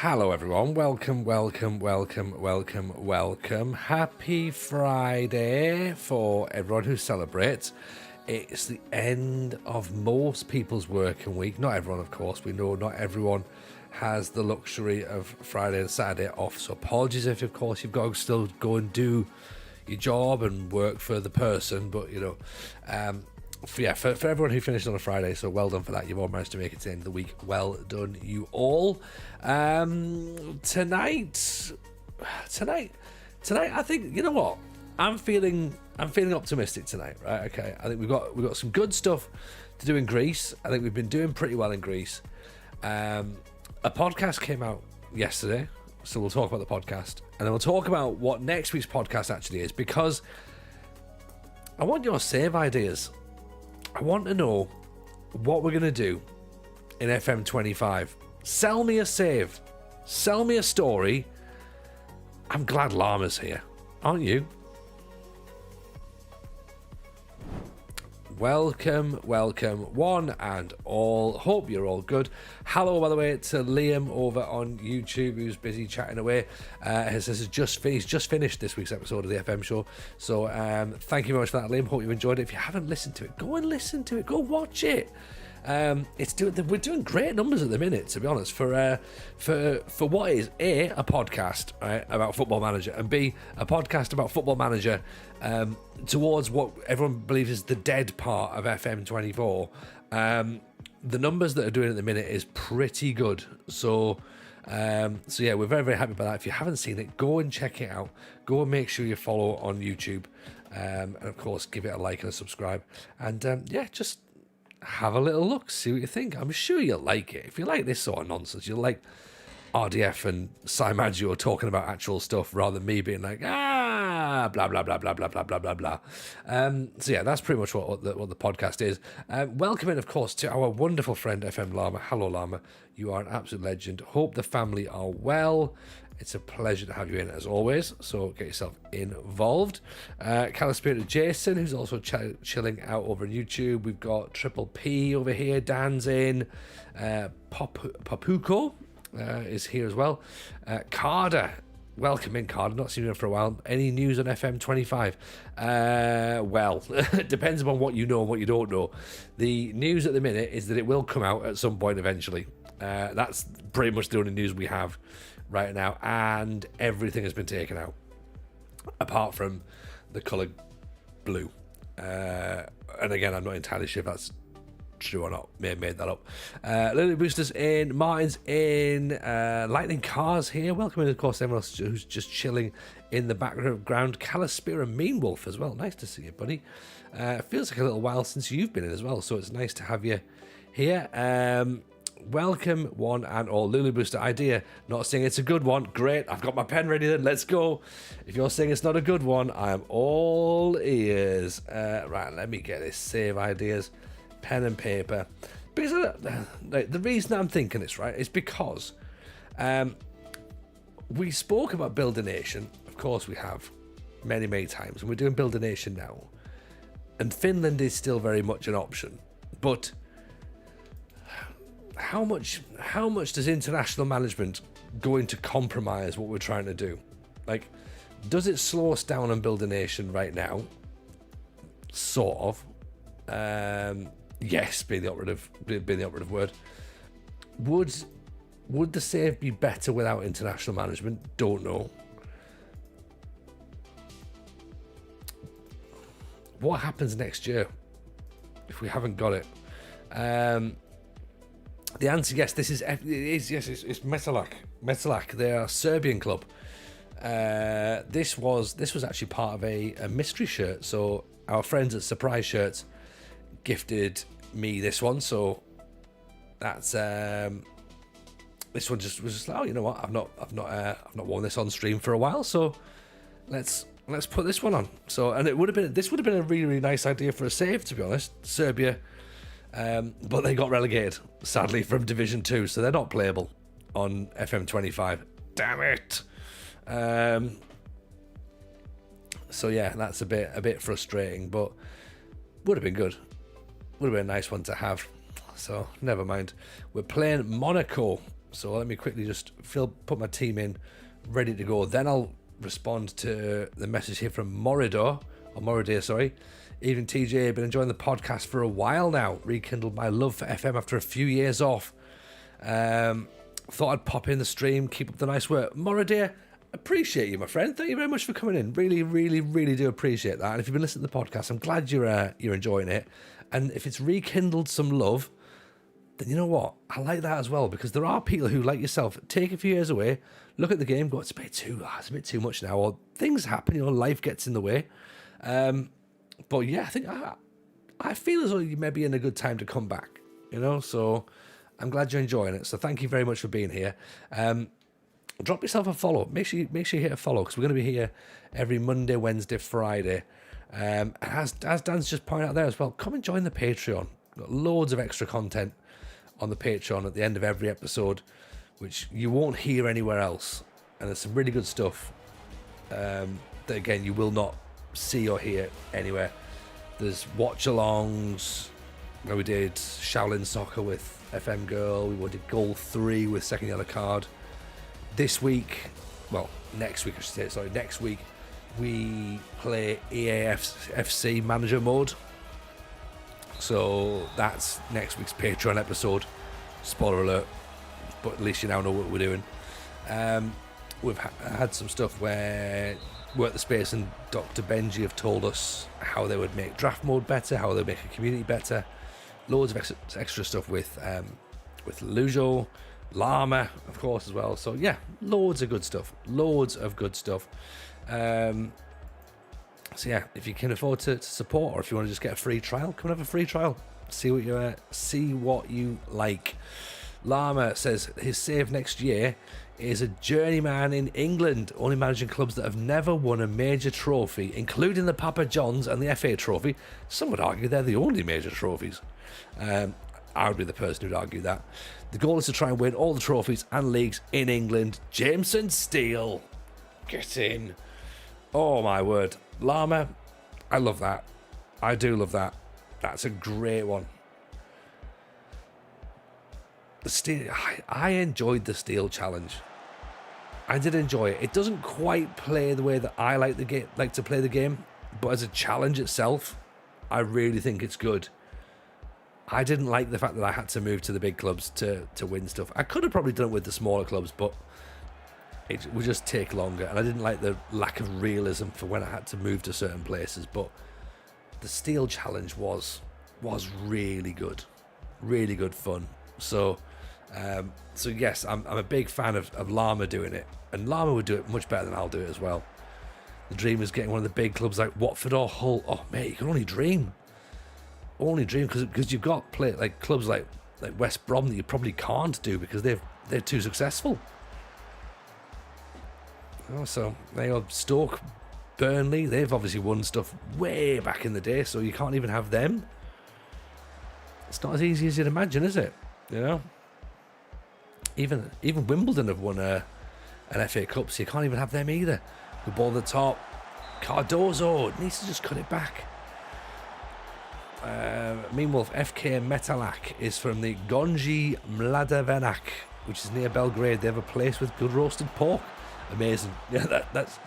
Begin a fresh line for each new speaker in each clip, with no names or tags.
Hello everyone, welcome. Happy Friday for everyone who celebrates. It's the end of most people's working week. Not everyone, of course. We know not everyone has the luxury of Friday and Saturday off. So apologies if, of course, you've got to still go and do your job and work for the person. But, for everyone who finished on a Friday, so well done for that. You've all managed to make it to the end of the week. Well done, you all. Tonight, I think, you know what? I'm feeling optimistic tonight, right? Okay, I think we've got some good stuff to do in Greece. I think we've been doing pretty well in Greece. A podcast came out yesterday, so we'll talk about the podcast, and then we'll talk about what next week's podcast actually is, because I want your save ideas. I want to know what we're going to do in FM25. Sell me a save. Sell me a story. I'm glad Llama's here. Aren't you? Welcome, one and all. Hope you're all good. Hello, by the way, to Liam over on YouTube, who's busy chatting away. This is just finished this week's episode of the FM show. So thank you very much for that, Liam. Hope you enjoyed it. If you haven't listened to it, go and listen to it. Go watch it. We're doing great numbers at the minute, to be honest, for what is a podcast, right, about Football Manager, and B, a podcast about Football Manager towards what everyone believes is the dead part of FM24. The numbers that are doing at the minute is pretty good. So yeah, we're very, very happy about that. If you haven't seen it, go and check it out. Go and make sure you follow on YouTube, and of course, give it a like and a subscribe. And just have a little look, see what you think. I'm sure you'll like it. If you like this sort of nonsense, you'll like RDF and Simagio talking about actual stuff rather than me being like, blah, blah, blah, blah, blah, blah, blah, blah, blah. So yeah, that's pretty much what the podcast is. Welcoming, of course, to our wonderful friend, FM Llama. Hello, Llama. You are an absolute legend. Hope the family are well. It's a pleasure to have you in, as always, so get yourself involved. Calispirated Jason, who's also chilling out over on YouTube. We've got Triple P over here. Dan's in. Papuko is here as well. Carter, welcome in, Carter. Not seen you for a while. Any news on FM25? Well, it depends upon what you know and what you don't know. The news at the minute is that it will come out at some point eventually. That's pretty much the only news we have right now, and everything has been taken out apart from the colour blue, and again, I'm not entirely sure if that's true or not. May have made that up. Lily Boosters in, Martin's in, Lightning Cars here. Welcome in, of course, everyone else who's just chilling in the background. Calispira Mean Wolf as well. Nice to see you, buddy. Feels like a little while since you've been in as well, so it's nice to have you here. Welcome, one and all. Lulu Booster idea, not saying it's a good one. Great, I've got my pen ready then, let's go. If you're saying it's not a good one, I am all ears. Right, let me get this. Save ideas, pen and paper. Because the reason I'm thinking this, right, is because we spoke about Build a Nation. Of course we have, many, many times. And we're doing Build a Nation now. And Finland is still very much an option. But how much does international management going to compromise what we're trying to do? Like, does it slow us down and Build a Nation right now? Sort of. Yes, be the operative word. Would the save be better without international management? Don't know. What happens next year if we haven't got it? The answer, yes, it's Metalak. Metalak, they're a Serbian club. This was actually part of a mystery shirt. So our friends at Surprise Shirts gifted me this one. So that's this one just was just like, oh, you know what? I've not worn this on stream for a while. So let's put this one on. So, and this would have been a really, really nice idea for a save, to be honest. Serbia. But they got relegated, sadly, from Division 2, so they're not playable on FM25. Damn it! So yeah, that's a bit frustrating, but would have been good. Would have been a nice one to have. So never mind. We're playing Monaco So let me quickly just put my team in, ready to go. Then I'll respond to the message here from Moridor, sorry. Even TJ, been enjoying the podcast for a while now. Rekindled my love for FM after a few years off. Thought I'd pop in the stream. Keep up the nice work. Moridor, appreciate you, my friend. Thank you very much for coming in. Really, really, really do appreciate that. And if you've been listening to the podcast, I'm glad you're enjoying it. And if it's rekindled some love, then you know what? I like that as well, because there are people who, like yourself, take a few years away, look at the game, go, it's a bit too much now, or things happen, life gets in the way. But yeah, I think I feel as though you may be in a good time to come back, so I'm glad you're enjoying it. So thank you very much for being here. Drop yourself a follow. Make sure you hit a follow, because we're going to be here every Monday, Wednesday, Friday. And as Dan's just pointed out there as well, come and join the Patreon. Got loads of extra content on the Patreon at the end of every episode, which you won't hear anywhere else. And there's some really good stuff that, again, you will not see or hear anywhere. There's watch-alongs, where we did Shaolin Soccer with FM Girl. We did Goal 3 with Second Yellow Card. Next week, we play EAFC Manager Mode. So that's next week's Patreon episode. Spoiler alert, but at least you now know what we're doing. We've had some stuff where Work the Space and Dr. Benji have told us how they would make draft mode better, how they would make a community better. Loads of extra stuff with Lujo, Llama, of course, as well. So yeah, loads of good stuff. So yeah, if you can afford to support, or if you want to just get a free trial, come and have a free trial. See what you like. Llama says his save next year is a journeyman in England, only managing clubs that have never won a major trophy, including the Papa Johns and the FA Trophy. Some would argue they're the only major trophies. I would be the person who'd argue that. The goal is to try and win all the trophies and leagues in England. Jameson Steele, get in. Oh my word. Llama, I love that. I do love that. That's a great one. The Steel, I enjoyed the Steel Challenge. I did enjoy it. It doesn't quite play the way that I like to play the game, but as a challenge itself, I really think it's good. I didn't like the fact that I had to move to the big clubs to win stuff. I could have probably done it with the smaller clubs, but it would just take longer, and I didn't like the lack of realism for when I had to move to certain places. But the Steel Challenge was really good fun. So yes, I'm a big fan of Llama doing it, and Llama would do it much better than I'll do it as well. The dream is getting one of the big clubs like Watford or Hull. Oh mate, you can only dream because you've got clubs like West Brom that you probably can't do because they're too successful. So they are Stoke, Burnley. They've obviously won stuff way back in the day, so you can't even have them. It's not as easy as you'd imagine, is it? Even Wimbledon have won an FA Cup, so you can't even have them either. The ball at the top, Cardozo needs to just cut it back. Meanwhile, FK Metalak is from the Gonji Mladevenak, which is near Belgrade. They have a place with good roasted pork. Amazing. Yeah, that's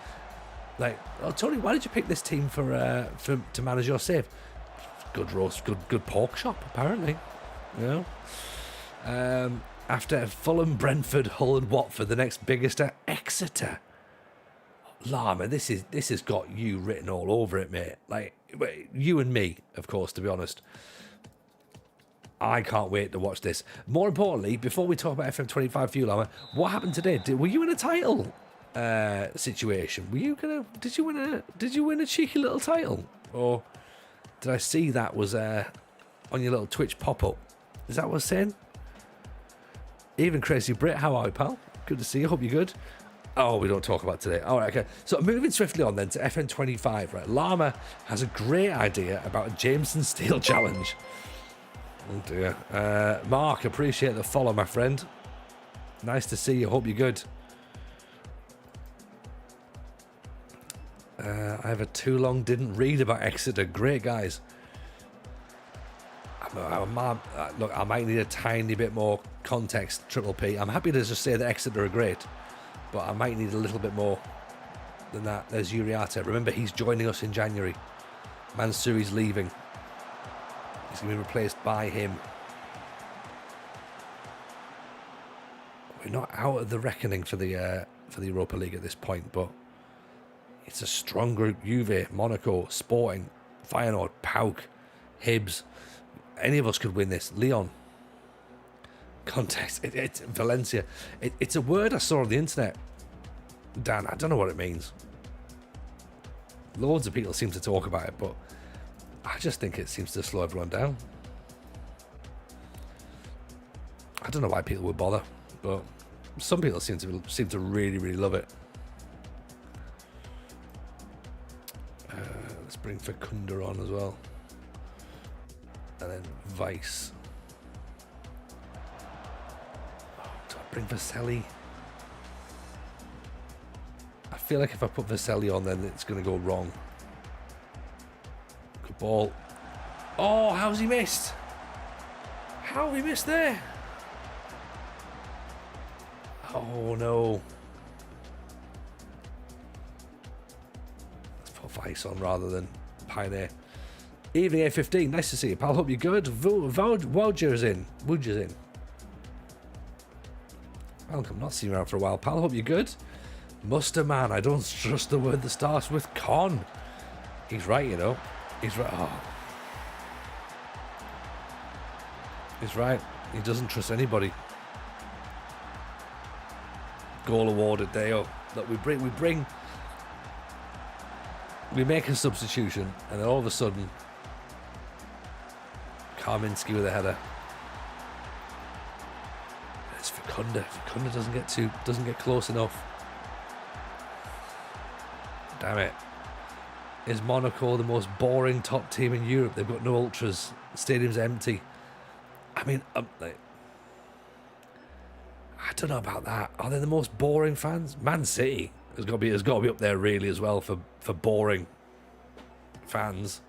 like, oh Tony, why did you pick this team to manage your save? Good roast, good pork shop apparently. After Fulham, Brentford, Hull and Watford, the next biggest are Exeter. Llama, this has got you written all over it, mate. Like you and me, of course, to be honest. I can't wait to watch this. More importantly, before we talk about FM25 for you, Llama, what happened today? Were you in a title situation? Did you win a cheeky little title, or did I see that was on your little Twitch pop-up? Is that what I was saying? Even Crazy Brit, how are you, pal? Good to see you. Hope you're good. Oh, we don't talk about today. All right, okay. So moving swiftly on then to FM25, right? Llama has a great idea about a Jameson Steel challenge. Oh dear. Mark, appreciate the follow, my friend. Nice to see you. Hope you're good. I have a too long didn't read about Exeter. Great guys. Look, I might need a tiny bit more context, Triple P. I'm happy to just say that Exeter are great, but I might need a little bit more than that. There's Uriarte. Remember, he's joining us in January. Mansouri's leaving. He's going to be replaced by him. We're not out of the reckoning for the Europa League at this point, but it's a strong group. Juve, Monaco, Sporting, Feyenoord, PAOK, Hibs. Any of us could win this. Lyon. Context. It's Valencia. It's a word I saw on the internet. Dan, I don't know what it means. Loads of people seem to talk about it, but I just think it seems to slow everyone down. I don't know why people would bother, but some people seem to really, really love it. Let's bring Fecunda on as well. And then Vice. Oh, do I bring Vaselli? I feel like if I put Vaselli on, then it's going to go wrong. Good ball. Oh, how's he missed? How have we missed there? Oh, no. Let's put Vice on rather than Pioneer. Evening A15, nice to see you, pal. Hope you're good. Wodger's in. Welcome, not seen you around for a while, pal. Hope you're good. Muster man, I don't trust the word that starts with con. He's right, you know. He's right. Oh. He's right. He doesn't trust anybody. Goal awarded, Deo. Look, we make a substitution, and then all of a sudden, Karminski with a header. It's Fecunda. Fecunda doesn't get close enough. Damn it. Is Monaco the most boring top team in Europe? They've got no ultras. The stadium's empty. I mean, I don't know about that. Are they the most boring fans? Man City has got to be up there really as well for boring fans.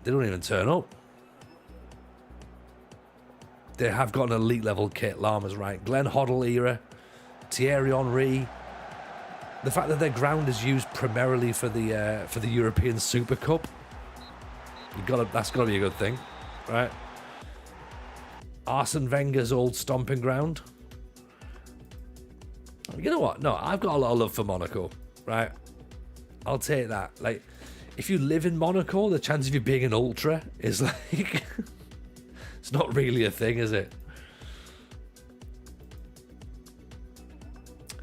They don't even turn up. They have got an elite level kit. Lama's right. Glenn Hoddle era, Thierry Henry. The fact that their ground is used primarily for the European Super Cup, that's got to be a good thing, right? Arsene Wenger's old stomping ground. You know what? No, I've got a lot of love for Monaco, right? I'll take that. Like, if you live in Monaco, the chance of you being an ultra is like... it's not really a thing, is it?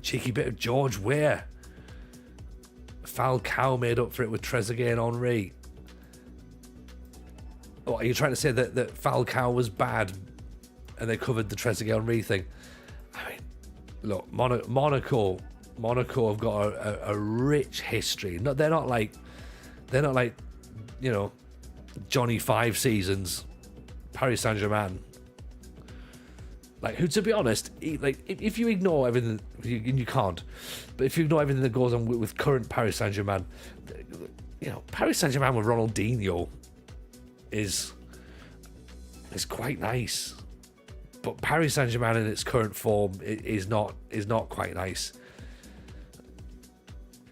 Cheeky bit of George Weah. Falcao made up for it with Trezeguet and Henry. What, are you trying to say that Falcao was bad and they covered the Trezeguet Henry thing? I mean, look, Monaco have got a rich history. No, they're not like, you know, Johnny 5 seasons, Paris Saint-Germain. Like, who, to be honest, if you ignore everything, you can't, but if you ignore everything that goes on with current Paris Saint-Germain, you know, Paris Saint-Germain with Ronaldinho is quite nice, but Paris Saint-Germain in its current form is not quite nice.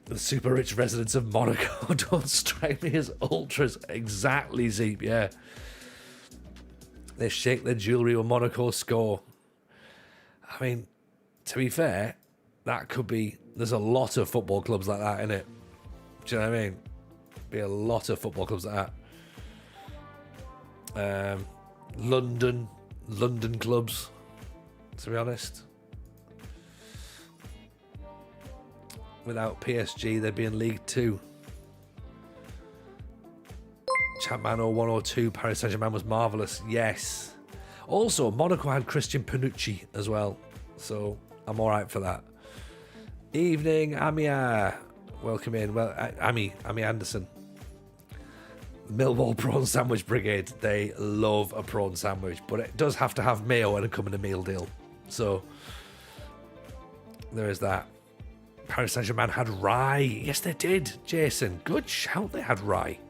The super rich residents of Monaco don't strike me as ultras. Exactly, Zeep, yeah. They shake their jewellery when Monaco score. I mean, to be fair, that could be... There's a lot of football clubs like that, innit? Do you know what I mean? Be a lot of football clubs like that. London clubs, to be honest. Without PSG, they'd be in League 2. Champman 0102, Paris Saint-Germain was marvellous. Yes. Also, Monaco had Christian Panucci as well, so I'm all right for that. Evening, Amia. Welcome in. Well, Ami Anderson. Millwall Prawn Sandwich Brigade. They love a prawn sandwich, but it does have to have mayo and come in a meal deal. So, there is that. Paris Saint-Germain had rye. Yes, they did, Jason. Good shout, they had rye.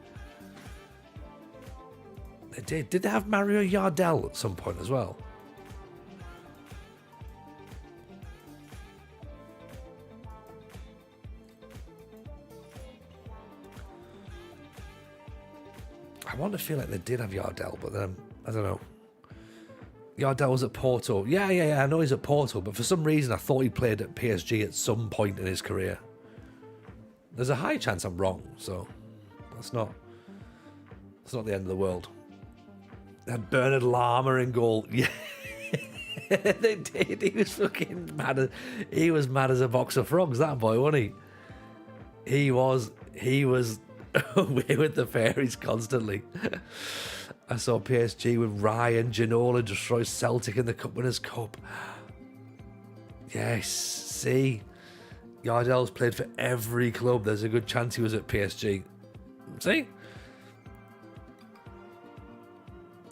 They did. Did they have Mario Yardell at some point as well? I want to feel like they did have Yardell, but then I don't know. Yardell was at Porto. Yeah, I know he's at Porto, but for some reason I thought he played at PSG at some point in his career. There's a high chance I'm wrong, so that's not the end of the world. They had Bernard Lama in goal. Yeah, they did. He was fucking mad. He was mad as a box of frogs, that boy, wasn't he? He was away with the fairies constantly. I saw PSG with Ryan Ginola destroy Celtic in the Cup Winners' Cup. Yes, see? Yardell's played for every club. There's a good chance he was at PSG. See?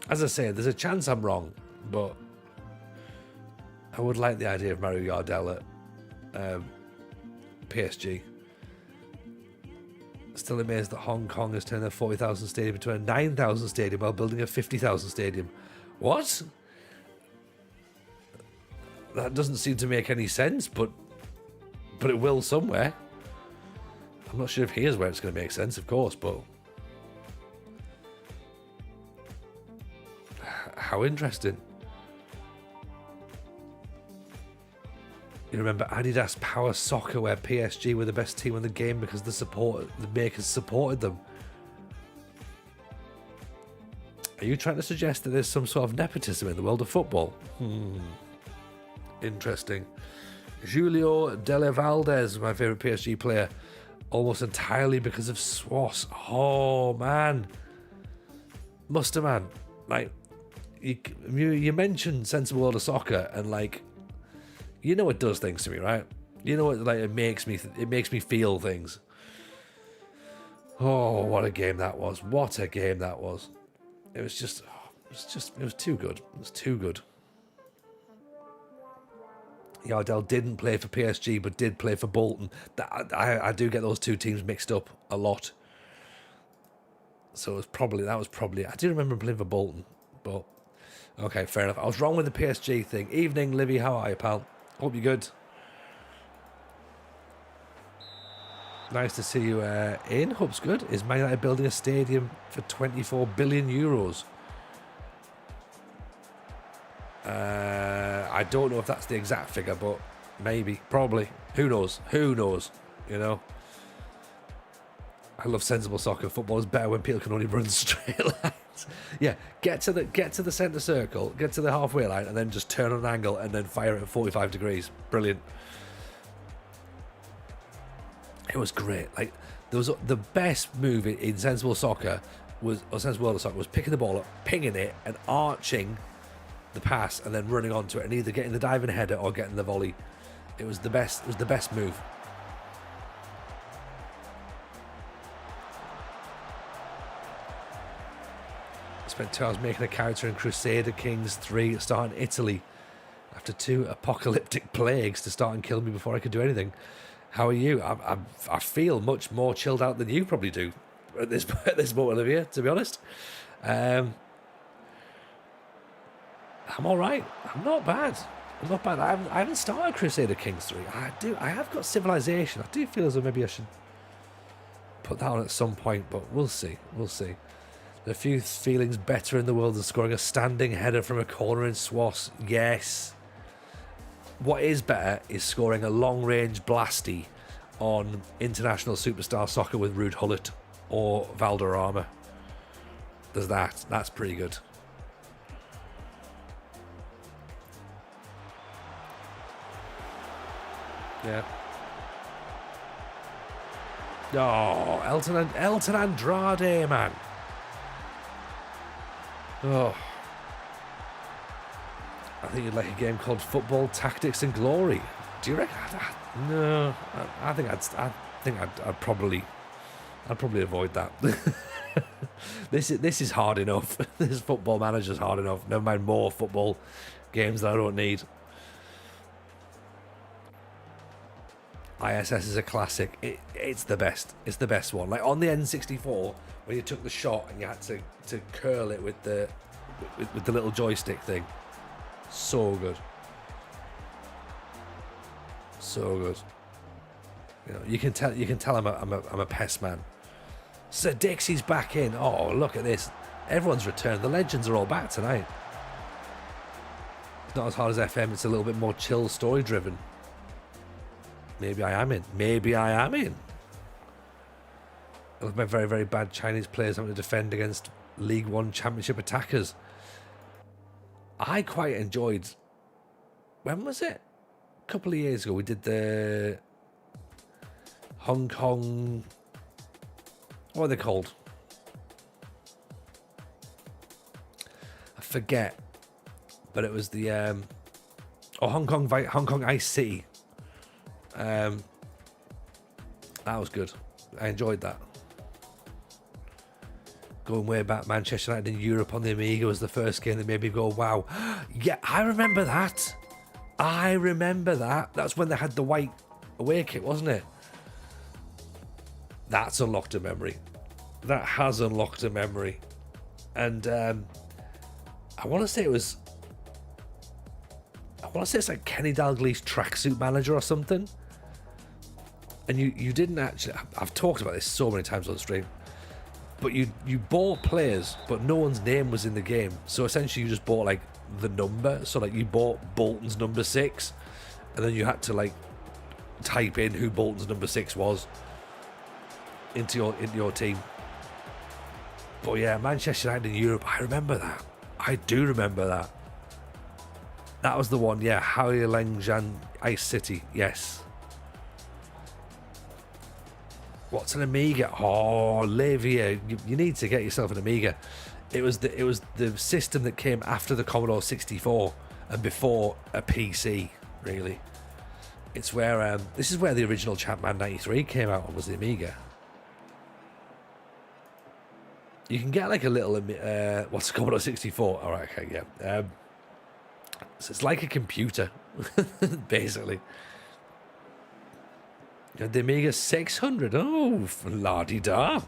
As I say, there's a chance I'm wrong, but I would like the idea of Mario Yardell at PSG. Still amazed that Hong Kong has turned their 40,000 stadium into a 9,000 stadium while building a 50,000 stadium. What? That doesn't seem to make any sense, but it will somewhere. I'm not sure if here's where it's going to make sense, of course, but how interesting. You remember Adidas Power Soccer, where PSG were the best team in the game because the makers supported them. Are you trying to suggest that there's some sort of nepotism in the world of football? Interesting. Julio Dele Valdez, my favourite PSG player, almost entirely because of Swass. Oh, man. Muster, man. Like, you mentioned sensible world of soccer, and like, you know it does things to me, right? You know what, like, it makes me feel things. Oh, what a game that was. What a game that was. It was too good. It was too good. Yardell didn't play for PSG, but did play for Bolton. I do get those two teams mixed up a lot. So that was probably, I do remember him playing for Bolton, but okay, fair enough. I was wrong with the PSG thing. Evening, Livy, how are you, pal? Hope you're good. Nice to see you in. Hope's good. Is Man United building a stadium for 24 billion euros? I don't know if that's the exact figure, but maybe, probably. Who knows? Who knows? You know. I love sensible soccer. Football is better when people can only run straight lines. Yeah, get to the centre circle, get to the halfway line, and then just turn on an angle and then fire it at 45 degrees. Brilliant. It was great. Like, there was the best move in sensible soccer sensible world of soccer was picking the ball up, pinging it, and arching the pass, and then running onto it, and either getting the diving header or getting the volley. It was the best. It was the best move. Spent 2 hours making a character in Crusader Kings 3 starting Italy after 2 apocalyptic plagues to start and kill me before I could do anything. How are you? I feel much more chilled out than you probably do at this moment of year, to be honest. I'm all right. I'm not bad. I haven't started Crusader Kings 3. I have got Civilization. I do feel as though maybe I should put that on at some point, but we'll see. There are few feelings better in the world than scoring a standing header from a corner in Swass. Yes. What is better is scoring a long-range blasty on international superstar soccer with Ruud Gullit or Valderrama. There's that. That's pretty good. Yeah. Oh, Elton Andrade, man. Oh. I think you'd like a game called Football Tactics and Glory. Do you reckon? No, I think I'd probably avoid that. This is hard enough. This Football Manager's hard enough. Never mind more football games that I don't need. ISS is a classic. It's the best. It's the best one. Like on the N64, when you took the shot and you had to curl it with the little joystick thing. So good. So good. You know, you can tell I'm a PES man. Sir Dixie's back in. Oh, look at this. Everyone's returned. The legends are all back tonight. It's not as hard as FM. It's a little bit more chill, story driven. Maybe I am in. Maybe I am in. I love my very, very bad Chinese players having to defend against League One Championship attackers. I quite enjoyed... When was it? A couple of years ago, we did the Hong Kong... What are they called? I forget. But it was the... Hong Kong Ice City. That was good. I enjoyed that. Going way back, Manchester United in Europe on the Amiga was the first game that made me go, wow. Yeah, I remember that. That's when they had the white away kit, wasn't it? That's unlocked a memory. That has unlocked a memory. And I want to say it's like Kenny Dalglish Tracksuit Manager or something. And you didn't actually... I've talked about this so many times on the stream. But you bought players, but no one's name was in the game. So essentially you just bought like the number. So like you bought Bolton's number 6. And then you had to like type in who Bolton's number 6 was into your team. But yeah, Manchester United in Europe, I remember that. I do remember that. That was the one, yeah. Haoyu Lengjian Ice City, yes. What's an Amiga? Oh, Livia, you need to get yourself an Amiga. It was the system that came after the Commodore 64 and before a PC, really. It's where this is where the original Champman 93 came out on, was the Amiga. You can get like a little what's a Commodore 64? All right, okay, yeah. So it's like a computer, basically. The Amiga 600. Oh, la-di-da.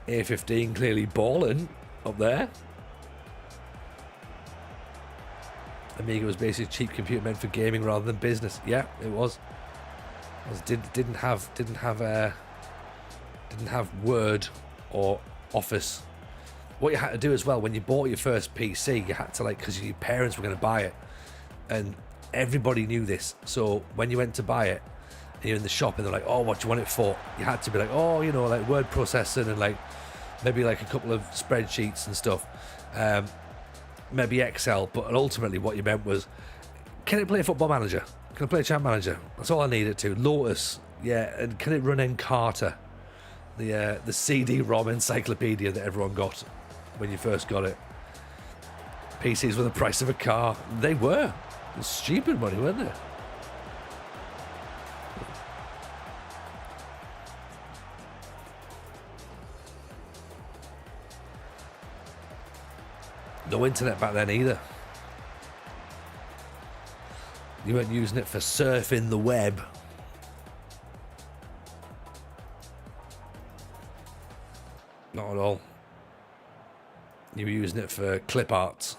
A15 clearly balling up there. Amiga was basically a cheap computer meant for gaming rather than business. Yeah, it was. Didn't have Word or Office. What you had to do as well when you bought your first PC, you had to because your parents were going to buy it, and everybody knew this. So when you went to buy it, and you're in the shop and they're like, "Oh, what do you want it for?" You had to be like, "Oh, like word processing and maybe a couple of spreadsheets and stuff, maybe Excel." But ultimately, what you meant was, "Can it play Football Manager? Can it play Champ Manager?" That's all I needed to. Lotus, yeah, and can it run Encarta, the CD-ROM encyclopedia that everyone got when you first got it. PCs were the price of a car. They were. It was stupid money, weren't they? No internet back then either. You weren't using it for surfing the web. Not at all. You were using it for clip arts.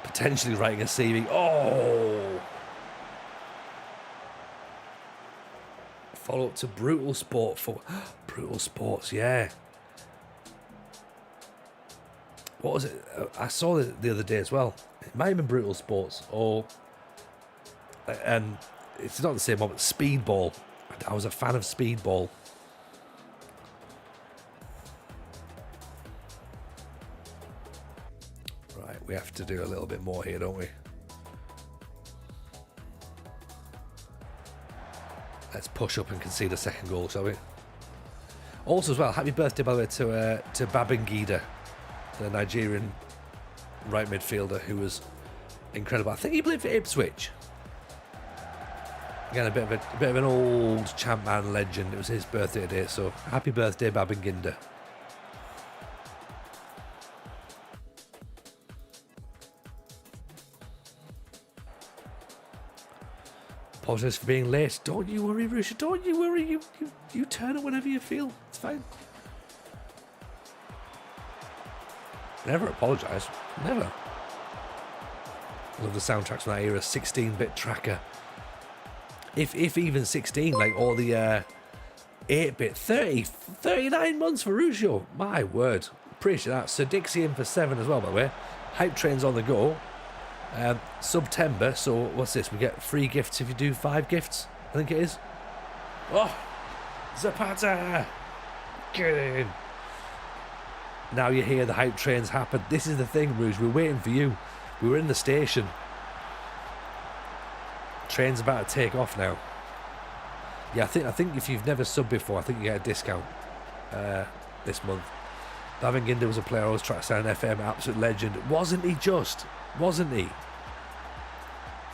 Potentially writing a CV. Oh! Follow up to Brutal Sport for Brutal Sports, yeah. What was it? I saw it the other day as well. It might have been Brutal Sports, or and it's not the same one, but Speedball. I was a fan of Speedball. Right, we have to do a little bit more here, don't we? Let's push up and concede a second goal, shall we? Also, as well, happy birthday, by the way, to Babangida, the Nigerian right midfielder who was incredible. I think he played for Ipswich. Again, a bit of an old Champman legend. It was his birthday today, so happy birthday, Babangida. apologise for being late. Don't you worry, Rusha. Don't you worry. You turn it whenever you feel. It's fine. Never apologise. Never. I love the soundtracks from that era. 16-bit tracker. If even 16, like all the 8-bit, 39 months for Rusho. My word. Appreciate that. Sir Dixie in for 7 as well, by the way. Hype Train's on the go. September, so what's this? We get free gifts if you do 5 gifts, I think it is. Oh, Zapata! Get in! Now you hear the hype trains happen. This is the thing, Rouge. We're waiting for you. We were in the station. Train's about to take off now. Yeah, I think if you've never subbed before, I think you get a discount this month. Bavinginda was a player I always tried to sign an FM, absolute legend. Wasn't he just? Wasn't he?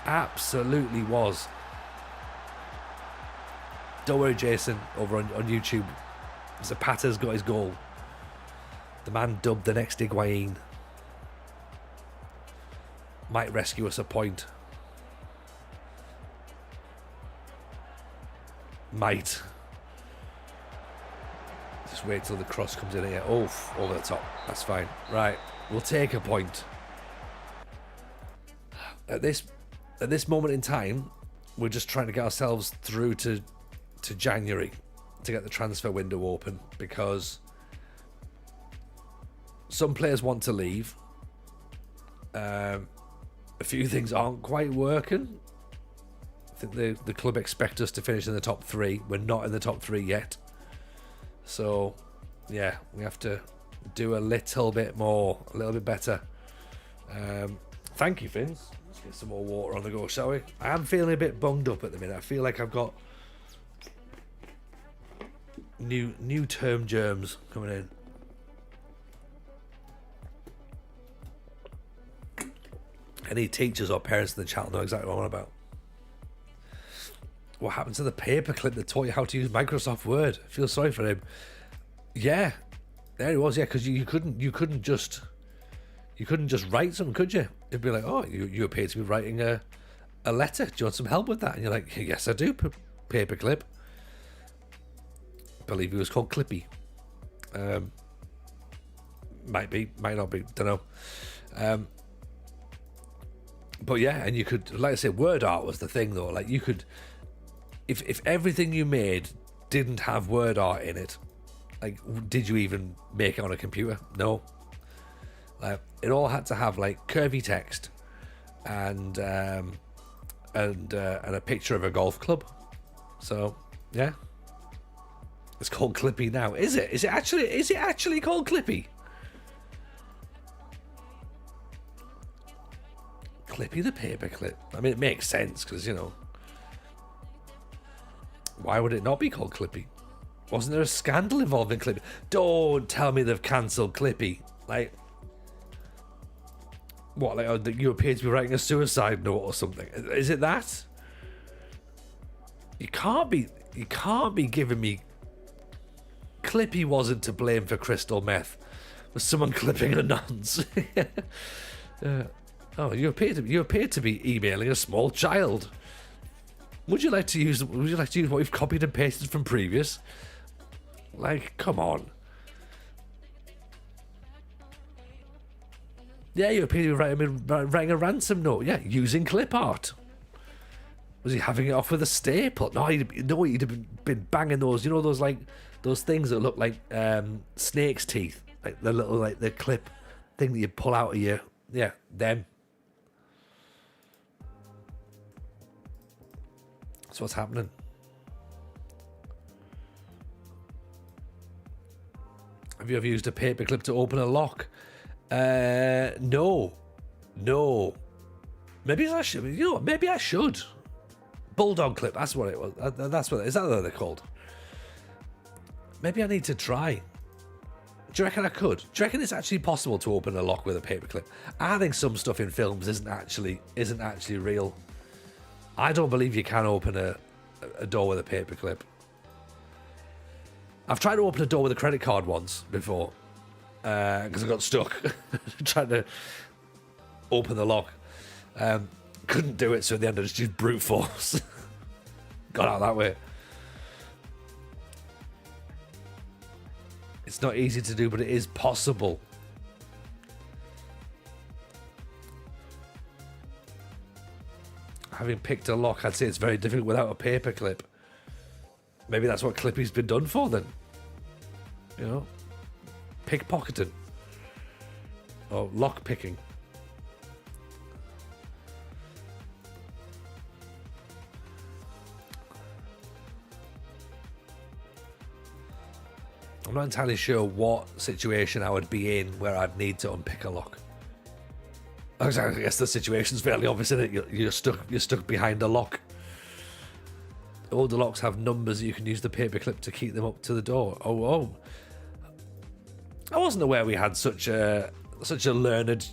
Absolutely was. Don't worry, Jason, over on YouTube. Zapata's got his goal. The man dubbed the next Higuain. Might rescue us a point. Might. Just wait till the cross comes in here. Oh, over the top. That's fine. Right, we'll take a point. At this moment in time, we're just trying to get ourselves through to January to get the transfer window open, because some players want to leave. A few things aren't quite working. I think the club expect us to finish in the top 3. We're not in the top 3 yet. So, yeah, we have to do a little bit more, a little bit better. Thank you, Finns. Let's get some more water on the go, shall we? I am feeling a bit bunged up at the minute. I feel like I've got new term germs coming in. Any teachers or parents in the chat know exactly what I'm on about. What happened to the paperclip that taught you how to use Microsoft Word? I feel sorry for him. Yeah, there he was. Yeah, because you couldn't just write something, could you? It'd be like, oh, you appear to be writing a letter. Do you want some help with that? And you're like, yes, I do. Paperclip. I believe he was called Clippy. Might be, might not be. Don't know. But yeah, and you could, like I said, word art was the thing though. Like you could, if everything you made didn't have word art in it, like did you even make it on a computer? No. Like it all had to have like curvy text and a picture of a golf club. So yeah, it's called Clippy now. Is it? Is it actually called Clippy? Clippy the paperclip. I mean, it makes sense because, you know, why would it not be called Clippy? Wasn't there a scandal involving Clippy? Don't tell me they've cancelled Clippy. Like, what? Like, you appear to be writing a suicide note or something? Is it that? You can't be giving me. Clippy wasn't to blame for crystal meth. Was someone clipping a nonce? Oh, you appear to be emailing a small child. Would you like to use what we've copied and pasted from previous? Like, come on. Yeah, you appear to be writing a ransom note. Yeah, using clip art. Was he having it off with a staple? No, he'd have been banging those. You know those things that look like snake's teeth, like the little the clip thing that you pull out of your them. That's what's happening. Have you ever used a paperclip to open a lock? No. Maybe I should. You know what? Maybe I should. Bulldog clip. That's what it was. That's what. Is that what they're called? Maybe I need to try. Do you reckon I could? Do you reckon it's actually possible to open a lock with a paperclip? I think some stuff in films isn't actually real. I don't believe you can open a door with a paperclip. I've tried to open a door with a credit card once before because I got stuck trying to open the lock. Couldn't do it, so at the end I just used brute force. got out that way. It's not easy to do, but it is possible. Having picked a lock, I'd say it's very difficult without a paper clip. Maybe that's what Clippy's been done for then. You know? Pickpocketing. Or lock picking. I'm not entirely sure what situation I would be in where I'd need to unpick a lock. I guess the situation's fairly obvious, isn't it? You're stuck behind a lock. All the locks have numbers that you can use the paperclip to keep them up to the door. Oh. I wasn't aware we had such a learned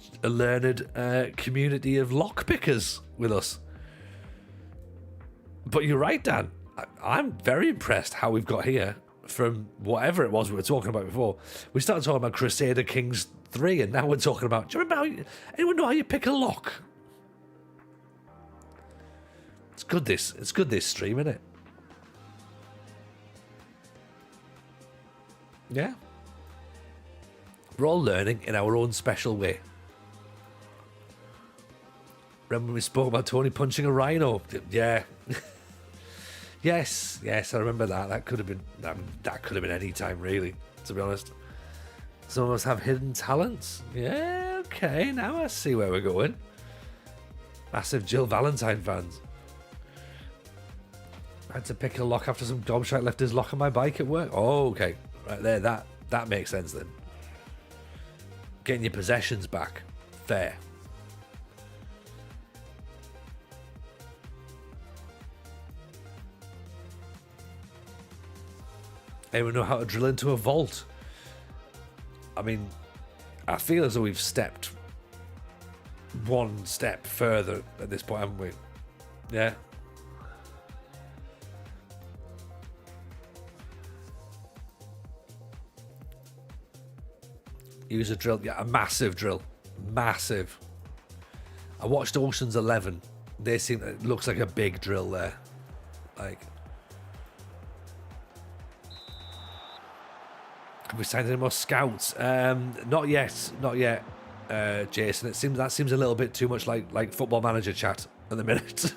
community of lock pickers with us. But you're right, Dan. I'm very impressed how we've got here from whatever it was we were talking about before. We started talking about Crusader Kings 3, and now we're talking about... Do you remember anyone know how you pick a lock? It's good this stream, isn't it? Yeah. We're all learning in our own special way. Remember when we spoke about Tony punching a rhino? Yeah. Yes, I remember that. That could have been any time, really, to be honest. Some of us have hidden talents. Yeah, okay, now I see where we're going. Massive Jill Valentine fans. I had to pick a lock after some gobshite left his lock on my bike at work. Oh, okay. Right there, that makes sense then. Getting your possessions back. Fair. Anyone know how to drill into a vault? I mean, I feel as though we've stepped one step further at this point, haven't we? Yeah. Use a drill. Yeah, a massive drill. Massive. I watched Ocean's 11. It looks like a big drill there. Like... Have we signed any more scouts? Not yet, Jason. That seems a little bit too much like Football Manager chat at the minute.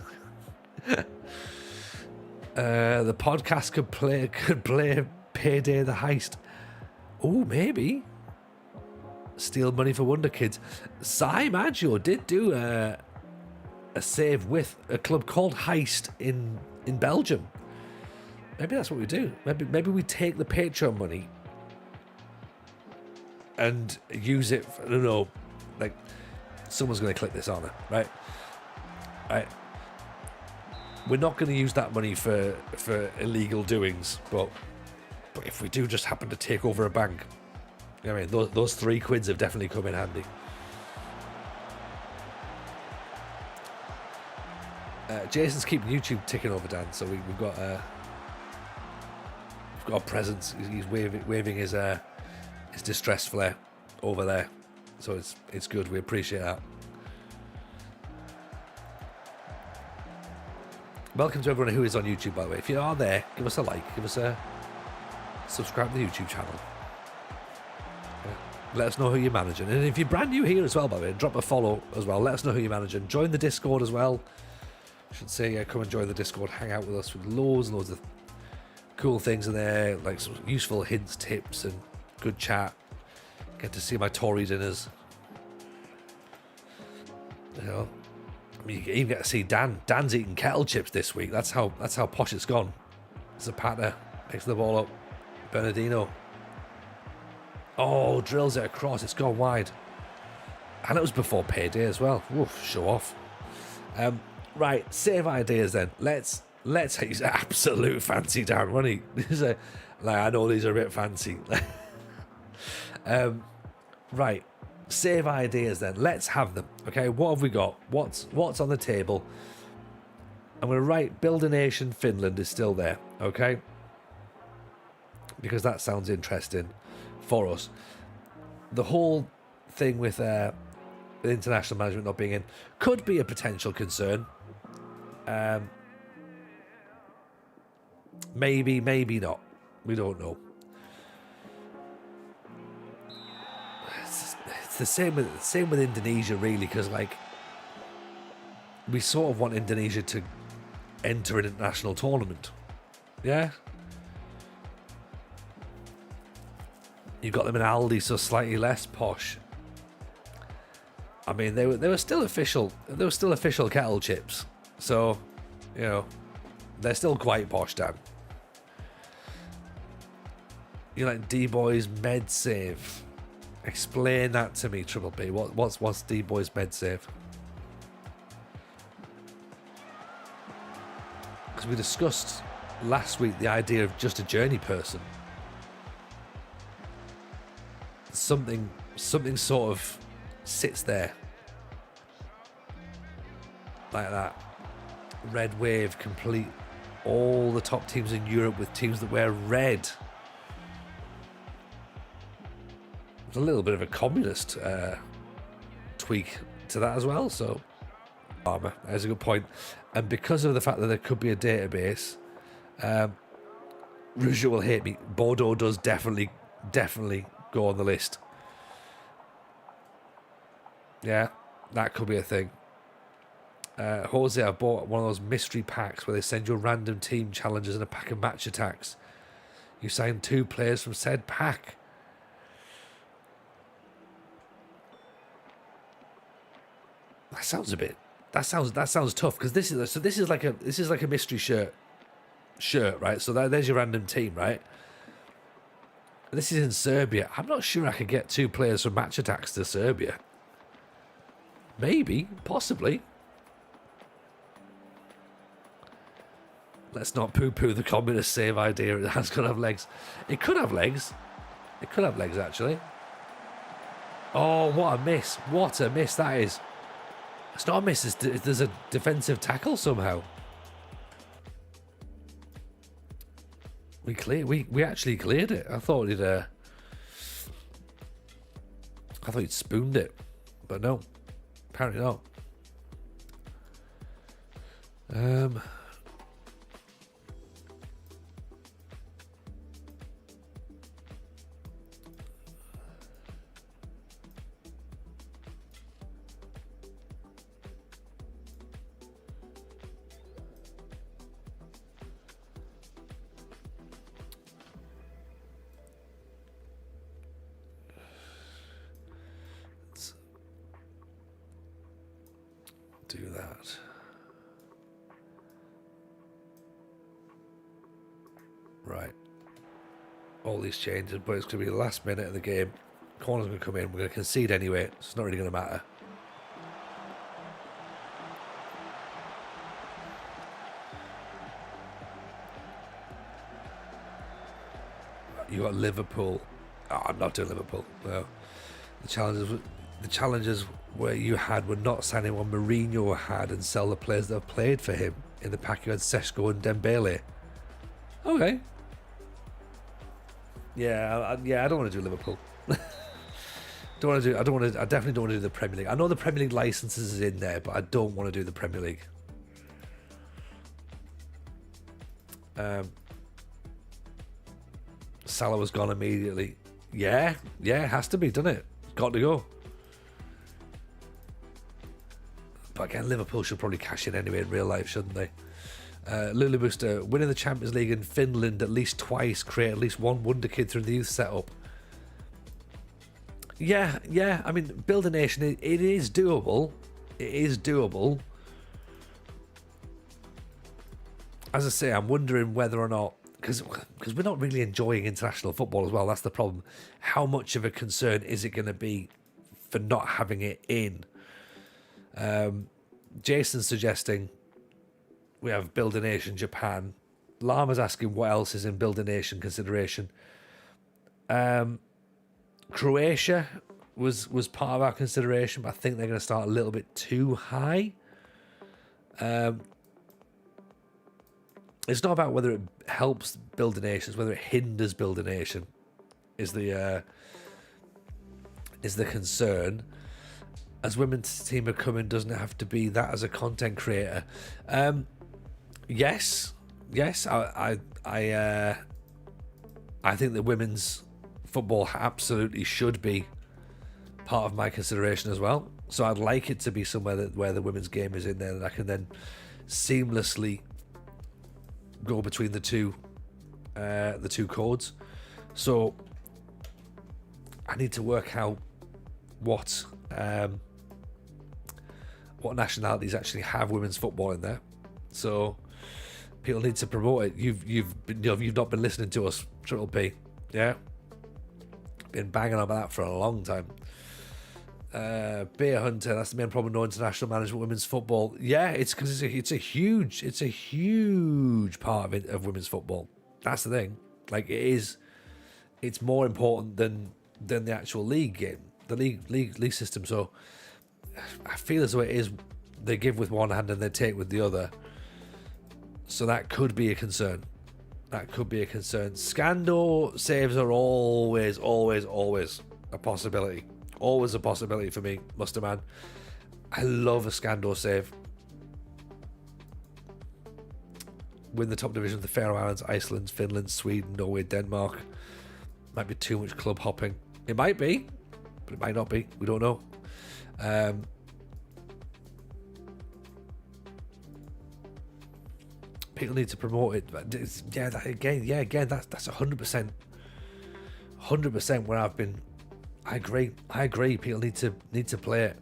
The podcast could play Payday the Heist. Oh, maybe. Steal money for Wonder Kids. Sai Maggio did do a save with a club called Heist in Belgium. Maybe that's what we do. Maybe we take the Patreon money and use it for, I don't know, like, someone's going to click this on it, right? Right. We're not going to use that money for illegal doings, but if we do just happen to take over a bank, I mean, those 3 quids have definitely come in handy. Jason's keeping YouTube ticking over, Dan, so we've got a presence. He's waving his distress flare over there, so it's good. We appreciate that. Welcome to everyone who is on YouTube, by the way. If you are there, give us a like, give us a subscribe to the YouTube channel. Let us know who you're managing, and if you're brand new here as well, by the way, drop a follow as well. Let us know who you're managing. Join the Discord as well. I should say, come and join the Discord. Hang out with us with loads and loads of cool things in there, like some useful hints, tips, and good chat. Get to see my Tory dinners. You know, I mean, you even get to see Dan. Dan's eating kettle chips this week. That's how posh it's gone. Zapata picks the ball up. Bernardino. Oh, drills it across. It's gone wide. And it was before payday as well. Oof, show off. Right, save ideas then. Let's he's an absolute fancy Dan, wasn't he? I know these are a bit fancy. Right, save ideas then. Let's have them. Okay, what have we got? What's on the table? I'm going to write Build a Nation Finland is still there. Okay, because that sounds interesting for us. The whole thing with international management not being in could be a potential concern. Maybe, maybe not. We don't know. It's the same with Indonesia, really, because like we sort of want Indonesia to enter an international tournament. Yeah. You got them in Aldi, so slightly less posh. I mean, they were still official. They were still official kettle chips. So, you know, they're still quite posh, Dan. You like D-Boy's med save? Explain that to me, Triple B. What's D-Boy's med save? Because we discussed last week the idea of just a journey person. Something sort of sits there like that. Red wave complete all the top teams in Europe with teams that wear red. There's a little bit of a communist tweak to that as well, so that's a good point. And because of the fact that there could be a database, Rouge will hate me, Bordeaux does definitely go on the list. Yeah, that could be a thing. Jose, I bought one of those mystery packs where they send you a random team challenges and a pack of match attacks. You sign 2 players from said pack. That sounds tough, because this is like a mystery shirt, right? So there's your random team, right? This is in Serbia. I'm not sure I could get 2 players from match attacks to Serbia. Maybe, possibly. Let's not poo-poo the communist save idea. It has got to have legs. It could have legs. It could have legs, actually. Oh, what a miss. What a miss that is. It's not a miss. There's a defensive tackle somehow. We actually cleared it. I thought he'd spooned it, but no, apparently not. Do that. Right. All these changes, but it's going to be the last minute of the game. Corner's going to come in. We're going to concede anyway, so it's not really going to matter. You got Liverpool. Oh, I'm not doing Liverpool. No. The challenges where you had were not signing what Mourinho had and sell the players that have played for him. In the pack you had Seshko and Dembele. Okay. Yeah, I don't want to do Liverpool. I definitely don't want to do the Premier League. I know the Premier League licenses is in there, but I don't want to do the Premier League. Salah was gone immediately. Yeah, it has to be, doesn't it? Got to go. But again, Liverpool should probably cash in anyway in real life, shouldn't they? Lulu Booster, winning the Champions League in Finland at least twice, create at least one wonder kid through the youth setup. Yeah. I mean, build a nation, it is doable. It is doable. As I say, I'm wondering whether or not, because we're not really enjoying international football as well. That's the problem. How much of a concern is it going to be for not having it in? Jason's suggesting we have Build a Nation Japan. Lama's asking what else is in Build a Nation consideration. Croatia was part of our consideration, but I think they're going to start a little bit too high. It's not about whether it helps build a nation, it's whether it hinders build a nation is the concern. As women's team are coming, doesn't it have to be that as a content creator? Yes, yes, I think that women's football absolutely should be part of my consideration as well. So I'd like it to be somewhere where the women's game is in there, that I can then seamlessly go between the two codes. So I need to work out what nationalities actually have women's football in there. So people need to promote it. You've not been listening to us, Triple P, yeah. Been banging on about that for a long time. Beer Hunter, that's the main problem. No international management women's football. Yeah, it's because it's a huge part of women's football. That's the thing. Like it's more important than the actual league game, the league system. So I feel as though it is, they give with one hand and they take with the other. So that could be a concern. Scandal saves are always a possibility. Always a possibility for me, Musterman. I love a Scandal save. Win the top division of the Faroe Islands, Iceland, Finland, Sweden, Norway, Denmark. Might be too much club hopping. It might be, but it might not be. We don't know. People need to promote it. That's 100%. 100% where I've been. I agree. People need to play it,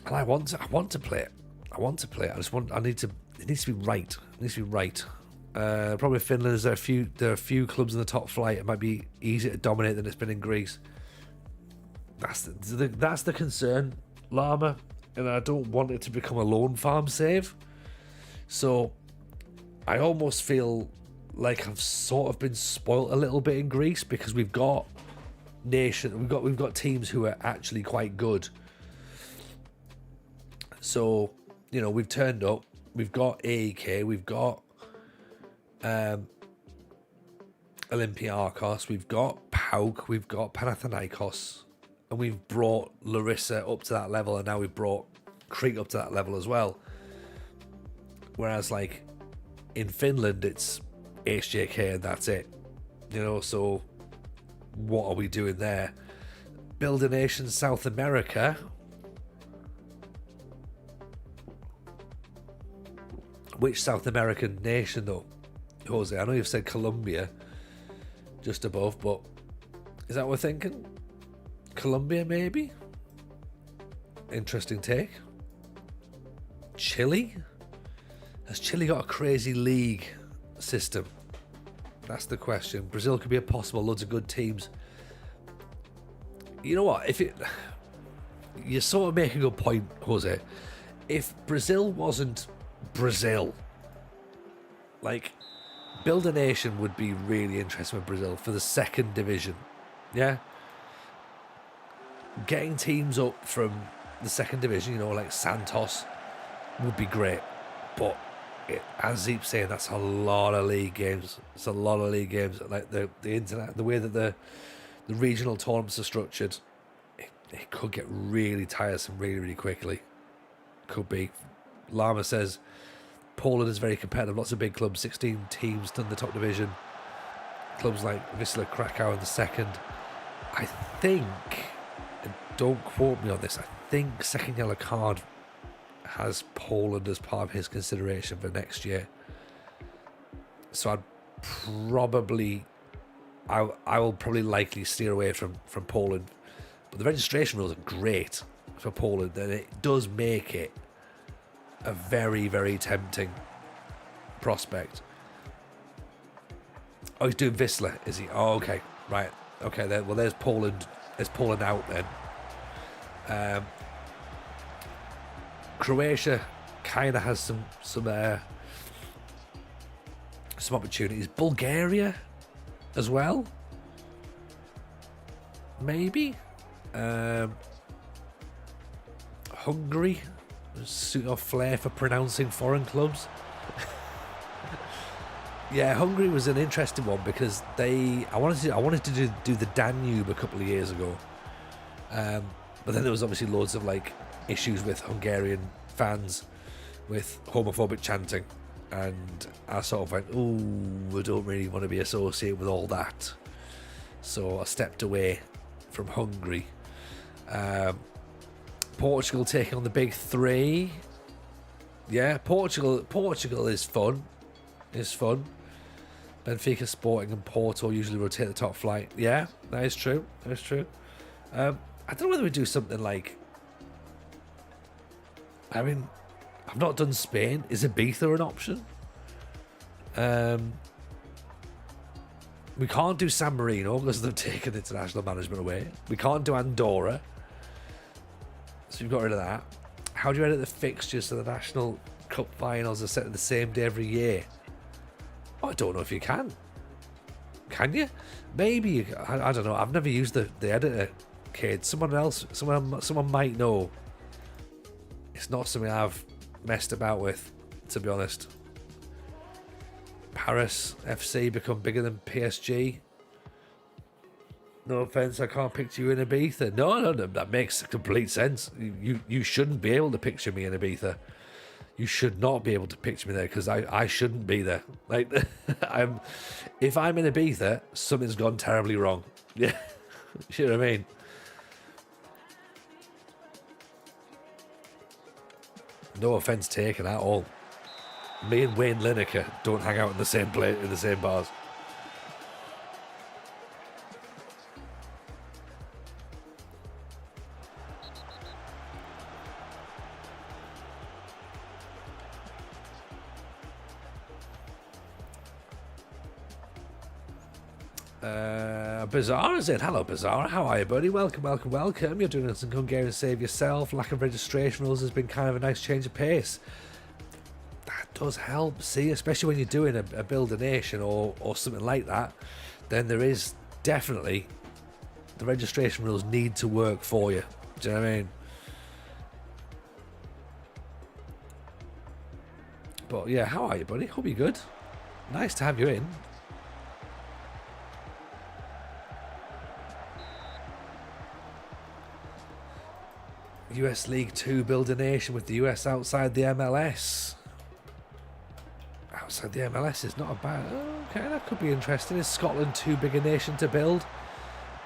and I want to play it. It needs to be right. Probably Finland. There are a few clubs in the top flight. It might be easier to dominate than it's been in Greece. That's the concern, Llama, and I don't want it to become a lone farm save. So I almost feel like I've sort of been spoilt a little bit in Greece, because we've got teams who are actually quite good. So, you know, we've turned up. We've got AEK. We've got Olympiakos. We've got PAOK. We've got Panathinaikos. And we've brought Larissa up to that level, and now we've brought Crete up to that level as well. Whereas, like, in Finland, it's HJK and that's it. You know, so what are we doing there? Build a Nation South America. Which South American nation, though, Jose? I know you've said Colombia just above, but is that what we're thinking? Colombia, maybe? Interesting take. Chile? Has Chile got a crazy league system? That's the question. Brazil could be a possible. Loads of good teams. You know what? You sort of make a good point, Jose. If Brazil wasn't Brazil, like, Build a Nation would be really interesting with Brazil for the second division. Yeah? Getting teams up from the second division, you know, like Santos, would be great. But as Zeep's saying, that's a lot of league games. It's a lot of league games. Like the internet, the way that the regional tournaments are structured, it could get really tiresome really, really quickly. Could be. Lama says Poland is very competitive. Lots of big clubs. 16 teams done the top division. Clubs like Wisla Krakow in the second. I think, and don't quote me on this, I think second yellow card has Poland as part of his consideration for next year. So I will probably likely steer away from Poland. But the registration rules are great for Poland, and it does make it a very, very tempting prospect. Oh, he's doing Wisla, is he? Oh, okay, right. Okay, there's Poland. There's Poland out then. Croatia kind of has some opportunities. Bulgaria as well, maybe. Hungary, suit off flair for pronouncing foreign clubs. Yeah, Hungary was an interesting one because I wanted to do the Danube a couple of years ago, but then there was obviously loads of like issues with Hungarian fans with homophobic chanting, and I sort of went, "Ooh, I don't really want to be associated with all that." So I stepped away from Hungary. Portugal taking on the big three. Yeah, Portugal is fun. It's fun. Benfica, Sporting, and Porto usually rotate the top flight. Yeah, that is true. That is true. I don't know whether we do something like. I mean, I've not done Spain. Is Ibiza an option? We can't do San Marino because they've taken international management away. We can't do Andorra. So we've got rid of that. How do you edit the fixtures so the National Cup finals are set on the same day every year? Oh, I don't know if you can. Can you? Maybe you, I don't know. I've never used the editor, kid. Someone might know. It's not something I've messed about with, to be honest. Paris FC become bigger than PSG. No offense, I can't picture you in Ibiza. No, that makes complete sense. You shouldn't be able to picture me in Ibiza. You should not be able to picture me there because I shouldn't be there. Like, if I'm in Ibiza, something's gone terribly wrong. Yeah, you know what I mean? No offense taken at all. Me and Wayne Lineker don't hang out in the same place, in the same bars. Bizarre, is it? Hello, Bizarre. How are you, buddy? Welcome. You're doing some Hungarian save yourself. Lack of registration rules has been kind of a nice change of pace. That does help, see, especially when you're doing a build a nation or something like that. Then there is definitely the registration rules need to work for you. Do you know what I mean? But yeah, how are you, buddy? Hope you're good. Nice to have you in. US League 2 build a nation with the US outside the MLS. Outside the MLS is not a bad. Okay, that could be interesting. Is Scotland too big a nation to build?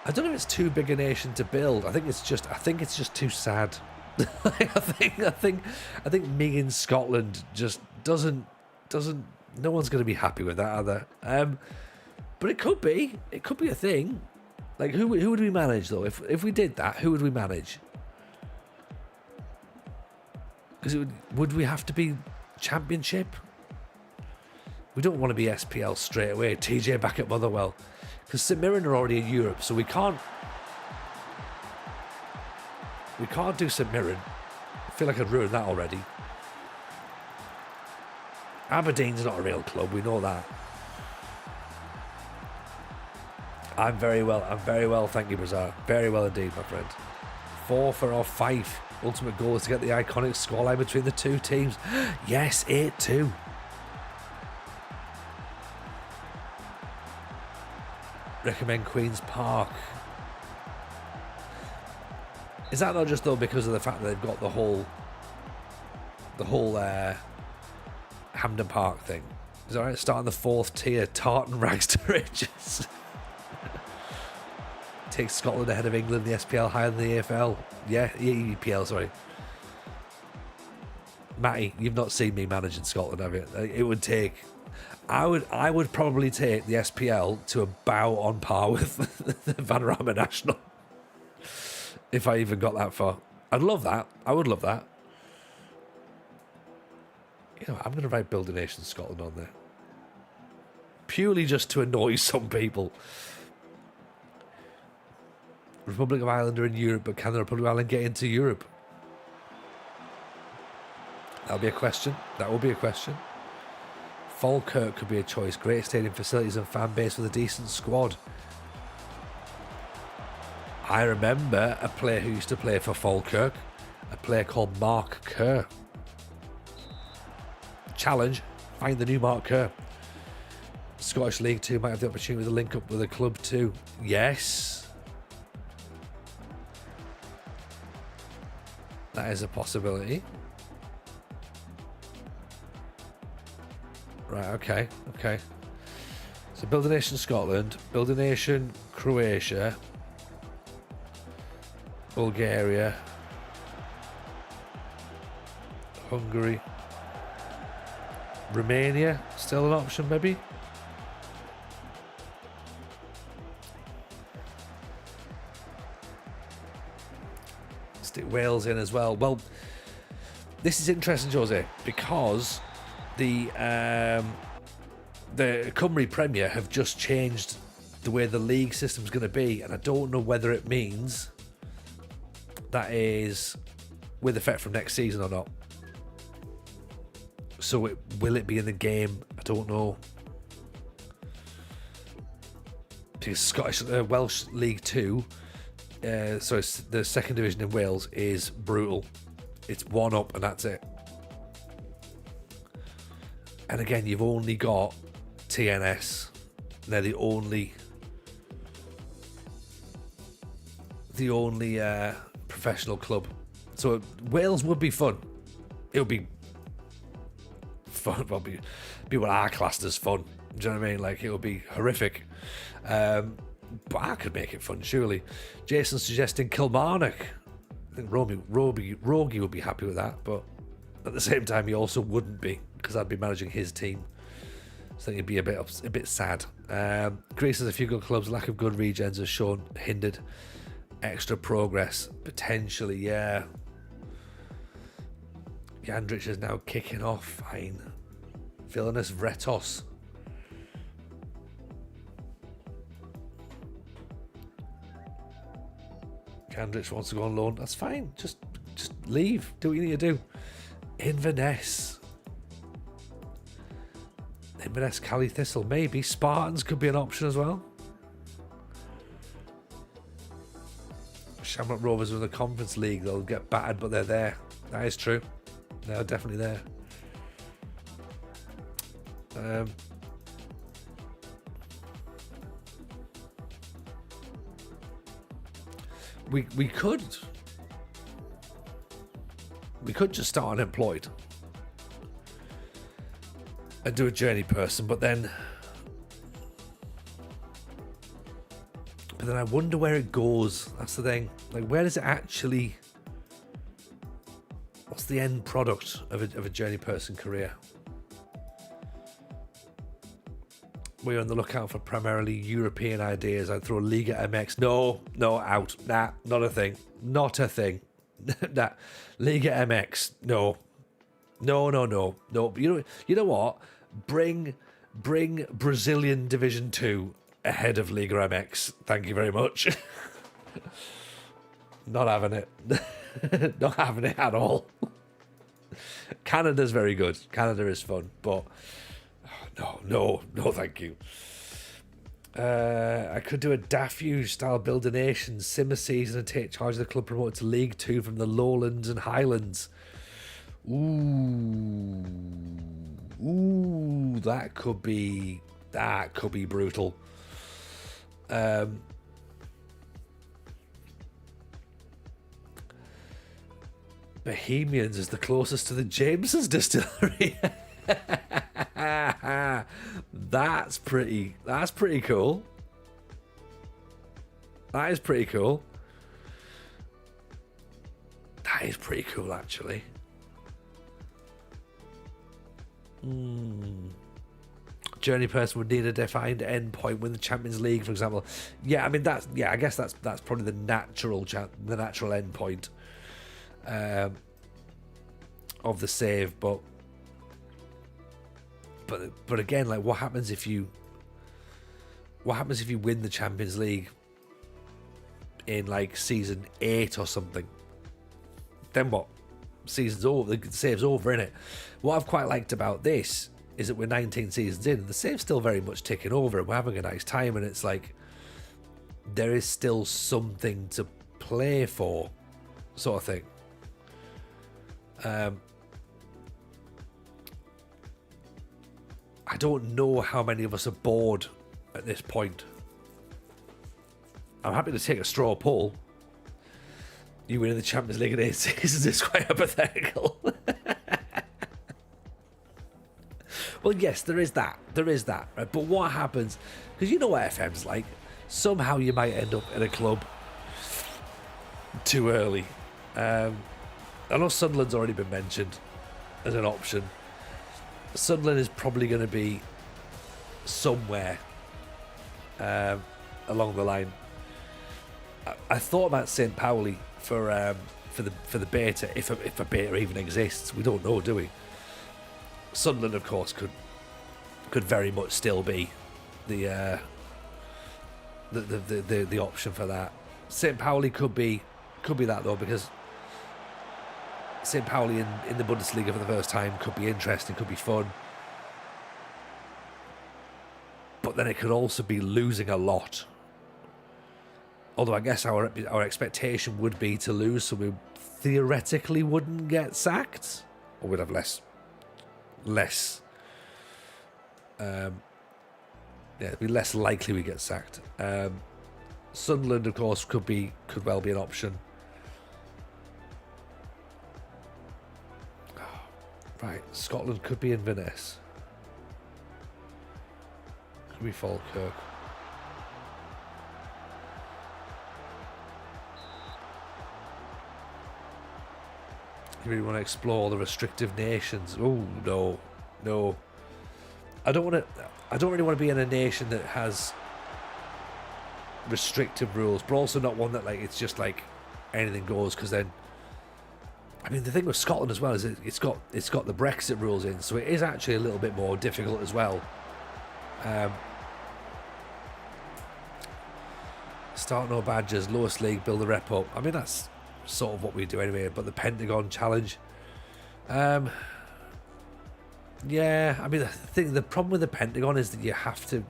I don't know if it's too big a nation to build. I think it's just too sad. I think me in Scotland just doesn't. No one's going to be happy with that, either. But it could be a thing. Like who would we manage though? If we did that, who would we manage? Because would we have to be Championship? We don't want to be SPL straight away. TJ back at Motherwell. Because St Mirren are already in Europe, so we can't do St Mirren. I feel like I'd ruined that already. Aberdeen's not a real club, we know that. I'm very well, thank you, Bazaar. Very well indeed, my friend. 4 for our 5. Ultimate goal is to get the iconic scoreline between the two teams. Yes, 8-2. Recommend Queen's Park. Is that not just though because of the fact that they've got the whole Hampden Park thing? Is that right? Starting the 4th tier, tartan rags to riches. Takes Scotland ahead of England, the SPL higher than the AFL. Yeah, EPL, sorry. Matty, you've not seen me managing Scotland, have you? It would take... I would probably take the SPL to about on par with the Vanarama National. If I even got that far. I'd love that. I would love that. You know, I'm going to write Build a Nation Scotland on there. Purely just to annoy some people. Republic of Ireland are in Europe, but can the Republic of Ireland get into Europe? That'll be a question. That will be a question. Falkirk could be a choice. Great stadium facilities and fan base with a decent squad. I remember a player who used to play for Falkirk, a player called Mark Kerr. Challenge, find the new Mark Kerr. Scottish League 2 might have the opportunity to link up with a club too. Yes. That is a possibility. Right, okay. So Build a Nation Scotland, Build a Nation Croatia, Bulgaria, Hungary, Romania, still an option maybe? Stick Wales in as well. Well, this is interesting, Jose, because the Cymru Premier have just changed the way the league system's going to be, and I don't know whether it means that is with effect from next season or not. So will it be in the game? I don't know. Because Welsh League 2, so it's the second division in Wales, is brutal. It's one up and that's it. And again, you've only got TNS. They're the only professional club. So Wales would be fun. It would be fun. Well, be what I classed as fun. Do you know what I mean? Like, it would be horrific. But I could make it fun, surely. Jason's suggesting Kilmarnock. I think Rogie would be happy with that, but at the same time, he also wouldn't be, because I'd be managing his team. So I think he'd be a bit sad. Greece has a few good clubs. Lack of good regens has shown hindered extra progress. Potentially, yeah. Jandrich is now kicking off. Fine. Villainous Vretos. Jandrich wants to go on loan. That's fine. Just leave. Do what you need to do. Inverness. Inverness, Cali Thistle. Maybe. Spartans could be an option as well. Shamrock Rovers are in the Conference League. They'll get battered, but they're there. That is true. They're definitely there. We could just start unemployed and do a journey person, but then I wonder where it goes. That's the thing. Like, where does it actually? What's the end product of a journey person career? We're on the lookout for primarily European ideas. I'd throw Liga MX. No, out. Nah, not a thing. Not a thing. Nah. Liga MX. No. You know what? Bring Brazilian Division 2 ahead of Liga MX. Thank you very much. Not having it. Not having it at all. Canada's very good. Canada is fun, but no, thank you. I could do a Dafu style Build a Nation sim a season and take charge of the club promoted to League 2 from the Lowlands and Highlands. Ooh, that could be brutal. Bohemians is the closest to the James's distillery. That's pretty cool. That is pretty cool. That is pretty cool, actually. Journey person would need a defined end point win the Champions League, for example. Yeah, I mean I guess that's probably the natural end point of the save, but again, like, what happens if you win the Champions League in like season 8 or something? Then what? Season's over. The save's over, innit? What I've quite liked about this is that we're 19 seasons in and the save's still very much ticking over and we're having a nice time, and it's like there is still something to play for, sort of thing. I don't know how many of us are bored at this point. I'm happy to take a straw poll. You winning the Champions League in 8 seasons is quite hypothetical. Well, Well, yes, there is that. Right? But what happens? Because you know what FM's like. Somehow you might end up in a club too early. I know Sunderland's already been mentioned as an option. Sunderland is probably going to be somewhere along the line. I thought about St. Pauli for the beta, if a beta even exists. We don't know, do we? Sunderland, of course, could very much still be the option for that. St. Pauli could be that though, because St. Pauli in the Bundesliga for the first time could be interesting, could be fun. But then it could also be losing a lot. Although I guess our expectation would be to lose, so we theoretically wouldn't get sacked, or we'd have less. It'd be less likely we get sacked. Sunderland, of course, could well be an option. Right, Scotland could be Inverness. Could be Falkirk. You really want to explore the restrictive nations? Oh no. I don't really want to be in a nation that has restrictive rules, but also not one that like it's just like anything goes. Because then, I mean, the thing with Scotland as well is it's got the Brexit rules in, so it is actually a little bit more difficult as well. Start no badges, lowest league, build the rep up. I mean, that's sort of what we do anyway. But the Pentagon challenge, yeah, I mean, the problem with the Pentagon is that you have to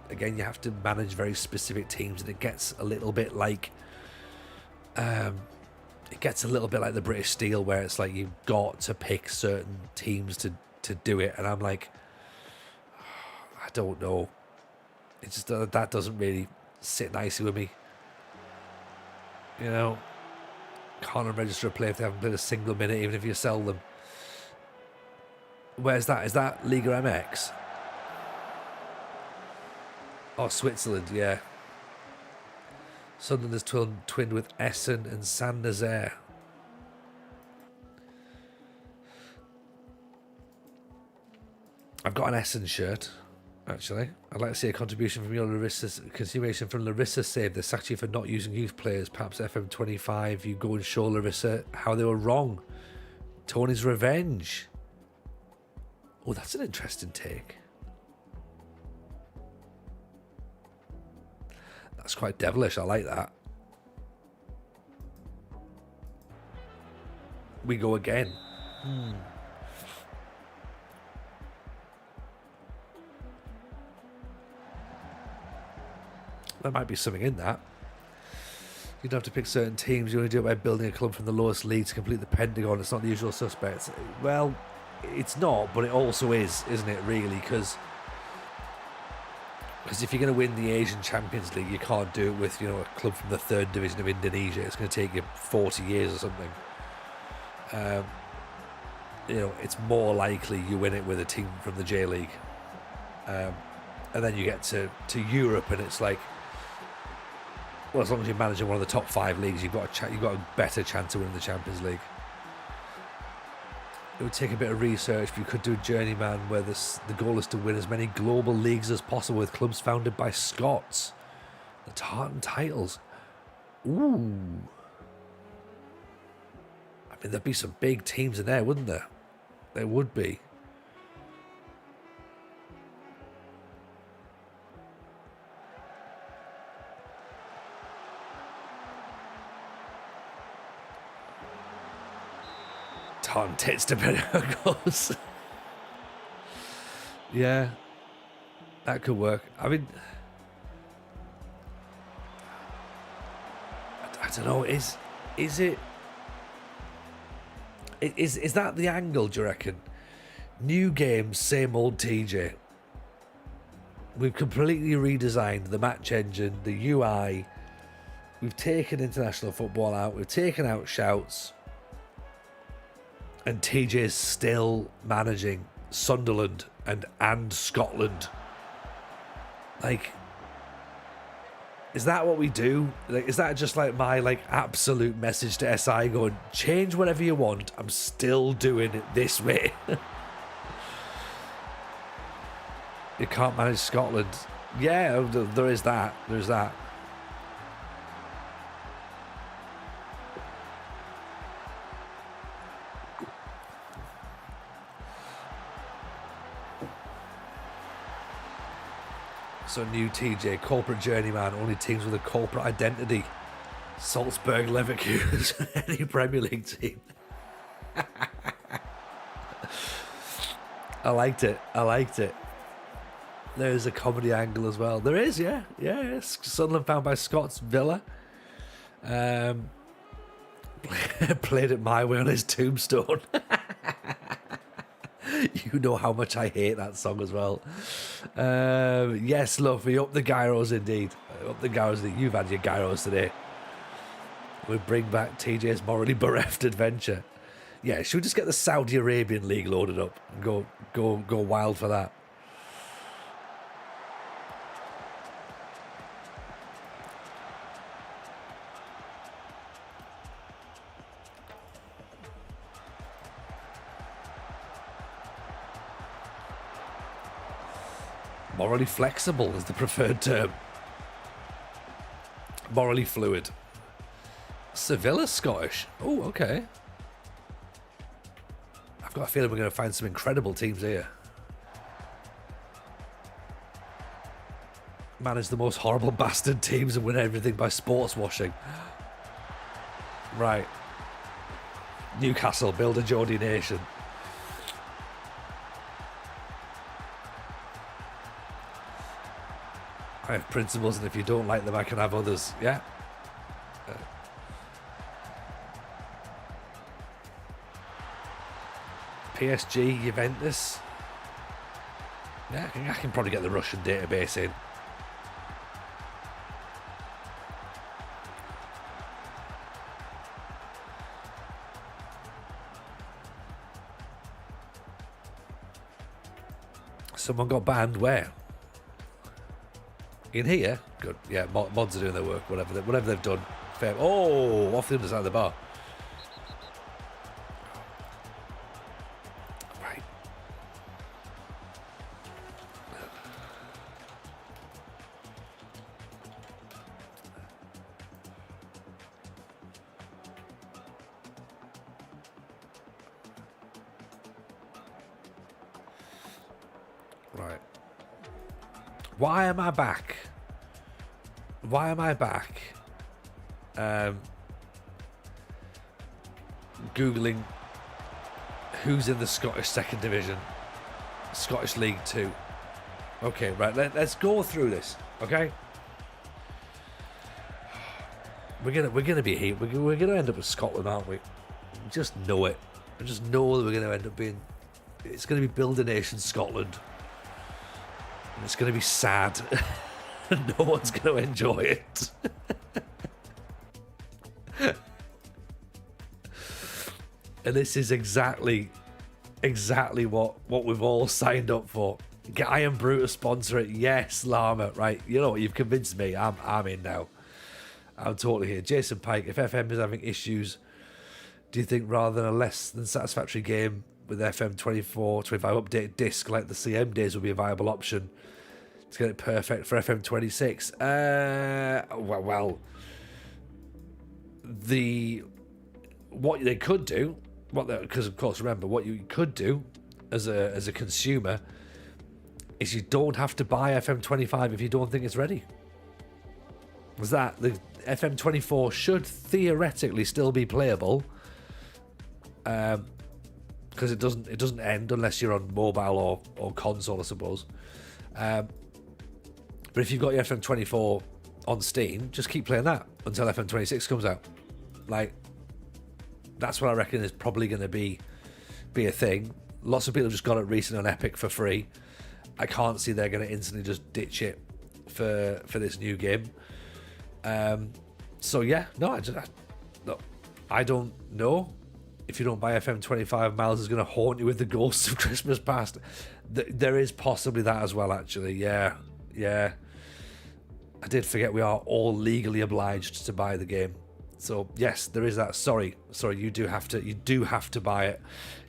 manage very specific teams, and it gets a little bit like the British Steel, where it's like you've got to pick certain teams to do it, and I'm like, I don't know, it just that doesn't really sit nicely with me, you know. Can't unregister a player if they haven't played a single minute, even if you sell them. Where's that? Is that Liga MX? Oh, Switzerland, yeah. Sunderland is twinned with Essen and Saint Nazaire. I've got an Essen shirt, actually. I'd like to see a contribution from continuation from Larissa Save this actually for not using youth players. Perhaps FM25, you go and show Larissa how they were wrong. Tony's revenge. Oh, that's an interesting take. That's quite devilish. I like that. We go again. There might be something in that. You don't have to pick certain teams. You only do it by building a club from the lowest league to complete the Pentagon. It's not the usual suspects. Well, it's not, but it also is, isn't it, really? Because if you're going to win the Asian Champions League, you can't do it with, a club from the 3rd division of Indonesia. It's going to take you 40 years or something. It's more likely you win it with a team from the J League. And then you get to Europe, and it's like, well, as long as you're managing one of the top 5 leagues, you've got a better chance of winning the Champions League. It would take a bit of research, but you could do a journeyman where the goal is to win as many global leagues as possible with clubs founded by Scots. The Tartan titles. Ooh. I mean, there'd be some big teams in there, wouldn't there? There would be. Tartan tits depending on how it goes. Yeah, that could work. I mean, I don't know. Is that the angle? Do you reckon? New game, same old TJ. We've completely redesigned the match engine, the UI. We've taken international football out. We've taken out shouts. And TJ's still managing Sunderland and Scotland. Like, is that what we do? Like, is that just like my like absolute message to SI going, change whatever you want, I'm still doing it this way? You can't manage Scotland. Yeah, there is that. There's that. So new TJ, corporate journeyman, only teams with a corporate identity. Salzburg, Leverkusen, any Premier League team. I liked it. There's a comedy angle as well. There is, yeah. Sunderland found by Scott's Villa. Played it my way on his tombstone. You know how much I hate that song as well. Yes, Luffy, up the gyros indeed. Up the gyros. You've had your gyros today. We bring back TJ's morally bereft adventure. Yeah, should we just get the Saudi Arabian League loaded up and go wild for that? Morally flexible is the preferred term. Morally fluid. Sevilla's Scottish. Oh, okay. I've got a feeling we're going to find some incredible teams here. Manage the most horrible bastard teams and win everything by sports washing. Right. Newcastle, build a Geordie nation. I have principles, and if you don't like them, I can have others. Yeah. PSG, Juventus. Yeah, I can probably get the Russian database in. Someone got banned where? In here? Good. Yeah, mods are doing their work, whatever they've done. Fair. Oh, off the underside of the bar. Right. Right. Why am I back? Googling who's in the Scottish second division, Scottish League 2. Okay, right, let's go through this, okay? We're gonna be here. We're gonna end up with Scotland, aren't we? Just know it. I just know that we're gonna end up being. It's gonna be Build a Nation Scotland, and it's gonna be sad. No one's gonna enjoy it. And this is exactly what we've all signed up for. Get Iron Brutus sponsor it. Yes, Llama. Right, you know what? You've convinced me. I'm in now. I'm totally here. Jason Pike, if FM is having issues, do you think rather than a less than satisfactory game with FM24, 25 updated disc like the CM days would be a viable option to get it perfect for FM26? Well, what they could do, because of course remember what you could do as a consumer is you don't have to buy FM25 if you don't think it's ready. Was that the FM24 should theoretically still be playable, because it doesn't end unless you're on mobile or console, I suppose. But if you've got your FM24 on Steam, just keep playing that until FM26 comes out. Like, that's what I reckon is probably going to be a thing. Lots of people just got it recently on Epic for free. I can't see they're going to instantly just ditch it for this new game. So yeah, no, I don't know if you don't buy FM25, Miles is going to haunt you with the ghosts of Christmas past. There is possibly that as well, actually. Yeah. I did forget we are all legally obliged to buy the game. So yes, there is that. Sorry, you do have to buy it.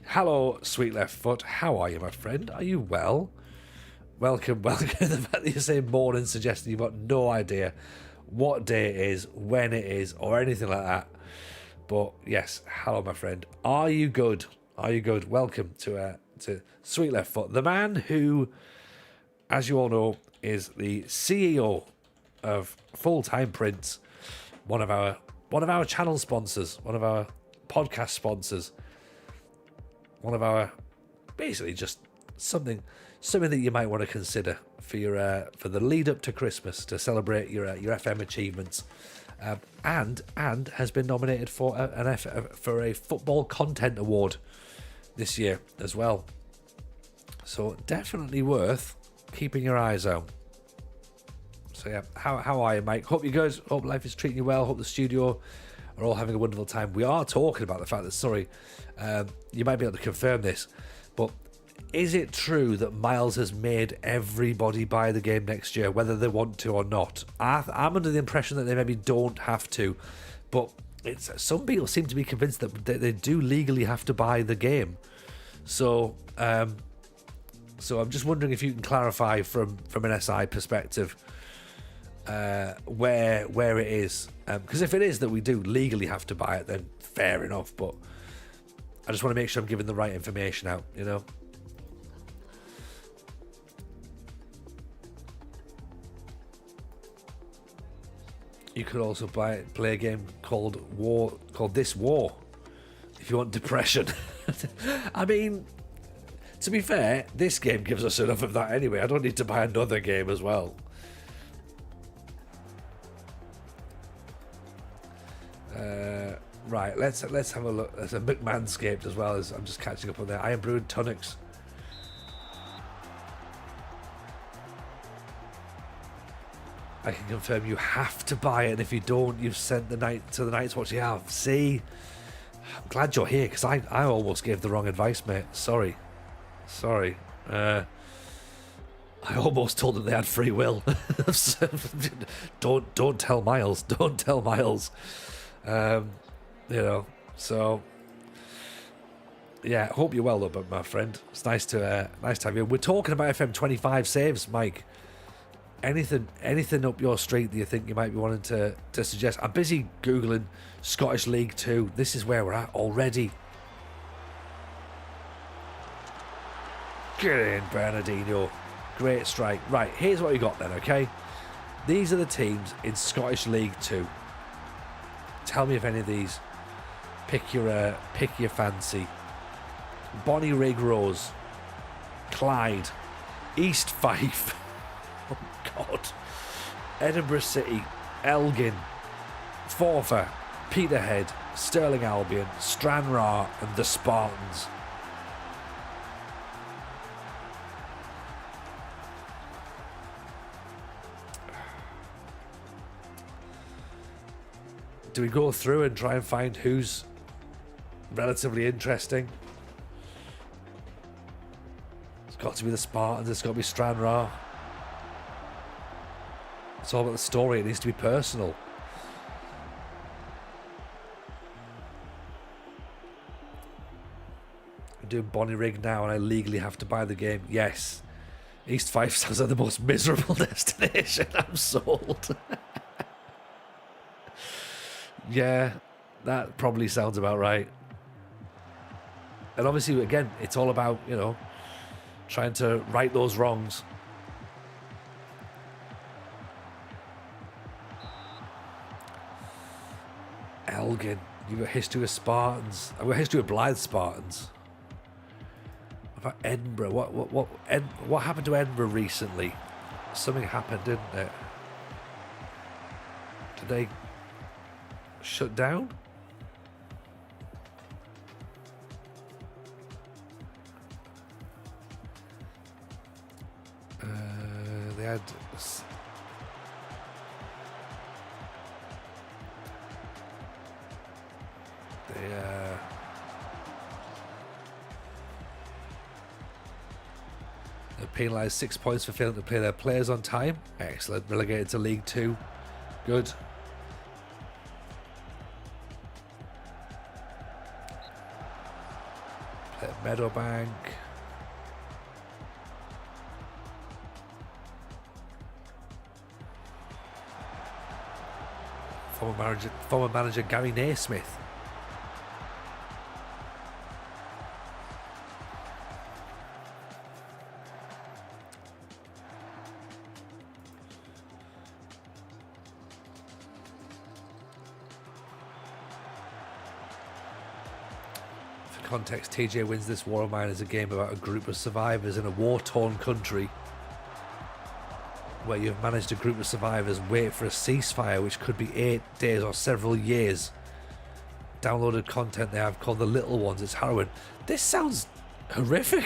Hello, Sweet Left Foot. How are you, my friend? Are you well? Welcome. The fact that you say morning suggests you've got no idea what day it is, when it is, or anything like that. But yes, hello, my friend. Are you good? Welcome to Sweet Left Foot, the man who, as you all know, is the CEO of Full Time Print, one of our channel sponsors, one of our podcast sponsors, one of our basically just something that you might want to consider for your for the lead up to Christmas to celebrate your FM achievements, and has been nominated for a football content award this year as well. So definitely worth keeping your eyes out. So yeah, how are you, Mike? Hope you guys, hope life is treating you well. Hope the studio are all having a wonderful time. We are talking about the fact that, you might be able to confirm this, but is it true that Miles has made everybody buy the game next year, whether they want to or not? I'm under the impression that they maybe don't have to, but some people seem to be convinced that they do legally have to buy the game. So I'm just wondering if you can clarify from an SI perspective where it is, because if it is that we do legally have to buy it, then fair enough, but I just want to make sure I'm giving the right information out, you know. You could also play a game called This War if you want depression. I mean, to be fair, this game gives us enough of that anyway. I don't need to buy another game as well. Right, let's have a look. There's a McManscaped as well, as I'm just catching up on there. Iron Brewed Tonics. I can confirm you have to buy it, and if you don't, you've sent the Night's Watch. Yeah, see, I'm glad you're here, because I almost gave the wrong advice, mate. Sorry. I almost told them they had free will. Don't tell Miles. Don't tell Miles. You know, so yeah, hope you're well though, but my friend, it's nice to have you. We're talking about FM25 saves, Mike. Anything up your street that you think you might be wanting to suggest? I'm busy googling Scottish League 2. This is where we're at already. Get in, Bernardino. Great strike. Right, here's what we got then, okay? These are the teams in Scottish League 2. Tell me if any of these pick your fancy. Bonnyrigg Rose, Clyde, East Fife, oh God, Edinburgh City, Elgin, Forfar, Peterhead, Stirling Albion, Stranraer, and the Spartans. Do we go through and try and find who's relatively interesting? It's got to be the Spartans, it's got to be Stranraer. It's all about the story, it needs to be personal. I'm doing Bonnyrigg now and I legally have to buy the game. Yes. East Fife sounds like the most miserable destination. I'm sold. Yeah, that probably sounds about right. And obviously, again, it's all about, you know, trying to right those wrongs. Elgin, you've got history with Spartans. I've got history with Blythe Spartans. What about Edinburgh? What happened to Edinburgh recently? Something happened, didn't it? Did they shut down? They had penalised 6 points for failing to play their players on time. Excellent. Relegated to League 2. Good. Play at Meadowbank. Former manager Gary Naismith. For context, TJ Wins This War of Mine is a game about a group of survivors in a war-torn country where you've managed a group of survivors wait for a ceasefire, which could be 8 days or several years. Downloaded content they have called The Little Ones. It's harrowing. This sounds horrific.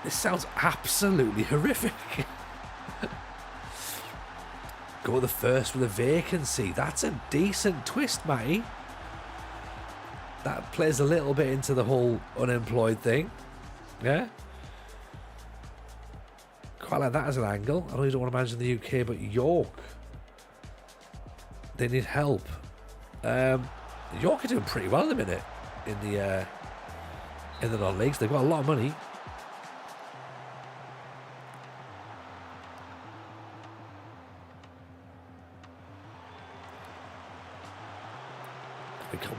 This sounds absolutely horrific. Go the first with a vacancy. That's a decent twist, Matty. That plays a little bit into the whole unemployed thing. Yeah? Quite like that as an angle. I know you don't want to manage in the UK, but York, they need help. York are doing pretty well at the minute in the non-leagues. They've got a lot of money.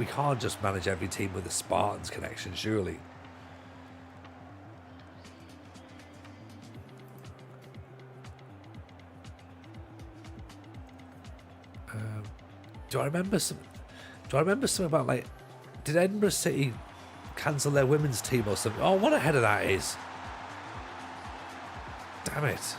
We can't just manage every team with a Spartans connection, surely. Do I remember something about, like, did Edinburgh City cancel their women's team or something? Oh, what a header that is. Damn it.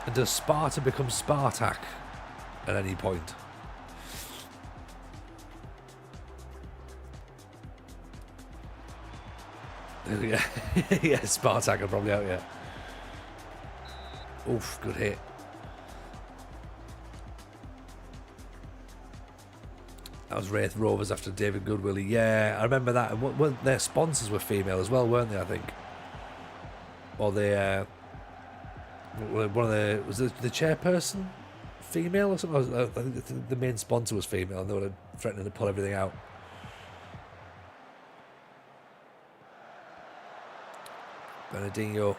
And does Sparta become Spartak at any point? Yeah, yeah, Spartak are probably out, yeah. Oof, good hit. That was Wraith Rovers after David Goodwillie. Yeah, I remember that. And their sponsors were female as well, weren't they, I think? Or they... one of was the chairperson female or something? I think the main sponsor was female, and they were threatening to pull everything out. Bernardinho,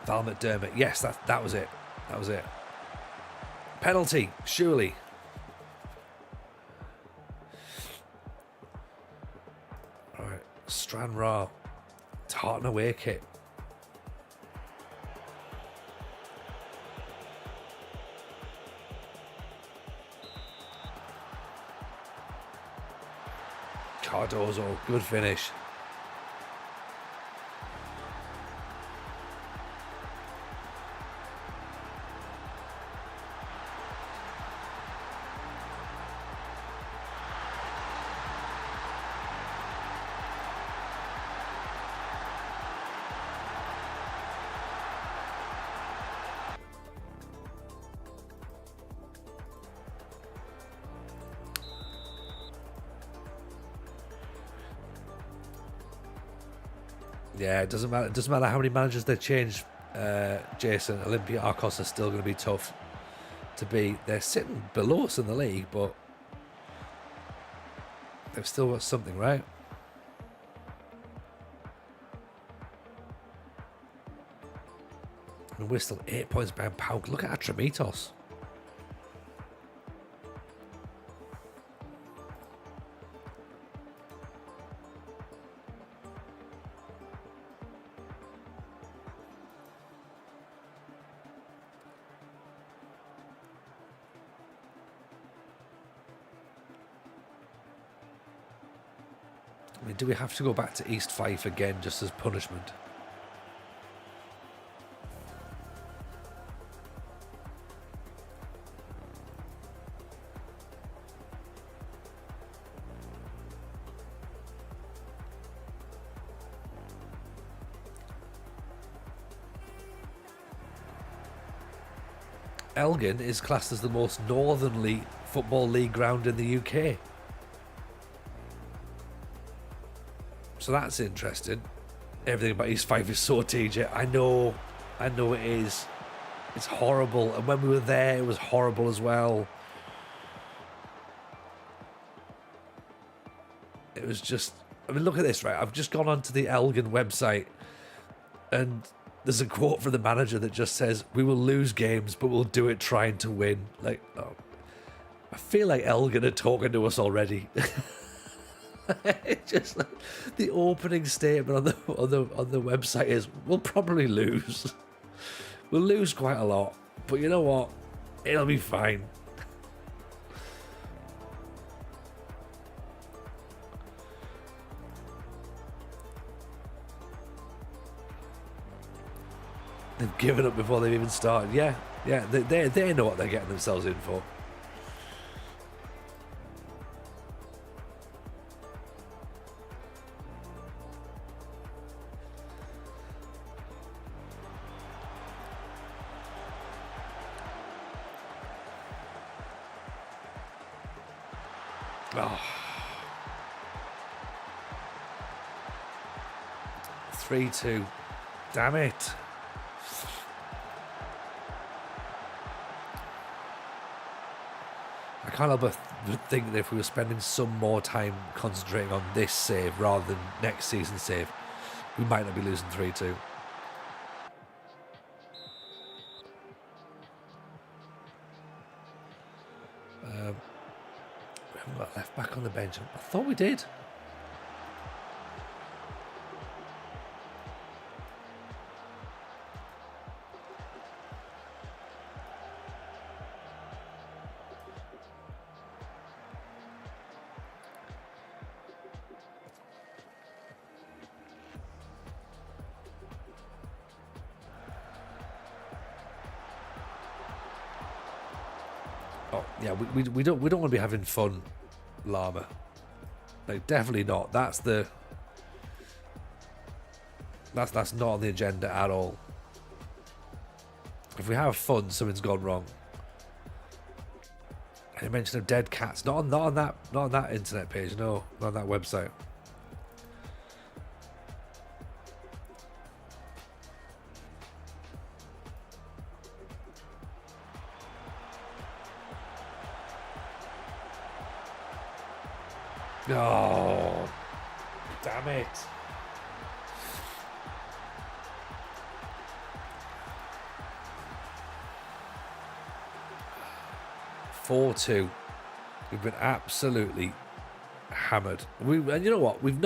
Val McDermott. Yes, that was it. That was it. Penalty, surely. All right, Stranraer. Tartan away kit. Cardozo, good finish. Yeah, it doesn't matter. It doesn't matter how many managers they change, Jason. Olympiacos are still going to be tough to beat. They're sitting below us in the league, but they've still got something, right? And we're still 8 points behind Pauk. Look at Atramitos. I mean, do we have to go back to East Fife again just as punishment? Elgin is classed as the most northerly football league ground in the UK. So that's interesting. Everything about East Fife is so TJ. I know it is. It's horrible. And when we were there, it was horrible as well. It was just... I mean, look at this, right? I've just gone onto the Elgin website and there's a quote from the manager that just says, "We will lose games, but we'll do it trying to win." Like, oh, I feel like Elgin are talking to us already. Just like the opening statement on the website is, "We'll probably lose. We'll lose quite a lot, but you know what? It'll be fine." They've given up before they've even started. Yeah, they know what they're getting themselves in for. Oh. 3-2. Damn it. I can't help but think that if we were spending some more time concentrating on this save rather than next season's save, we might not be losing 3-2. We haven't got left back on the bench. I thought we did. Oh yeah, we don't want to be having fun, Llama. Like, definitely not. That's not on the agenda at all. If we have fun, something's gone wrong. And you mentioned of dead cats. Not on that internet page. No, not on that website. Oh, damn it. (4-2). We've been absolutely hammered. And you know what? We've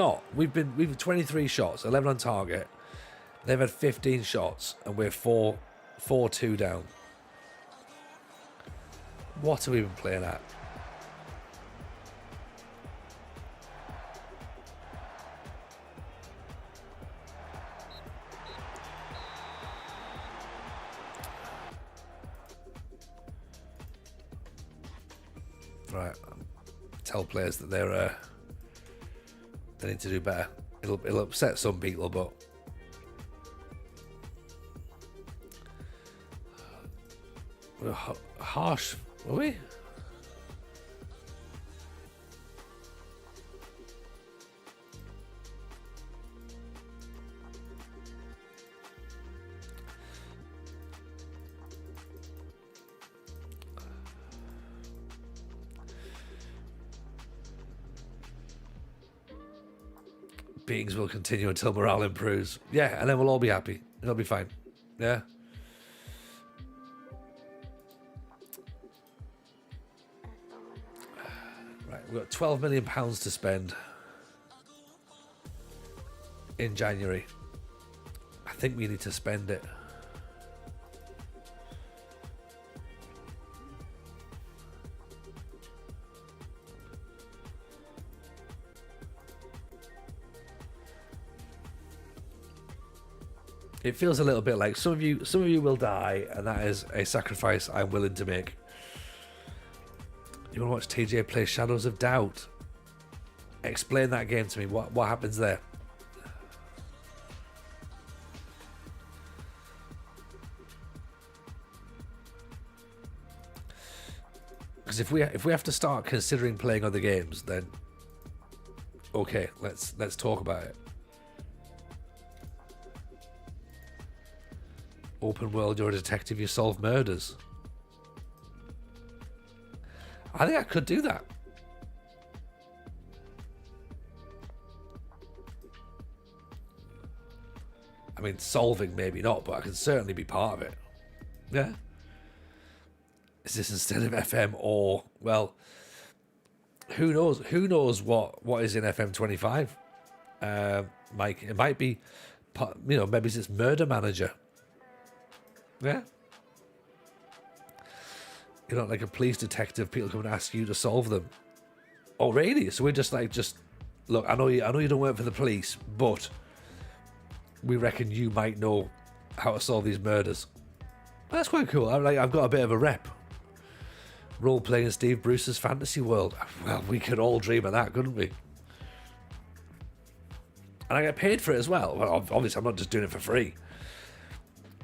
23 shots, 11 on target. They've had 15 shots, and we're 4-2 down. What have we been playing at? Right, tell players that they need to do better. It'll upset some people, but we're harsh, were we? Beatings will continue until morale improves. Yeah, and then we'll all be happy. It'll be fine. Yeah. Right, we've got £12 million to spend in January. I think we need to spend it. It feels a little bit like some of you will die, and that is a sacrifice I'm willing to make. You want to watch TJ play Shadows of Doubt? Explain that game to me. What happens there? Because if we have to start considering playing other games, then okay, let's talk about it. Open world, you're a detective, you solve murders. I think I could do that. I mean, solving maybe not, but I can certainly be part of it. Yeah. Is this instead of FM or, well, who knows? Who knows what is in FM25? Mike, it might be, maybe it's Murder Manager. Yeah. You're not like a police detective. People come and ask you to solve them. Oh, really? So we're just look. I know you don't work for the police, but we reckon you might know how to solve these murders. That's quite cool. I've got a bit of a rep. Role playing in Steve Bruce's fantasy world. Well, we could all dream of that, couldn't we? And I get paid for it as well. Well, obviously, I'm not just doing it for free.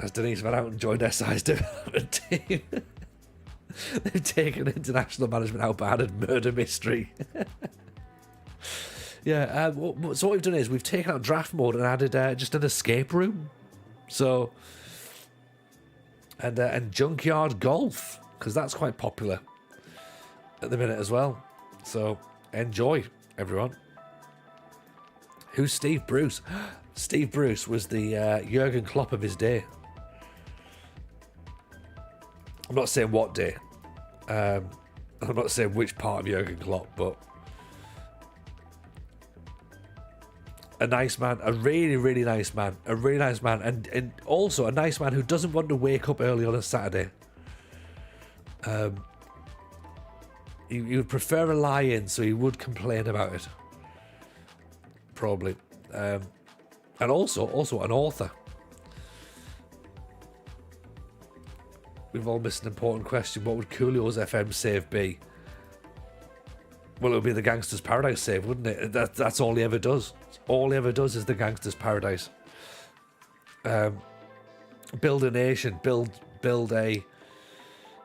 As Denise went out and joined SI's development team. They've taken international management out bad and murder mystery. Yeah, so what we've done is we've taken out draft mode and added just an escape room. So, and junkyard golf, because that's quite popular at the minute as well. So enjoy, everyone. Who's Steve Bruce? Steve Bruce was the Jurgen Klopp of his day. I'm not saying what day. I'm not saying which part of Jurgen Klopp, but a nice man, a really, really nice man, and also a nice man who doesn't want to wake up early on a Saturday. He would prefer a lie-in, so he would complain about it. Probably. And also an author. We've all missed an important question. What would Coolio's FM save be? Well, it would be the Gangster's Paradise save, wouldn't it? That's all he ever does. All he ever does is the Gangster's Paradise. Build a nation. Build a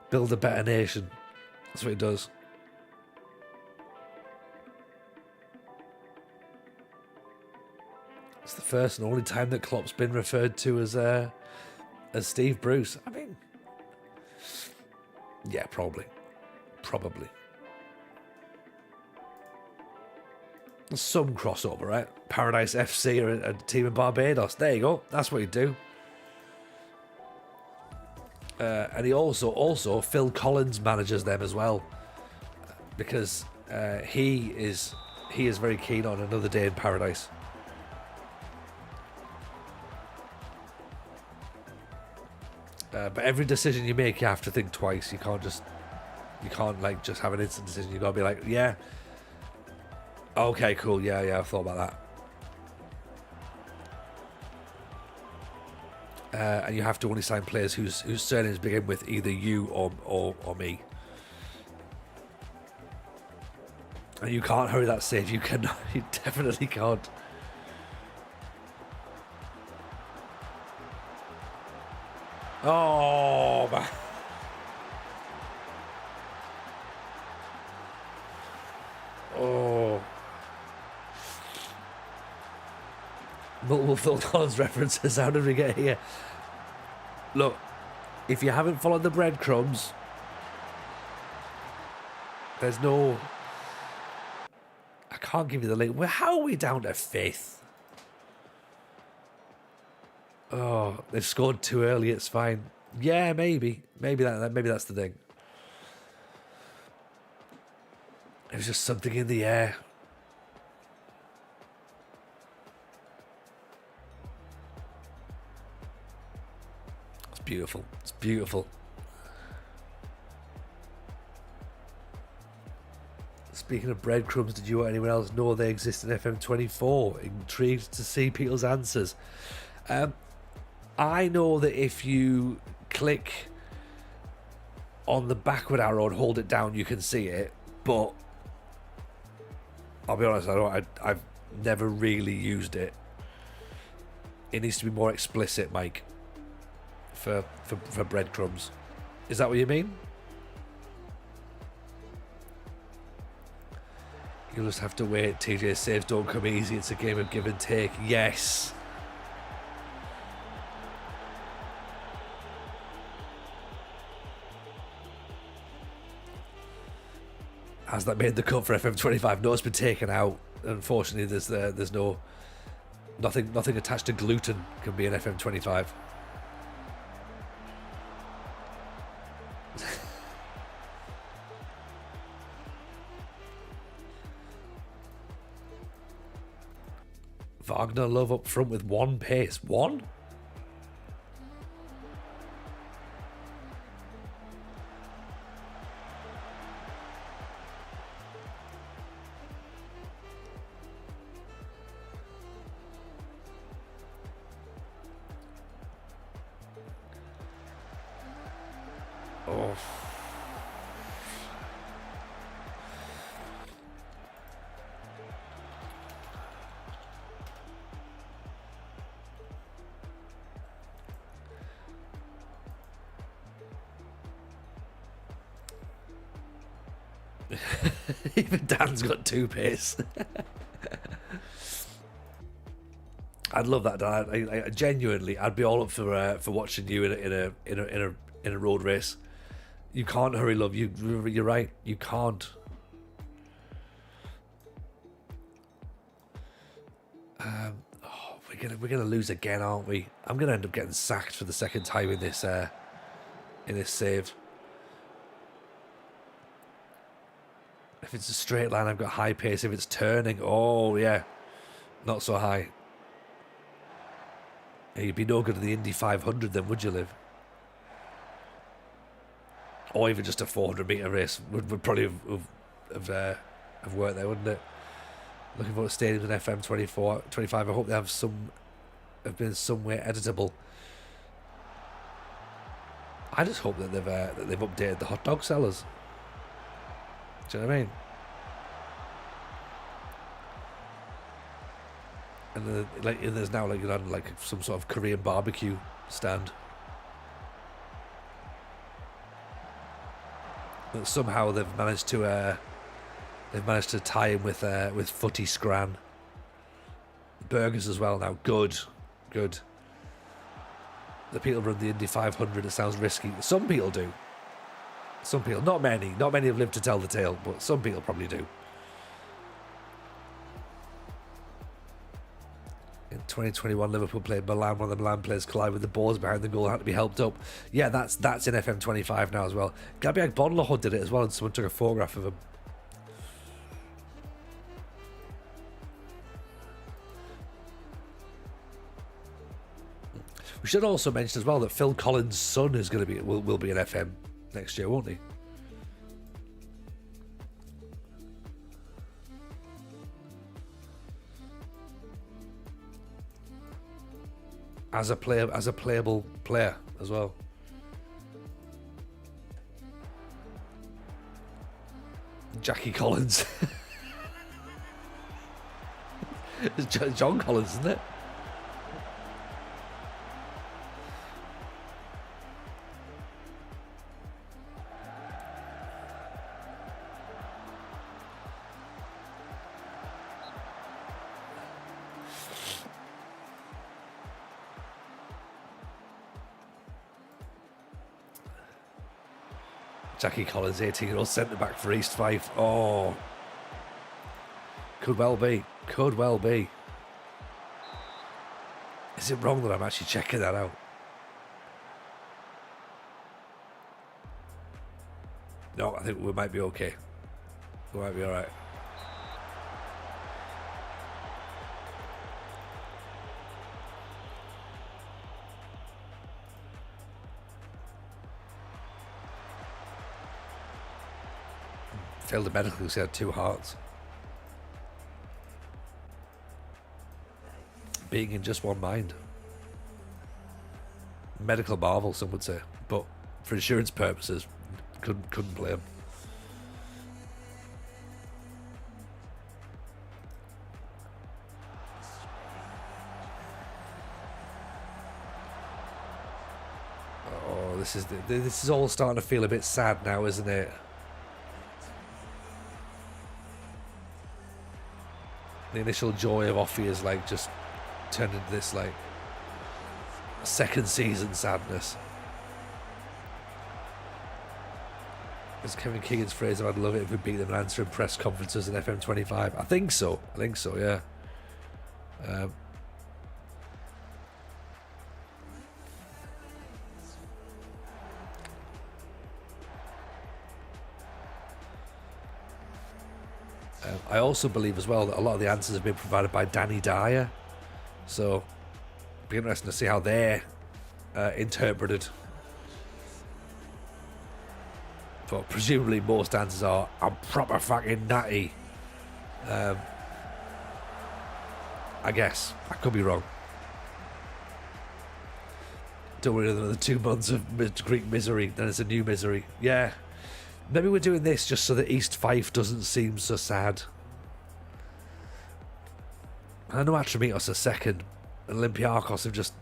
better nation. That's what he does. It's the first and only time that Klopp's been referred to as Steve Bruce. I mean, yeah, probably. There's some crossover, right? Paradise FC or a team in Barbados. There you go. That's what you do. And he also Phil Collins manages them as well, because he is very keen on another day in paradise. But every decision you make, you have to think twice. You can't just have an instant decision. You gotta be like, yeah, okay, cool, yeah, I've thought about that. And you have to only sign players whose surnames begin with either you or me. And you can't hurry that save. You cannot. You definitely can't. Oh, man. Oh. Multiple Phil Collins references. How did we get here? Look, if you haven't followed the breadcrumbs, there's no... I can't give you the link. Well, how are we down to 5th? Oh, they've scored too early. It's fine. Yeah, maybe that's the thing. It was just something in the air. It's beautiful. It's beautiful. Speaking of breadcrumbs, did you or anyone else know they exist in FM24? Intrigued to see people's answers. I know that if you click on the backward arrow and hold it down, you can see it, but I'll be honest, I've never really used it. It needs to be more explicit, Mike, for breadcrumbs. Is that what you mean? You'll just have to wait. TJ saves don't come easy. It's a game of give and take. Yes. Has that made the cut for FM25? No, it's been taken out. Unfortunately, there's nothing attached to gluten can be an FM25. Wagner Love up front with one pace. One? Oh. Even Dan's got two pace. I'd love that, Dan. I genuinely, I'd be all up for watching you in a road race. You can't hurry, love. You're right. You can't. We're gonna lose again, aren't we? I'm gonna end up getting sacked for the second time in this save. If it's a straight line, I've got high pace. If it's turning, oh yeah, not so high. Yeah, you'd be no good at the Indy 500 then, would you, Liv? Or even just a 400-meter race would probably have worked there, wouldn't it? Looking for stadiums in FM24, 25. I hope they have been some way editable. I just hope that they've updated the hot dog sellers. Do you know what I mean? And there's now like some sort of Korean barbecue stand. But somehow they've managed to tie in with Footy Scran. Burgers as well now. Good. The people run the Indy 500. It sounds risky. Some people do. Some people, not many have lived to tell the tale, but some people probably do. In 2021, Liverpool played Milan. One of the Milan players collided with the boards behind the goal and had to be helped up. Yeah, that's in FM25 now as well. Gabriel Bonloho did it as well, and someone took a photograph of him. We should also mention as well that Phil Collins' son is going to will be an FM next year, won't he? As a playable player as well. Jackie Collins. It's John Collins, isn't it? Jackie Collins, 18-year-old centre-back for East Fife. Oh. Could well be. Is it wrong that I'm actually checking that out? No, I think we might be okay. We might be alright. Failed the medical because he had two hearts. Being in just one mind. Medical marvel, some would say. But for insurance purposes, couldn't play him. Oh, this is all starting to feel a bit sad now, isn't it? The initial joy of OFI is like just turned into this like second season sadness. As Kevin Keegan's phrase, I'd love it if we beat them and answer in press conferences in FM25. I think so, yeah. I also believe as well that a lot of the answers have been provided by Danny Dyer, so it'll be interesting to see how they're interpreted. But presumably most answers are, I'm proper fucking nutty. I guess. I could be wrong. Don't worry, another 2 months of Greek misery, then it's a new misery. Yeah. Maybe we're doing this just so that East Fife doesn't seem so sad. I know Atromitos are second, and Olympiakos have just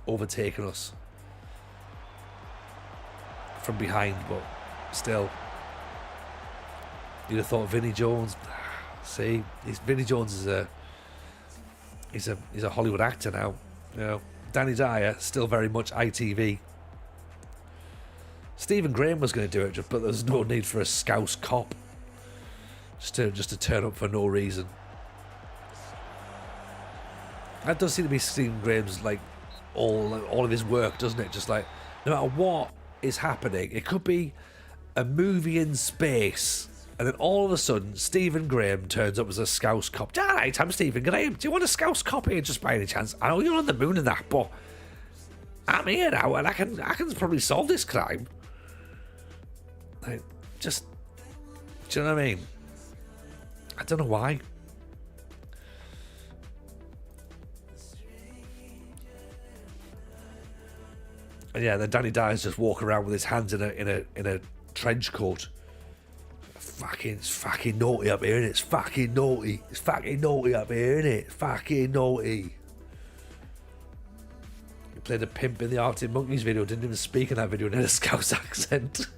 overtaken us from behind, but still. You'd have thought Vinnie Jones. See, Vinnie Jones is he's a Hollywood actor now. You know, Danny Dyer still very much ITV. Stephen Graham was going to do it, but there's no need for a Scouse cop just to turn up for no reason. That does seem to be Stephen Graham's like all of his work, doesn't it? Just like no matter what is happening, it could be a movie in space, and then all of a sudden Stephen Graham turns up as a Scouse cop. All right, I'm Stephen Graham. Do you want a Scouse cop here, just by any chance? I know you're on the moon and that, but I'm here now, and I can probably solve this crime. Like, just, do you know what I mean? I don't know why. And yeah, then Danny Dyer's just walking around with his hands in a trench coat. It's fucking naughty up here, innit? It's fucking naughty. It's fucking naughty up here, innit? Fucking naughty. He played a pimp in the Arctic Monkeys video, didn't even speak in that video, and had a Scouse accent.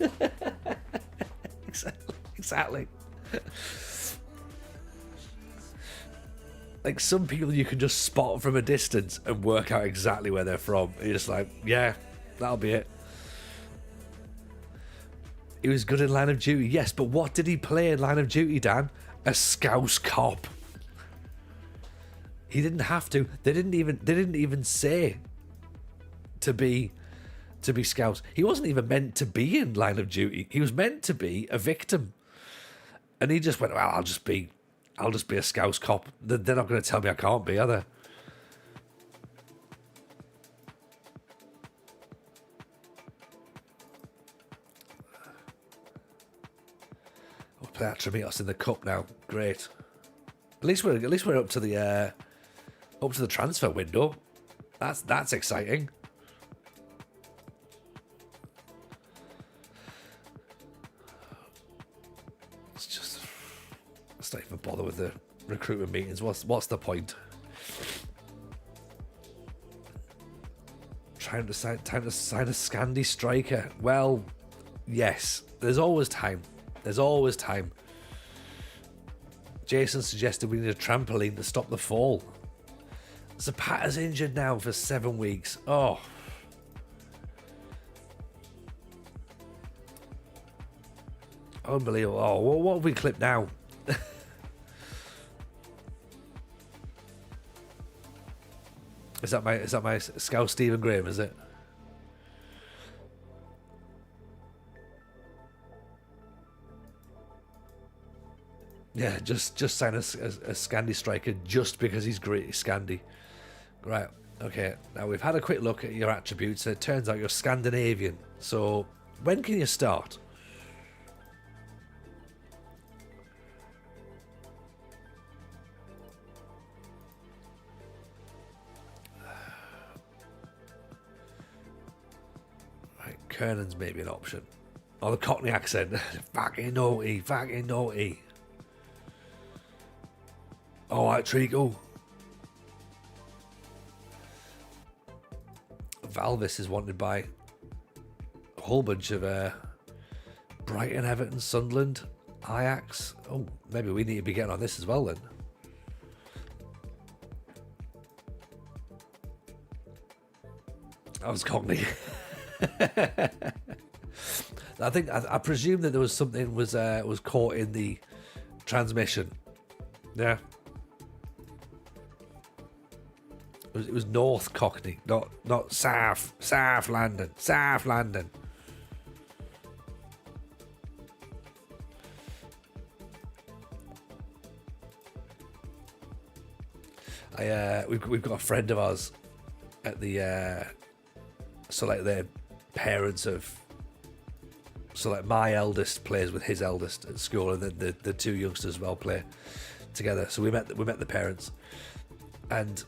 Exactly. Like some people you can just spot from a distance and work out exactly where they're from. You're just like, yeah, that'll be it. He was good in Line of Duty, yes, but what did he play in Line of Duty, Dan? A Scouse cop. He didn't have to. They didn't even say to be Scouse. He wasn't even meant to be in Line of Duty. He was meant to be a victim. And he just went, well, I'll just be a Scouse cop. They're not going to tell me I can't be, are they? We'll play Atromitos in the cup now. Great. At least we're up to the transfer window. That's exciting. Let's not even bother with the recruitment meetings. What's the point? Time to sign a Scandi striker. Well, yes. There's always time. Jason suggested we need a trampoline to stop the fall. Zapata's injured now for 7 weeks. Oh. Unbelievable. Oh, what have we clipped now? Is that my Scouse Stephen Graham, is it? Yeah, just sign a Scandi striker just because he's great, Scandi. Right, okay. Now we've had a quick look at your attributes, and it turns out you're Scandinavian. So when can you start? Kernan's maybe an option. Or the Cockney accent. Fucking naughty. Alright, Treacle. Valvis is wanted by a whole bunch of Brighton, Everton, Sunderland, Ajax. Oh, maybe we need to be getting on this as well then. I was Cockney. I presume that there was something was caught in the transmission. Yeah. It was North Cockney, not South London. South London. We've got a friend of ours at the so like the parents of, so like my eldest plays with his eldest at school, and then the two youngsters as well play together. So we met the parents, and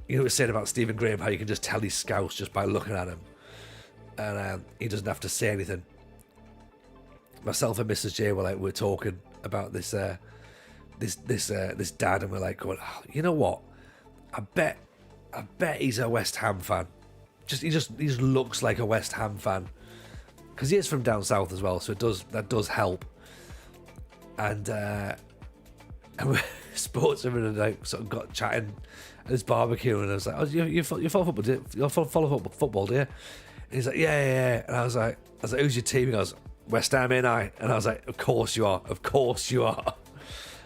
you know, we were saying about Stephen Graham, how you can just tell he's Scouse just by looking at him, and he doesn't have to say anything. Myself and Mrs. J we're talking about this dad, and we're like going, oh, you know what? I bet he's a West Ham fan. He just looks like a West Ham fan, because he is from down south as well. So that does help. And we spoke to him and like sort of got chatting at this barbecue, and I was like, oh, you follow football? You follow football, do you? And he's like, yeah. And I was like, who's your team? He goes, West Ham, ain't I? And I was like, of course you are. And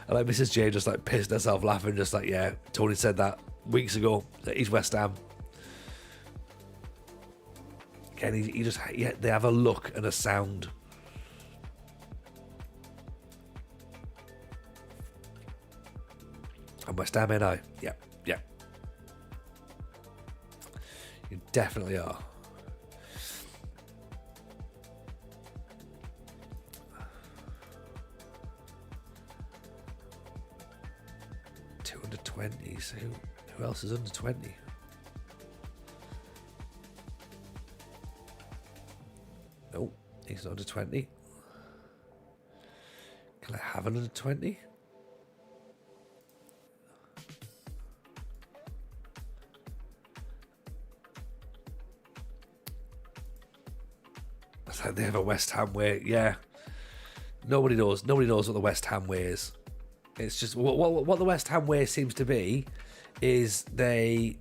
like Mrs. J just like pissed herself laughing, just like, yeah, Tony said that weeks ago that he's West Ham. Again, they have a look and a sound. And West Ham, ain't I? Yeah. You definitely are. Under 20s. Who else is under 20? No, he's not under 20. Can I have an under 20? It's like they have a West Ham way. Yeah. Nobody knows what the West Ham way is. It's just what the West Ham way seems to be is they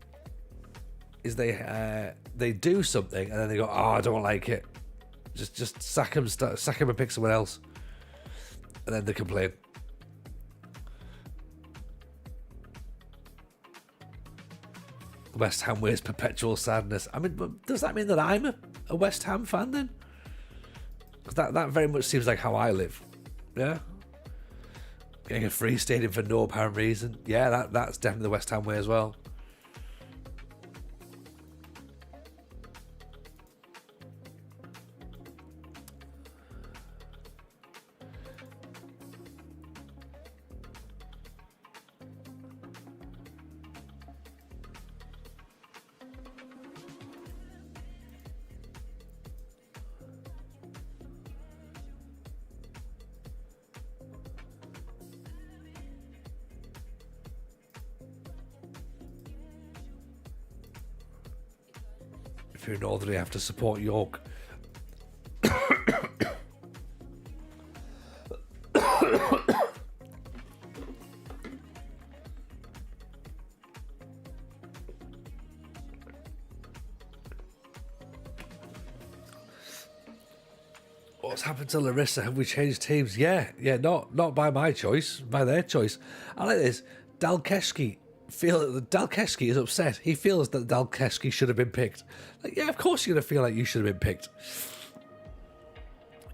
do something and then they go, oh, I don't like it. Just sack him and pick someone else, and then they complain. The West Ham way is perpetual sadness. I mean, does that mean that I'm a West Ham fan then? Because that very much seems like how I live. Yeah. Getting a free stadium for no apparent reason. Yeah, that's definitely the West Ham way as well. If you're Northern, you have to support York. What's happened to Larissa? Have we changed teams? Yeah, not by my choice, by their choice. I like this. Dalkeski is upset. He feels that Dalkeski should have been picked. Like, yeah, of course you're going to feel like you should have been picked.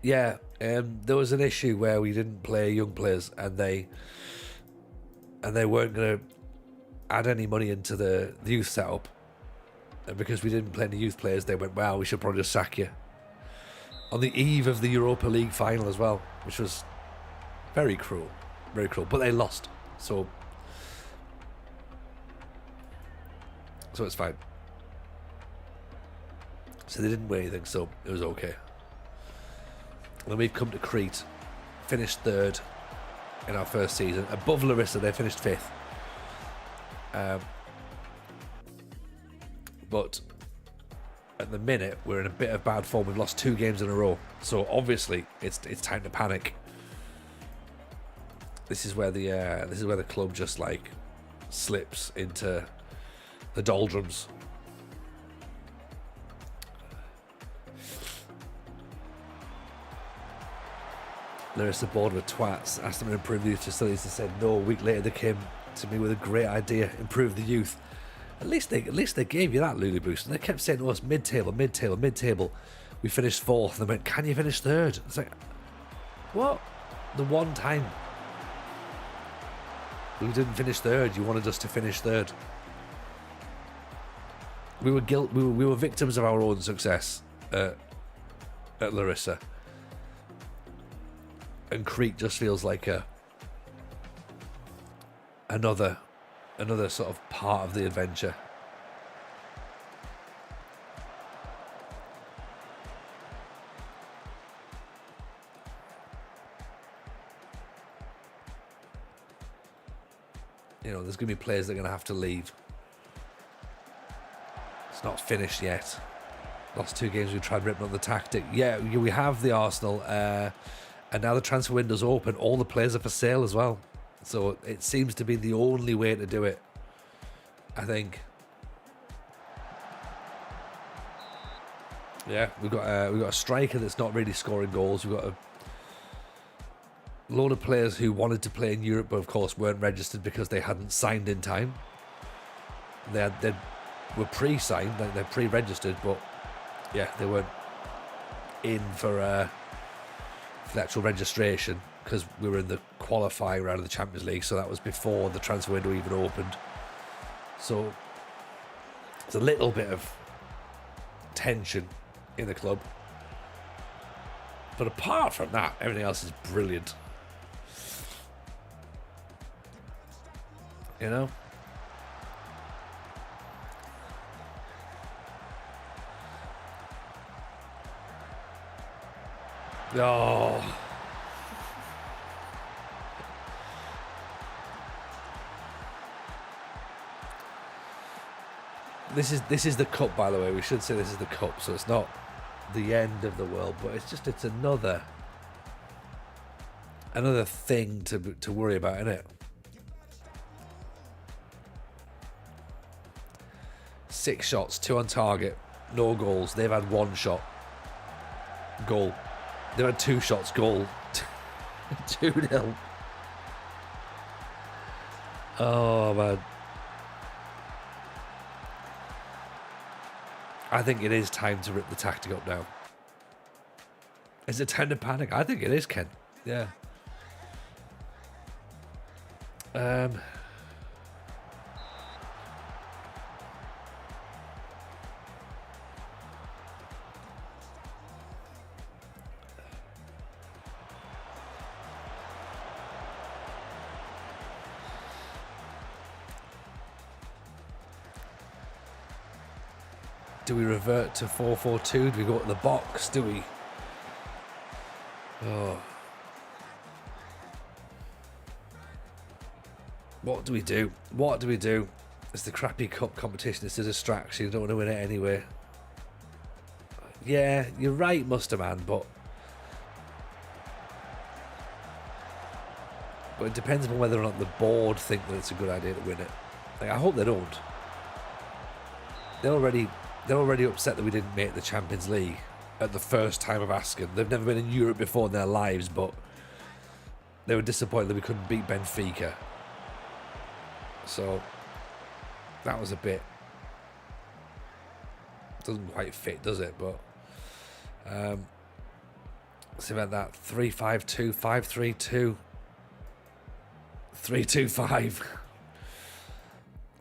Yeah, there was an issue where we didn't play young players, and they weren't going to add any money into the youth setup. And because we didn't play any youth players, they went, well, we should probably just sack you. On the eve of the Europa League final as well, which was very cruel. Very cruel. But they lost, so it's fine. So they didn't win anything, so it was okay. And then we've come to Crete, finished third in our first season. Above Larissa, they finished fifth. But at the minute, we're in a bit of bad form. We've lost 2 games in a row. So obviously, it's time to panic. This is where the club just like slips into the doldrums. Larissa board with twats, asked them to improve the youth facilities. They said no. A week later they came to me with a great idea: improve the youth. At least they gave you that Lulu boost, and they kept saying to us mid-table, mid-table, mid-table. We finished fourth, and they went, can you finish third? It's like, what? The one time we didn't finish third, you wanted us to finish third. We were victims of our own success at Larissa, and Crete just feels like another sort of part of the adventure. You know, there's going to be players that are going to have to leave. It's not finished yet. Last 2 games we've tried ripping up the tactic. Yeah, we have the Arsenal, and now the transfer window's open. All the players are for sale as well. So it seems to be the only way to do it, I think. Yeah, we've got a striker that's not really scoring goals. We've got a load of players who wanted to play in Europe, but of course weren't registered because they hadn't signed in time. They were pre-signed, they're pre-registered, but yeah, they weren't in for the actual registration because we were in the qualifying round of the Champions League, so that was before the transfer window even opened. So there's a little bit of tension in the club, but apart from that, everything else is brilliant. You know? Oh. This is the cup, by the way. We should say this is the cup, so it's not the end of the world, but it's another thing to worry about, isn't it? 6 shots, 2 on target, no goals. They've had 1 shot, goal. They've had 2 shots, goal. 2-0. Oh man. I think it is time to rip the tactic up now. Is it time to panic? I think it is, Ken. Yeah. Do we revert to 4-4-2? Do we go to the box? Do we? Oh. What do we do? What do we do? It's the crappy cup competition. It's a distraction. You don't want to win it anyway. Yeah, you're right, Musterman, but it depends on whether or not the board think that it's a good idea to win it. Like, I hope they don't. They're already upset that we didn't make the Champions League at the first time of asking. They've never been in Europe before in their lives, but they were disappointed that we couldn't beat Benfica. So that was a bit, doesn't quite fit, does it? But see about that 3-5-2, 5-3-2, 3-2-5.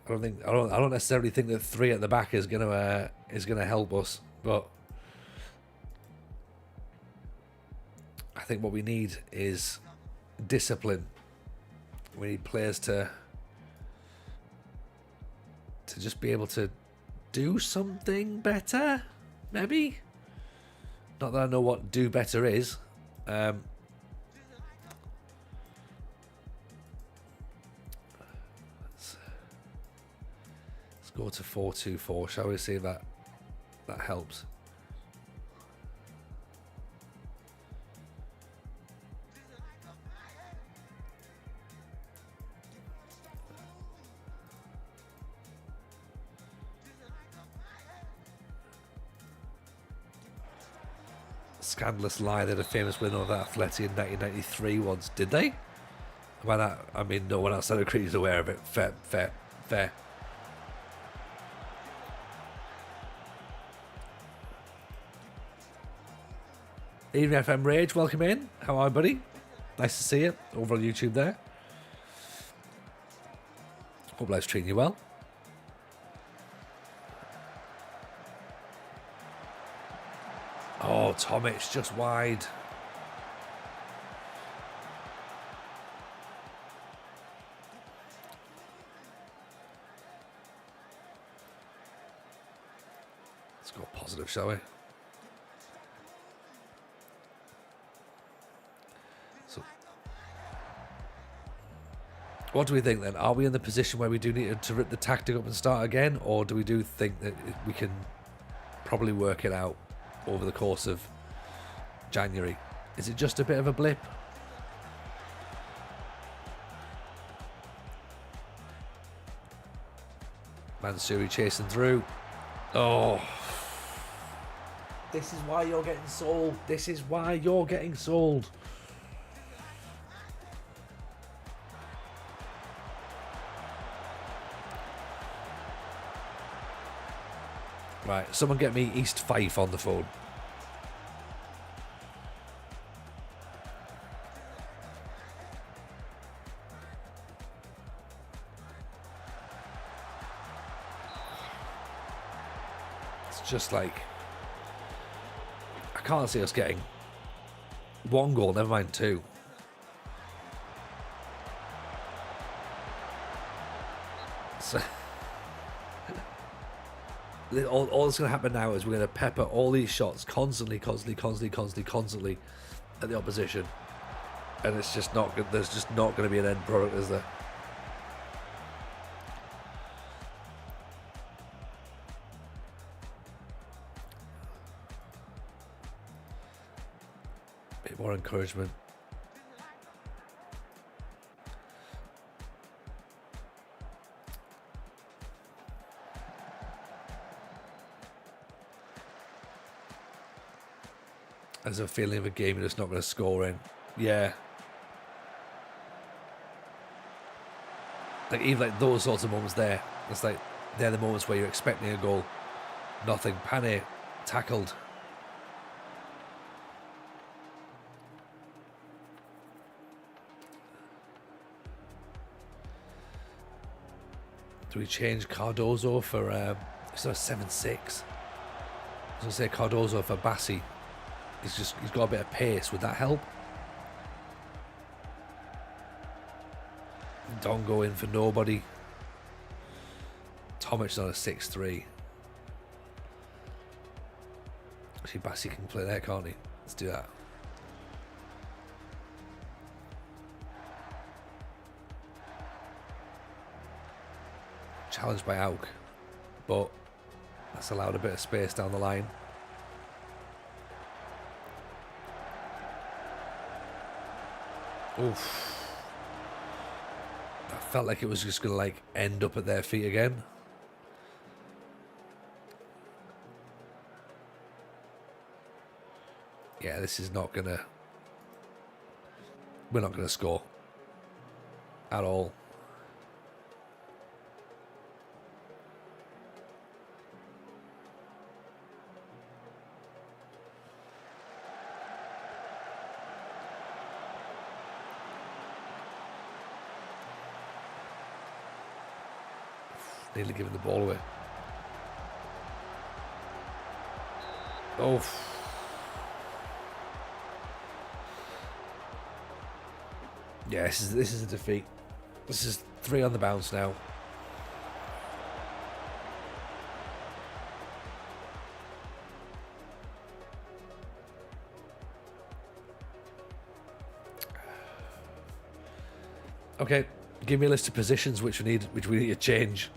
I don't necessarily think that 3 at the back is gonna help us, but I think what we need is discipline. We need players to just be able to do something better, maybe. Not that I know what do better is. Let's go to 4-2-4, shall we see if that helps. scandalous lie that a famous winner of that Atleti in 1993 once. Did they? By that, I mean no one outside of Crete is aware of it. Fair. Evening FM Rage, welcome in. How are you, buddy? Nice to see you over on YouTube there. Hope life's treating you well. Oh, Tomic, just wide. Let's go positive, shall we? What do we think then? Are we in the position where we do need to rip the tactic up and start again? Or do we think that we can probably work it out over the course of January? Is it just a bit of a blip? Mansouri chasing through. Oh. This is why you're getting sold. This is why you're getting sold. Right, someone get me East Fife on the phone. It's just like, I can't see us getting one goal, never mind two. So all that's going to happen now is we're going to pepper all these shots constantly at the opposition, and it's just not good. There's just not going to be an end product, is there? Bit more encouragement. There's a feeling of a game you're just not going to score in. Yeah. Like, even like those sorts of moments there, it's like they're the moments where you're expecting a goal. Nothing. Pane tackled. Do we change Cardozo for it's not 7-6? I was going to say Cardozo for Bassi. He's got a bit of pace. Would that help? Dongo in for nobody. Tomic's on a 6-3. Actually, Bassi can play there, can't he? Let's do that. Challenged by Auk, but that's allowed a bit of space down the line. Oof. That felt like it was just going to like end up at their feet again. Yeah, this is not going to... We're not going to score. At all. Nearly giving the ball away. Oh. Yeah, this is a defeat. This is 3 on the bounce now. Okay, give me a list of positions which we need to change.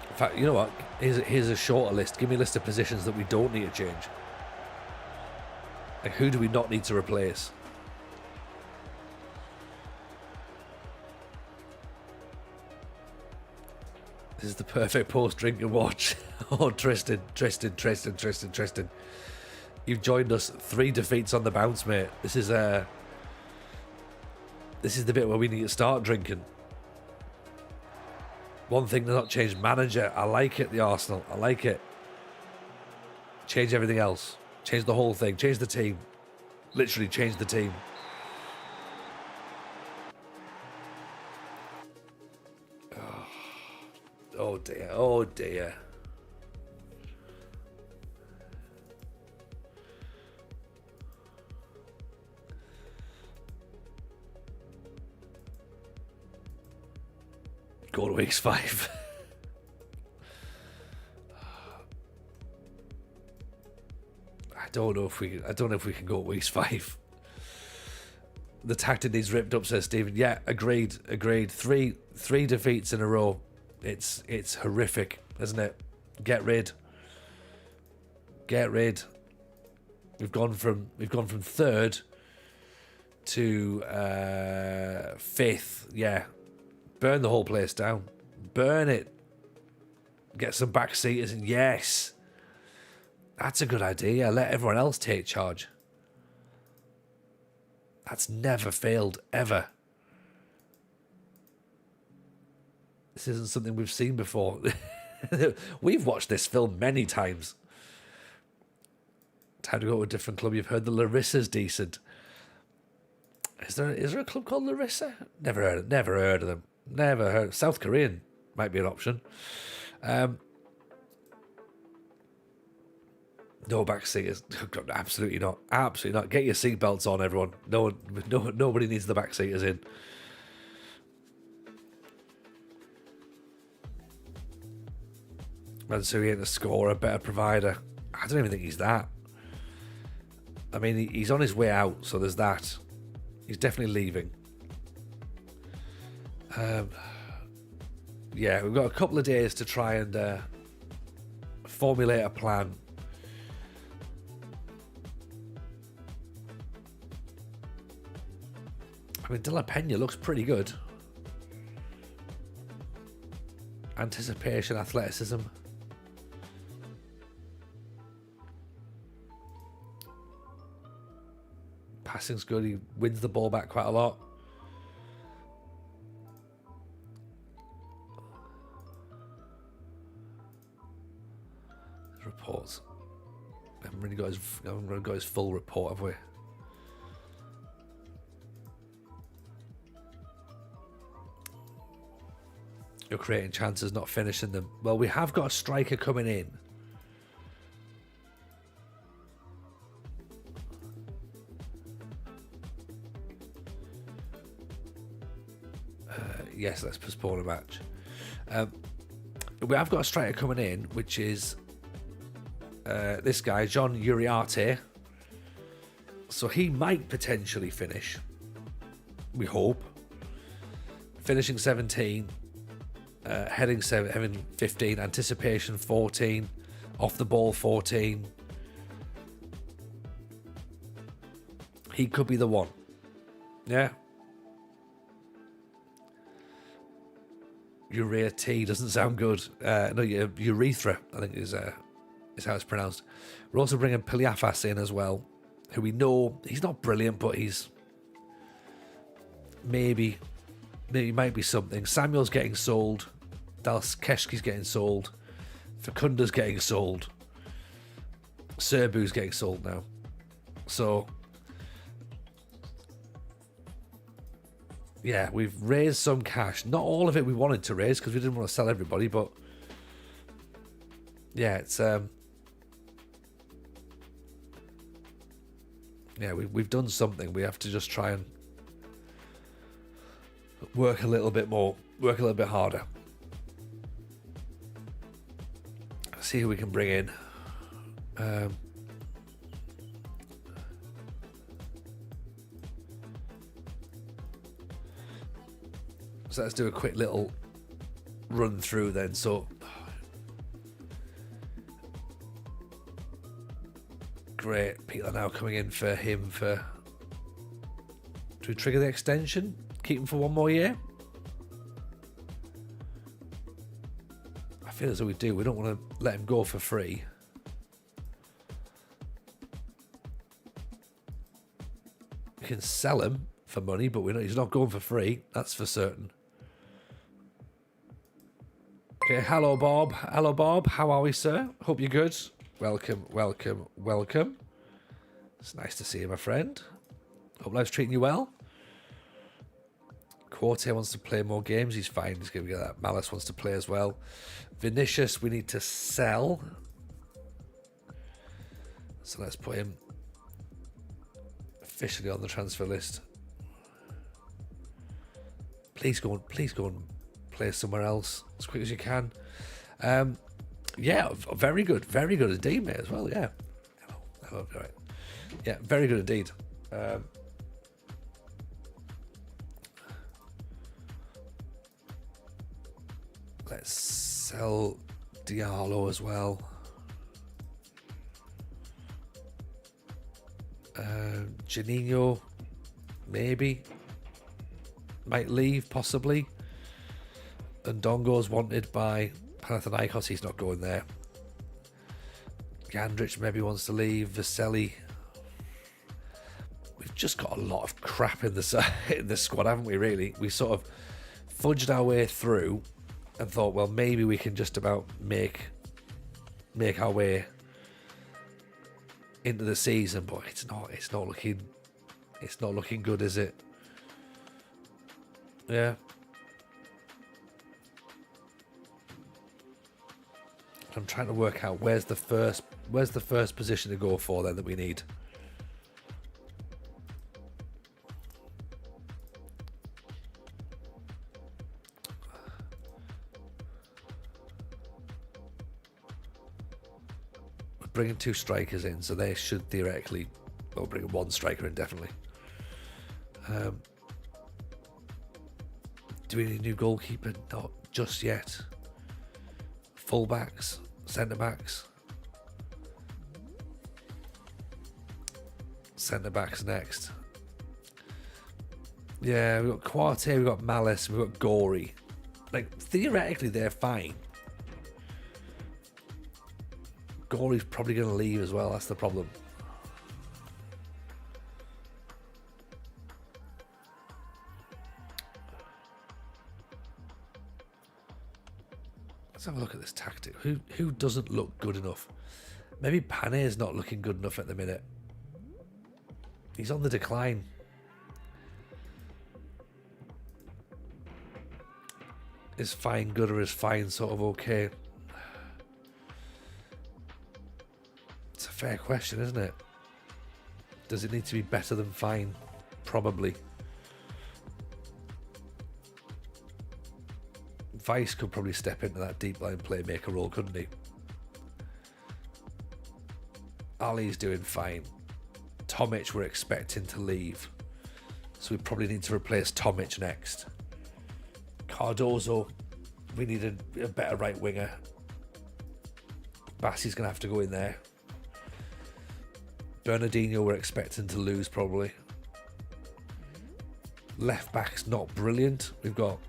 In fact, you know what? Here's a shorter list. Give me a list of positions that we don't need to change. Like, who do we not need to replace? This is the perfect post-drinking watch. Oh, Tristan. You've joined us. 3 defeats on the bounce, mate. This is the bit where we need to start drinking. One thing to not change, manager. I like it, the Arsenal. I like it. Change everything else. Change the whole thing. Change the team. Literally change the team. Oh dear. Oh dear. Go to weeks 5. I don't know if we can go to weeks 5. The tactic needs ripped up, says Stephen. Yeah, agreed. 3 defeats in a row. It's horrific, isn't it? Get rid. We've gone from 3rd to 5th. Yeah. Burn the whole place down. Burn it. Get some backseaters in. Yes. That's a good idea. Let everyone else take charge. That's never failed, ever. This isn't something we've seen before. We've watched this film many times. Time to go to a different club. You've heard the Larissa's decent. Is there a club called Larissa? Never heard of them. Never heard. South Korean might be an option. No backseaters. Absolutely not. Absolutely not. Get your seatbelts on, everyone. Nobody needs the backseaters in. Mansuri ain't a scorer, better provider. I don't even think he's that. I mean, he's on his way out, so there's that. He's definitely leaving. Yeah, we've got a couple of days to try and formulate a plan. I mean, De La Pena looks pretty good. Anticipation, athleticism. Passing's good. He wins the ball back quite a lot. Reports. I haven't really got his full report, have we? You're creating chances, not finishing them. Well, we have got a striker coming in. Yes, let's postpone a match. We have got a striker coming in, which is this guy, John Uriarte. So he might potentially finish. We hope. Finishing 17. Heading 15. Anticipation 14. Off the ball 14. He could be the one. Yeah. Urea doesn't sound good. No, urethra, I think is how it's pronounced. We're also bringing Piliafas in as well, who we know he's not brilliant, but he's maybe might be something. Samuel's getting sold. Dalskeshki's getting sold. Facunda's getting sold. Serbu's getting sold now. So yeah, we've raised some cash. Not all of it we wanted to raise because we didn't want to sell everybody, but yeah, it's yeah, we've done something. We have to just try and work a little bit more, work a little bit harder. See who we can bring in. So let's do a quick little run through then. So great, people are now coming in for him for. Do we trigger the extension? Keep him for one more year? feel as though we do. We don't want to let him go for free. We can sell him for money, but he's not going for free. That's for certain. Okay, hello Bob. Hello Bob. How are we, sir? Hope you're good. Welcome, welcome, welcome. It's nice to see you, my friend. Hope life's treating you well. Quartet wants to play more games. He's fine. He's going to get that. Malice wants to play as well. Vinicius, we need to sell. So let's put him officially on the transfer list. Please go and play somewhere else as quick as you can. Yeah, very good indeed, mate, as well. Yeah, hello, all right. Yeah, very good indeed. Let's sell Diallo as well. Janino, maybe. Might leave, possibly. And Dongo's wanted by Panathinaikos. He's not going there. Gandrich maybe wants to leave. Vaselli. We've just got a lot of crap in the squad, haven't we, really? We sort of fudged our way through and thought, well, maybe we can just about make our way into the season, but it's not looking good, is it? Yeah. I'm trying to work out where's the first position to go for then that we need. We're bringing 2 strikers in, so they should theoretically, well, bring 1 striker in definitely. Do we need a new goalkeeper? Not just yet. Fullbacks, centre-backs. Centre-backs next. Yeah, we've got Quartet, we've got Malice, we've got Gory. Like, theoretically, they're fine. Gory's probably going to leave as well, that's the problem. Let's have a look at this tactic. Who doesn't look good enough? Maybe Pane's not looking good enough at the minute. He's on the decline. Is fine good or is fine sort of okay? It's a fair question, isn't it? Does it need to be better than fine? Probably. Vice could probably step into that deep line playmaker role, couldn't he? Ali's doing fine. Tomic we're expecting to leave, so we probably need to replace Tomic next. Cardozo, we need a better right winger. Bassey's going to have to go in there. Bernardino we're expecting to lose probably. Left back's not brilliant. We've got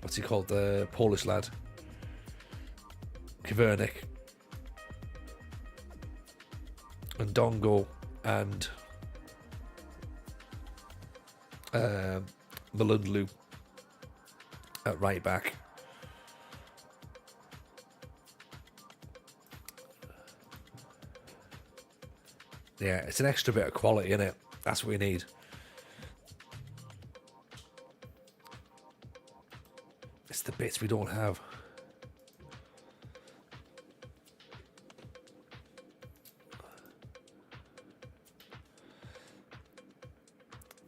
what's he called? The Polish lad. Kivernik. And Dongo and Malundlu at right back. Yeah, it's an extra bit of quality, isn't it? That's what we need. It's the bits we don't have.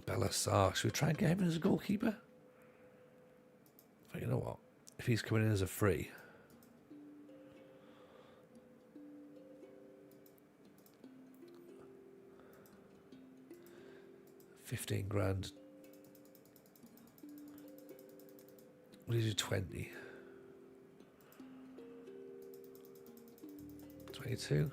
Bellassar. Should we try and get him in as a goalkeeper? But you know what? If he's coming in as a free. $15 grand. What do you do? 20. 22.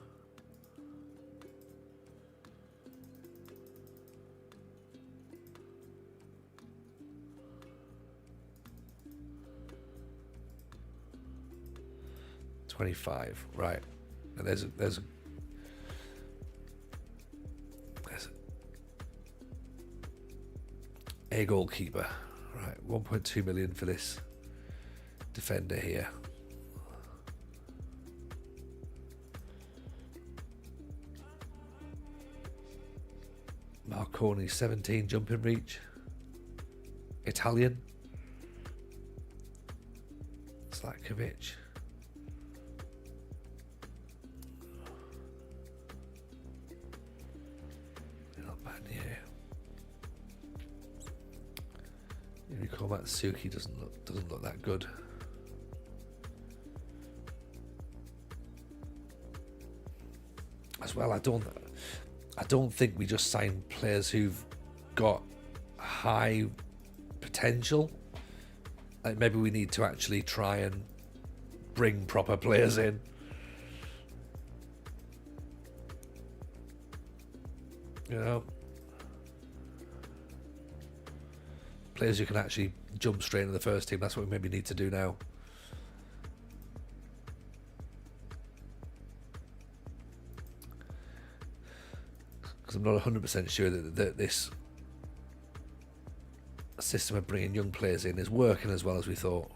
25, right. And there's a goalkeeper. Right, 1.2 million for this defender here. Marconi, 17 jumping reach. Italian. Slatkovic. Not bad, yeah. Yuriko Matsuki doesn't look that good. As well, I don't think we just sign players who've got high potential. Like maybe we need to actually try and bring proper players in. You know, players who can actually jump straight into the first team. That's what we maybe need to do now. Because I'm not 100% sure that this system of bringing young players in is working as well as we thought.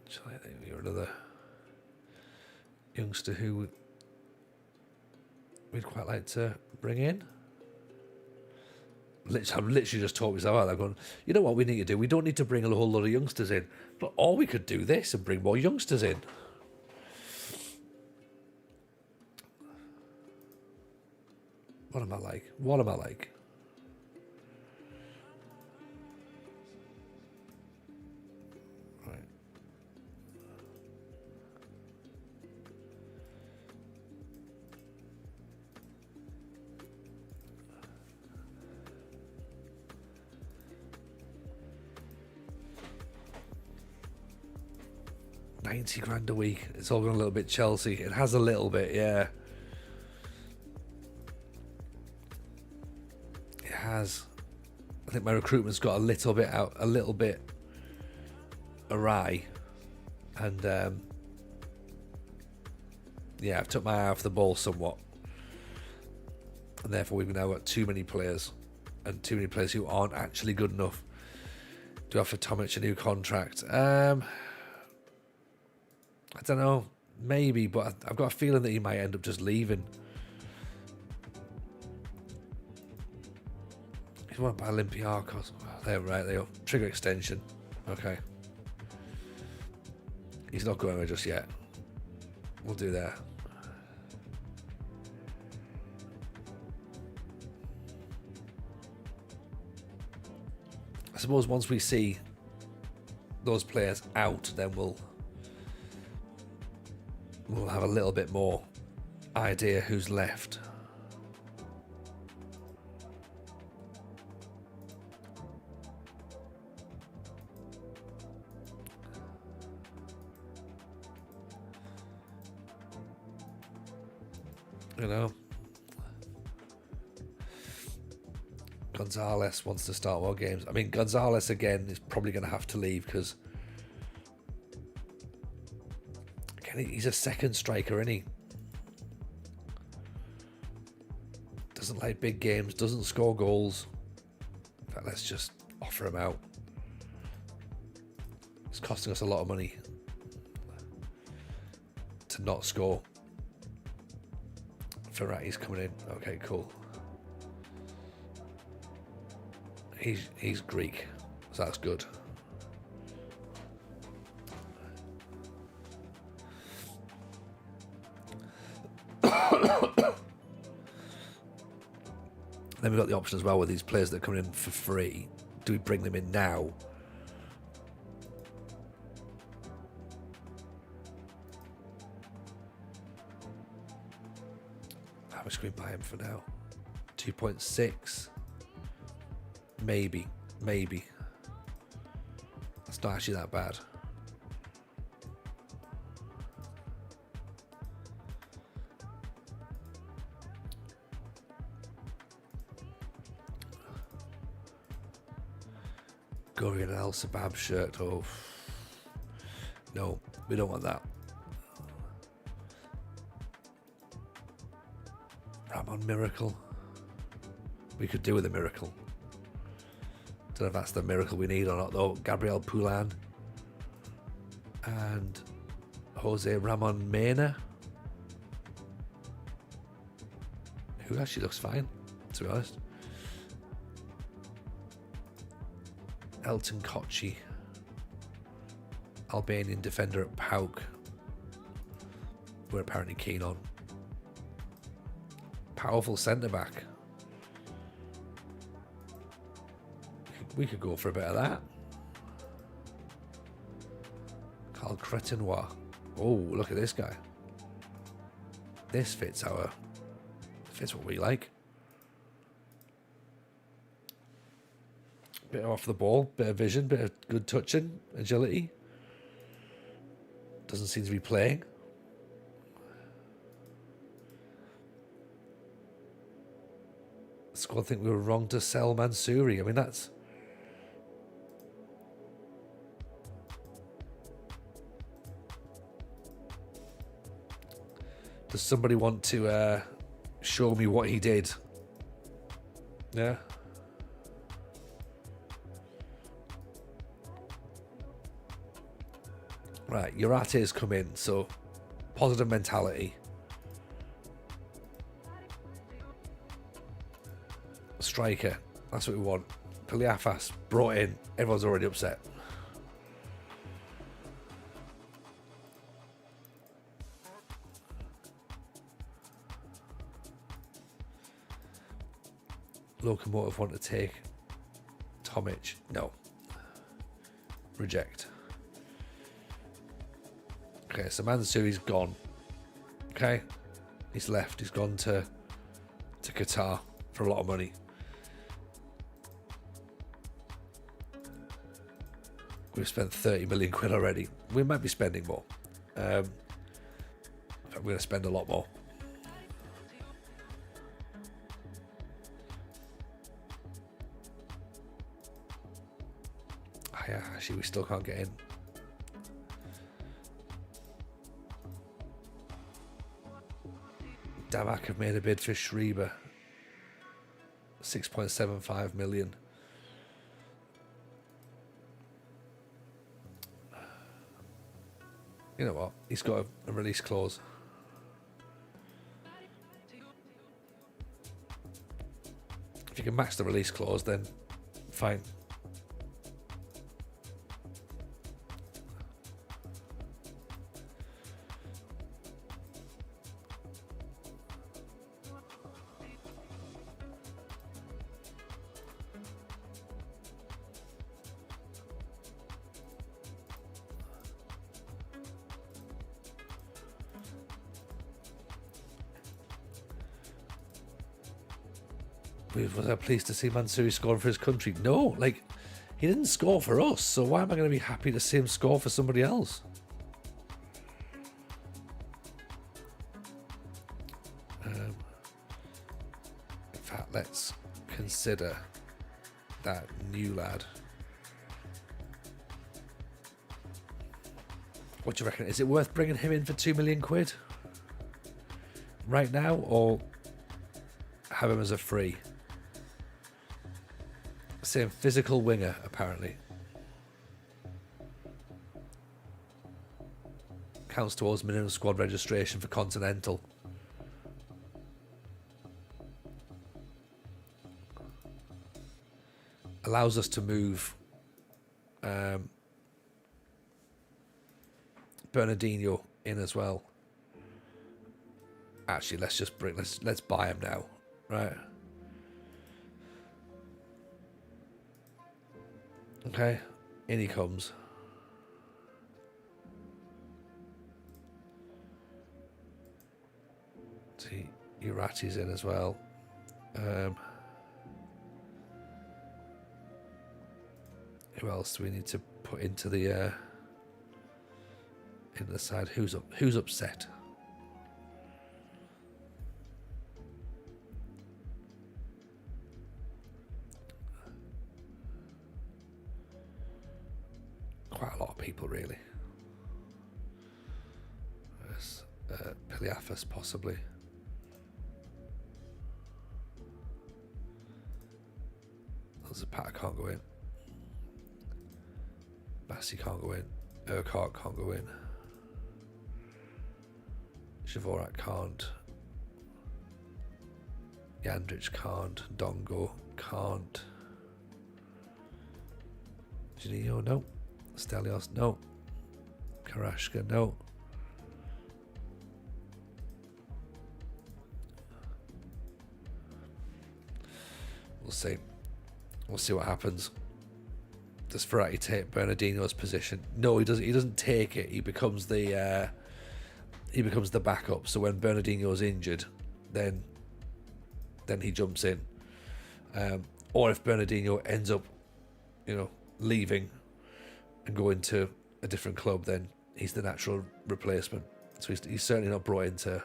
So I think you're another youngster who we'd quite like to bring in. I've literally just talked myself out. I'm going, you know what we need to do? We don't need to bring a whole lot of youngsters in, but or we could do this and bring more youngsters in. What am I like? What am I like? Right. £90,000 a week. It's all gone a little bit Chelsea. It has a little bit, yeah. It has. I think my recruitment's got a little bit awry, and yeah, I've took my eye off the ball somewhat, and therefore we've now got too many players, and too many players who aren't actually good enough to offer Tomic a new contract. I don't know, maybe, but I've got a feeling that he might end up just leaving. He's wanted by Olympiacos. There, right, there you go. Trigger extension. Okay. He's not going away just yet. We'll do that. I suppose once we see those players out, then we'll have a little bit more idea who's left. You know, Gonzalez wants to start more games. I mean, Gonzalez again is probably going to have to leave because he's a second striker, isn't he? Doesn't like big games, doesn't score goals. In fact, let's just offer him out. It's costing us a lot of money to not score. Ferrati's coming in. Okay, cool. He's Greek, so that's good. Then we've got the option as well with these players that are coming in for free. Do we bring them in now? How much can we buy him for now? 2.6. Maybe. Maybe. That's not actually that bad. Gurian Al Sabab shirt. Oh, no, we don't want that. Ramon Miracle. We could do with a miracle. Don't know if that's the miracle we need or not, though. Gabriel Poulan and Jose Ramon Mena, who actually looks fine, to be honest. Elton Kochi, Albanian defender at PAOK, we're apparently keen on. Powerful centre back. We could go for a bit of that. Carl Cretinois. Oh, look at this guy. This fits what we like. Bit off the ball, bit of vision, bit of good touching, agility. Doesn't seem to be playing. The squad think we were wrong to sell Mansouri. I mean, that's... Does somebody want to show me what he did? Yeah. Right, Urate's come in, so positive mentality. Striker, that's what we want. Piliafas brought in, everyone's already upset. Locomotive want to take Tomic. No. Reject. Okay, so Mansouri's gone. Okay. He's left. He's gone to Qatar for a lot of money. We've spent 30 million quid already. We might be spending more. In fact, we're going to spend a lot more. Yeah, actually, we still can't get in. Davak have made a bid for Schreiber. 6.75 million. You know what? He's got a release clause. If you can match the release clause, then fine. Was I pleased to see Mansouri scoring for his country? No, like, he didn't score for us, so why am I going to be happy to see him score for somebody else? In fact, let's consider that new lad. What do you reckon? Is it worth bringing him in for 2 million quid right now, or have him as a free? Same physical winger, apparently. Counts towards minimum squad registration for Continental. Allows us to move Bernardinho in as well. Actually, let's buy him now, right? Okay, in he comes. See, Urati's in as well. Who else do we need to put into the side? Who's upset? Quite a lot of people, really. There's Piliathus, possibly. Zapata can't go in. Bassi can't go in. Urquhart can't go in. Dvorak can't. Jandrich can't. Dongo can't. Janino, no. Stelios, no. Karashka, no. We'll see. We'll see what happens. Does Ferrati take Bernardino's position? No, he doesn't. He doesn't take it. He becomes the backup. So when Bernardino's injured, then he jumps in. Or if Bernardino ends up, leaving and going to a different club, then he's the natural replacement. So he's certainly not brought in to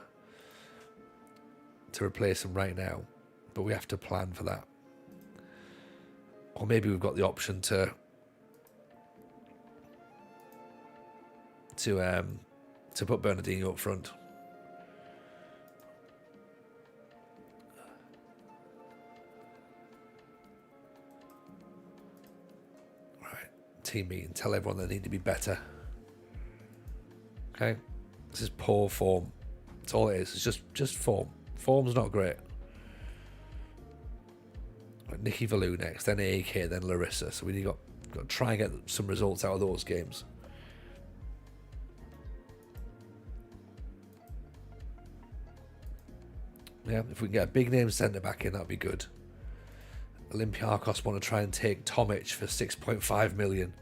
replace him right now. But we have to plan for that. Or maybe we've got the option to put Bernardino up front. Right, team meeting. Tell everyone they need to be better. Okay, this is poor form. That's all it is. It's just form. Form's not great. Nikki Valou next, then AK, then Larissa. So we got to try and get some results out of those games. Yeah, if we can get a big name centre back in, that'd be good. Olympiacos want to try and take Tomic for 6.5 million.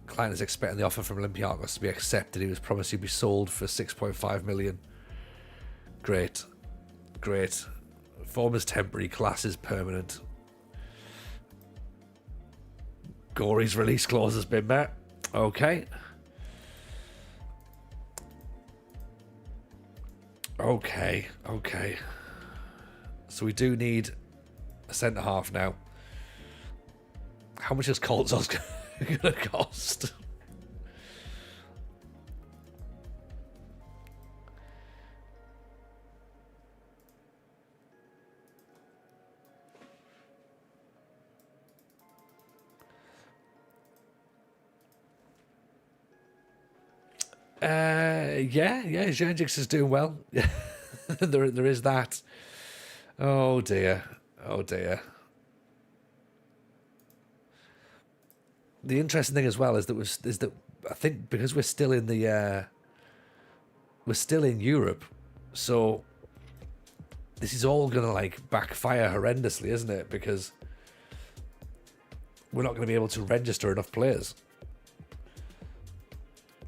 Klein is expecting the offer from Olympiacos to be accepted. He was promised he'd be sold for 6.5 million. Great. Form is temporary, class is permanent. Gory's release clause has been met. Okay. So we do need a centre half now. How much is Coltzos going to cost? Yeah, Jendrix is doing well. there is that. Oh dear. The interesting thing as well is that I think because we're still in Europe, so this is all gonna backfire horrendously, isn't it? Because we're not going to be able to register enough players.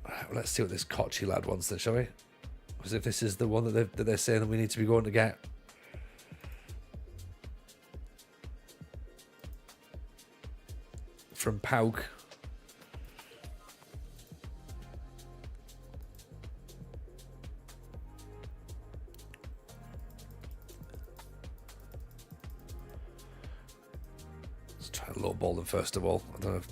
Well, let's see what this Kochi lad wants then, shall we? Because if this is the one that they're saying that we need to be going to get. From Pauk. Let's try to lowball them first of all. I don't know if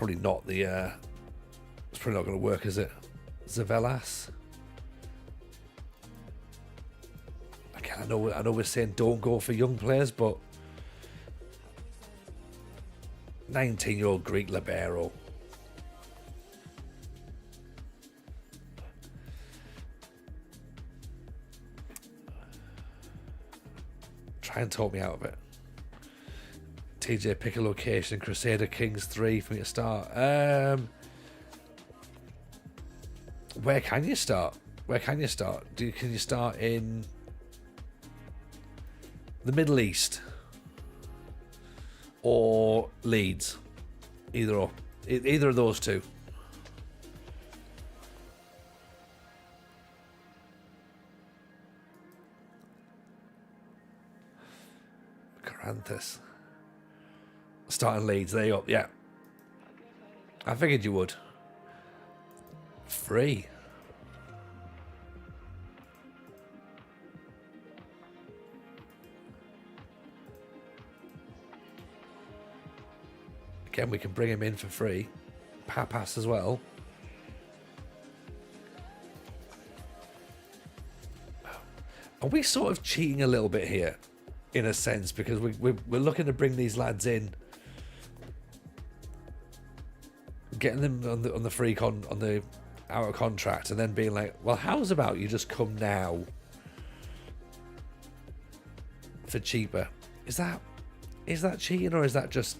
probably not the it's probably not going to work, is it? Zavelas. Again, I know we're saying don't go for young players, but 19-year-old Greek libero. Try and talk me out of it. TJ, pick a location. Crusader Kings 3 for me to start. Where can you start? Can you start in the Middle East or Leeds? Either of those two. Panthers. Starting Leeds, there you go. Yeah. I figured you would. Free. Again, we can bring him in for free. Papas as well. Are we sort of cheating a little bit here, in a sense, because we're looking to bring these lads in, getting them on the free on the out of contract, and then being like, well, how's about you just come now for cheaper? Is that cheating, or is that just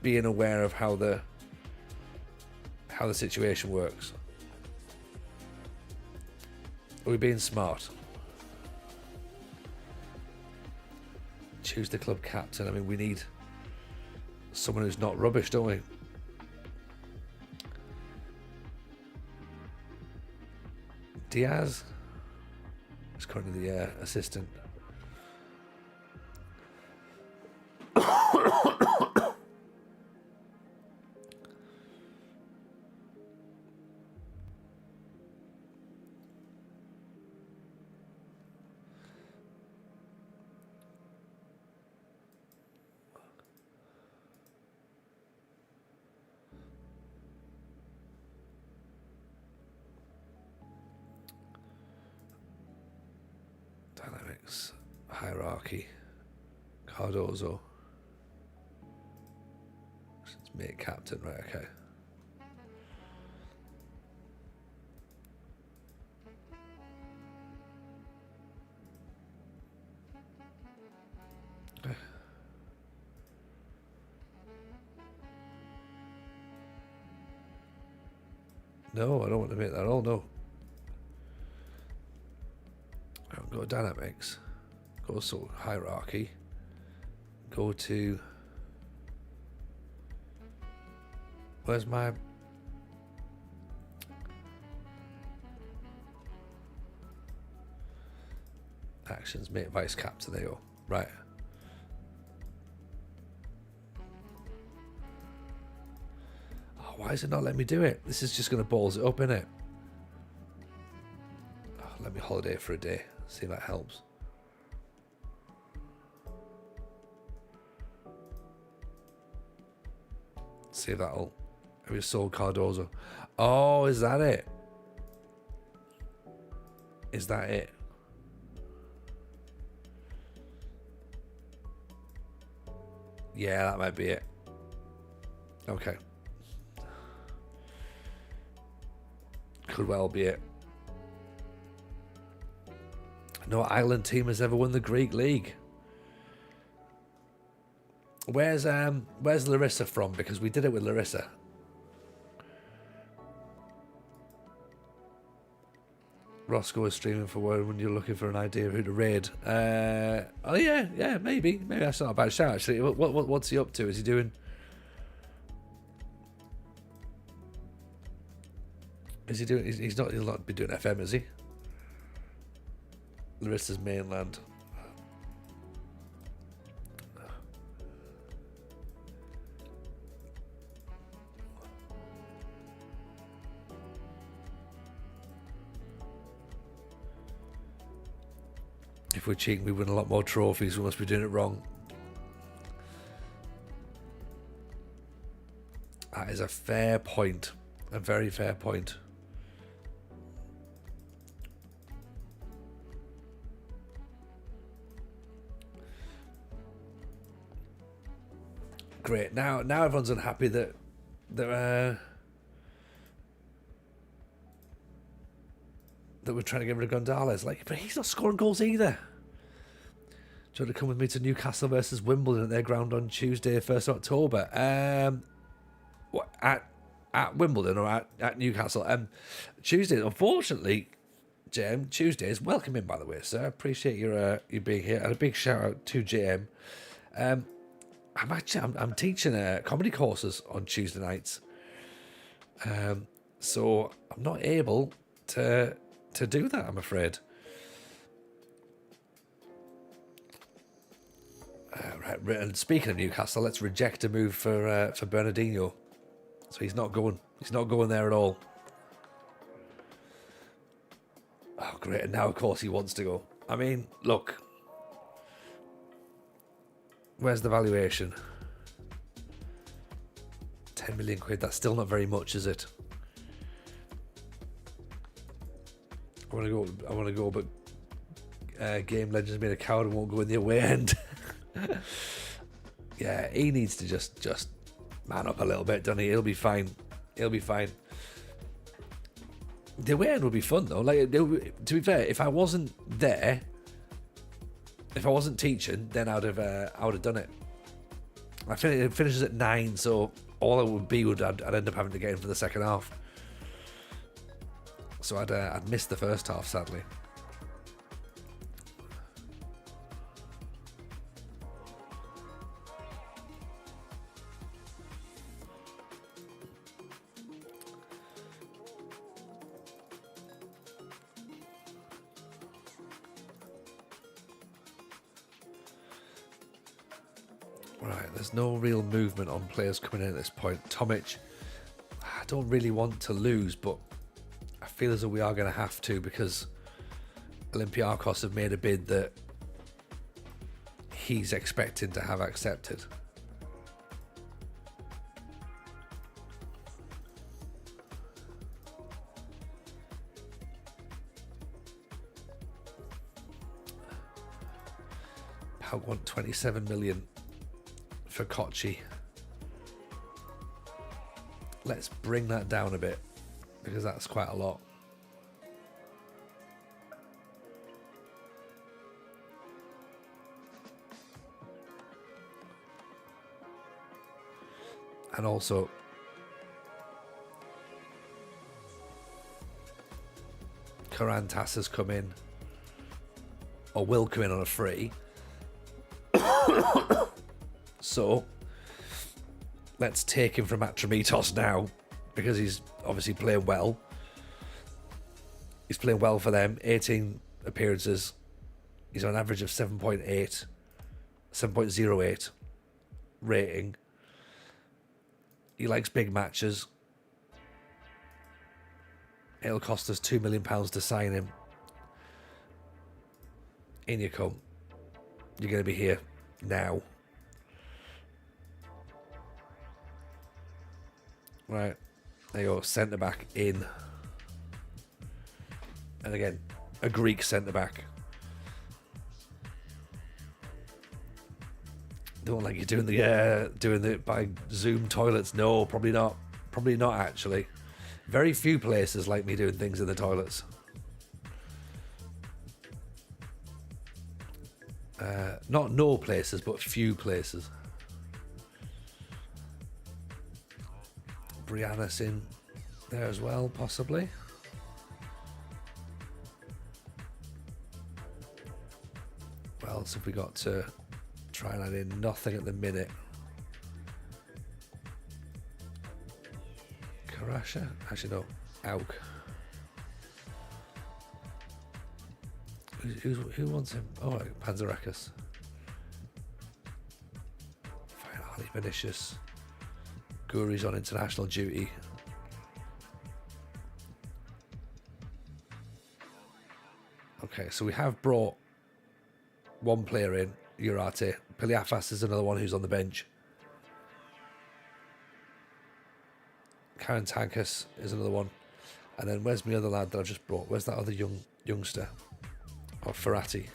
being aware of how the situation works? Are we being smart? Choose the club captain. I mean, we need someone who's not rubbish, don't we? Diaz is currently the assistant. Dynamics, hierarchy, Cardozo. Let's make captain, right? Okay. No, I don't want to make that at all. No. Go dynamics, go sort of hierarchy, go to, where's my actions, make vice captain, there you go, right. Oh, why is it not letting me do it? This is just going to balls it up, innit? Oh, let me holiday for a day. See if that helps. See if that'll. Have you sold Cardozo? Oh, is that it? Is that it? Yeah, that might be it. Okay. Could well be it. No island team has ever won the Greek league. Where's Larissa from? Because we did it with Larissa. Roscoe is streaming for when you're looking for an idea of who to raid. Oh yeah, maybe that's not a bad shout actually. What's he up to? Is he doing? He'll not be doing FM, is he? Larissa's mainland. If we're cheating, we win a lot more trophies. We must be doing it wrong. That is a fair point. A very fair point. Great. Now everyone's unhappy that we're trying to get rid of Gonzalez. Like, but he's not scoring goals either. Do you want to come with me to Newcastle versus Wimbledon at their ground on Tuesday, 1st October? What, at Wimbledon or at Newcastle? Tuesday, unfortunately, JM, Tuesdays, welcome in, by the way, sir. Appreciate you being here. And a big shout out to JM. I'm teaching comedy courses on Tuesday nights, so I'm not able to do that, I'm afraid. Right, and speaking of Newcastle, let's reject a move for Bernardinho. So he's not going. He's not going there at all. Oh, great. And now, of course, he wants to go. I mean, look. Where's the valuation? 10 million quid. That's still not very much, is it? I want to go, but Game Legends made a coward and won't go in the away end. Yeah, he needs to just man up a little bit, doesn't he? He'll be fine. He'll be fine. The away end would be fun though. Like, to be fair, if I wasn't there, if I wasn't teaching, then I would have done it. It finishes at 9, so all it would be I'd end up having to get in for the second half. So I'd missed the first half, sadly. Right, there's no real movement on players coming in at this point. Tomic, I don't really want to lose, but I feel as though we are going to have to, because Olympiacos have made a bid that he's expecting to have accepted. PAOK want 27 million for Kochi. Let's bring that down a bit, because that's quite a lot. And also, Karantas has come in, or will come in on a free. So let's take him from Atramitos now, because he's obviously playing well. He's playing well for them. 18 appearances. He's on an average of 7.08 rating. He likes big matches. It'll cost us £2 million to sign him. In you come. You're going to be here now. Right, there you go, centre-back in. And again, a Greek centre-back. Don't like you doing the by Zoom toilets. No, probably not. Probably not, actually. Very few places like me doing things in the toilets. Not no places, but few places. Brianna's in there as well, possibly. What else have we got to try and add in? Nothing at the minute. Karasha? Actually, no. Auk. Who wants him? Oh, right, Panzeracus. Finally, Vinicius. Guri's on international duty. Okay, so we have brought one player in, Urate. Piliafas is another one who's on the bench. Karen Tankus is another one. And then where's my other lad that I've just brought? Where's that other youngster? Oh, Ferrati.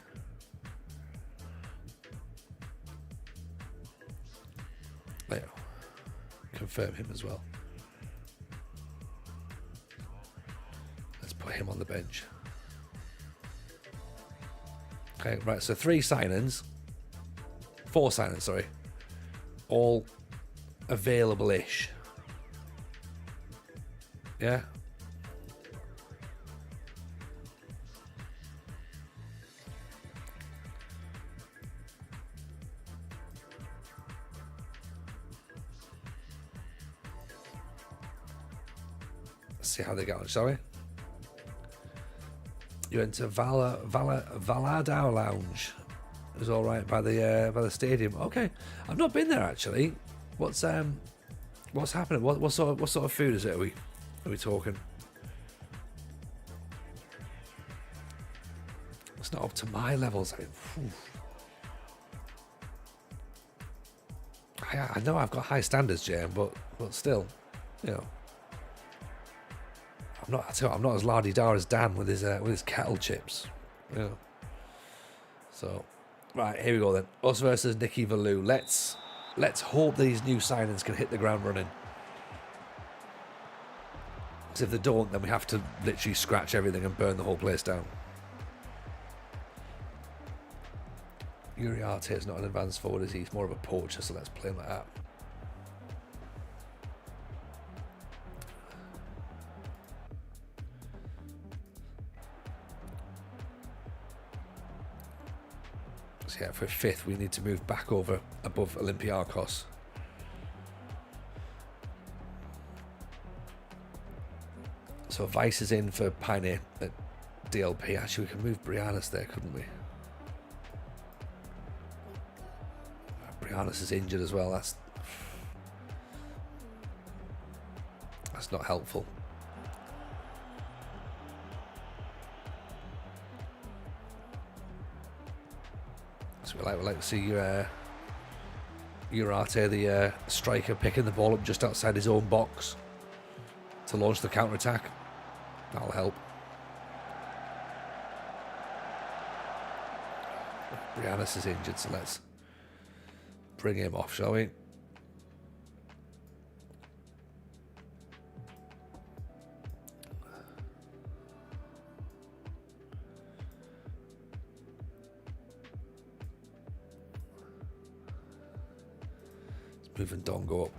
There. Confirm him as well. Let's put him on the bench. Okay, right, so 4 signings, sorry. All available-ish. Yeah? See how they get on, shall we? You went to Valadao Lounge. It was all right by the stadium. Okay, I've not been there actually. What's happening? What sort of food is it? Are we talking? It's not up to my levels. I know I've got high standards, Jam, but still, you know, I'm not as la-di-da as Dan with his kettle chips. You know. So, right, here we go then. Us versus Nicky Valou. Let's hope these new signings can hit the ground running. Because if they don't, then we have to literally scratch everything and burn the whole place down. Uriarte is not an advanced forward, is he? He's more of a poacher, so let's play him like that. So yeah, for fifth, we need to move back over above Olympiacos. So Vice is in for Pine at DLP. Actually, we can move Briannas there, couldn't we? Briannas is injured as well. That's not helpful. So we like to see Uriarte, the striker, picking the ball up just outside his own box to launch the counter attack. That'll help. Briannas is injured, so let's bring him off, shall we? Let's move Ndongo up.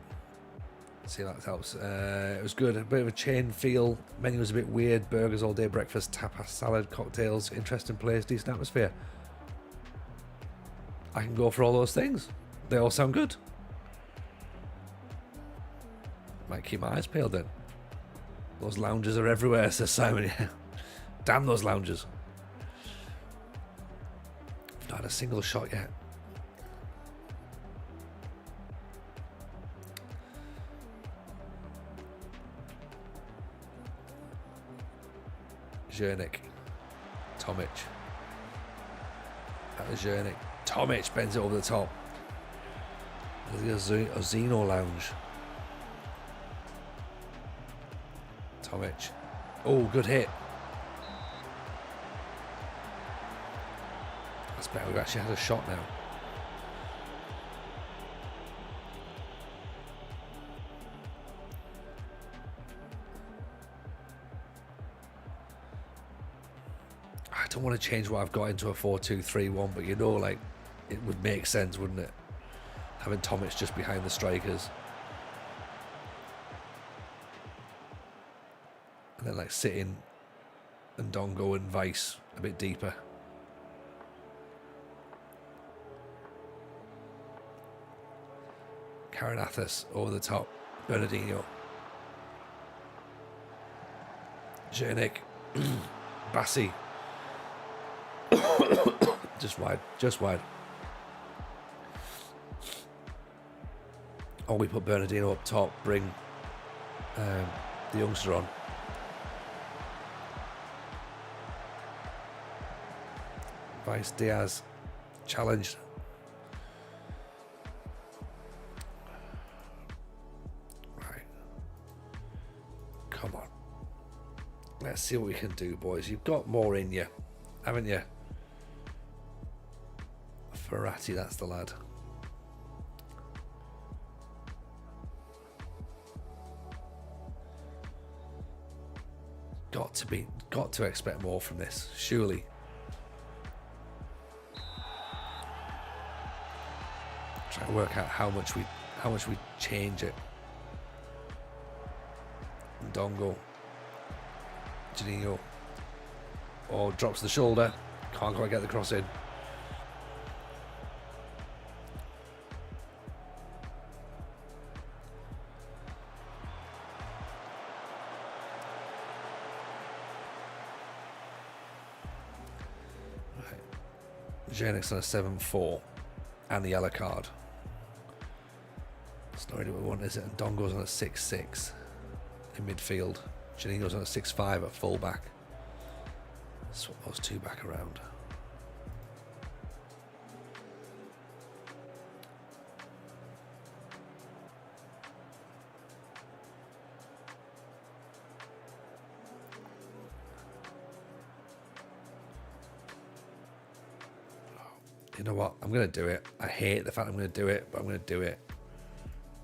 See if that helps. It was good. A bit of a chain feel. Menu was a bit weird. Burgers all day, breakfast, tapas, salad, cocktails. Interesting place, decent atmosphere. I can go for all those things. They all sound good. Might keep my eyes peeled then. Those lounges are everywhere, says Simon. Damn those lounges. I've not had a single shot yet. Zernik. Tomic. That was Zernik. Tomic bends it over the top. There's the Ozino lounge. Tomic. Oh, good hit. That's better. We've actually had a shot now. I don't want to change what I've got into a 4-2-3-1, but you know, like, it would make sense, wouldn't it? Having Tomic just behind the strikers. And then, like, sitting Ndongo and Vice a bit deeper. Karanathas over the top. Bernardino. Zernik. Bassi. Just wide. Just wide. Oh, we put Bernardino up top. Bring the youngster on. Vice Diaz. Challenged. Right. Come on. Let's see what we can do, boys. You've got more in you, haven't you? Ferrati, that's the lad. Got to expect more from this, surely. Try to work out how much we change it. Ndongo. Janino. Oh, drops the shoulder. Can't quite get the cross in. Janek's on a 7-4 and the yellow card. It's not really what we want, is it? And Dongo's on a 6-6 in midfield. Janino's on a 6-5 at fullback. Swap those two back around. You know what? I'm going to do it. I hate the fact I'm going to do it, but I'm going to do it.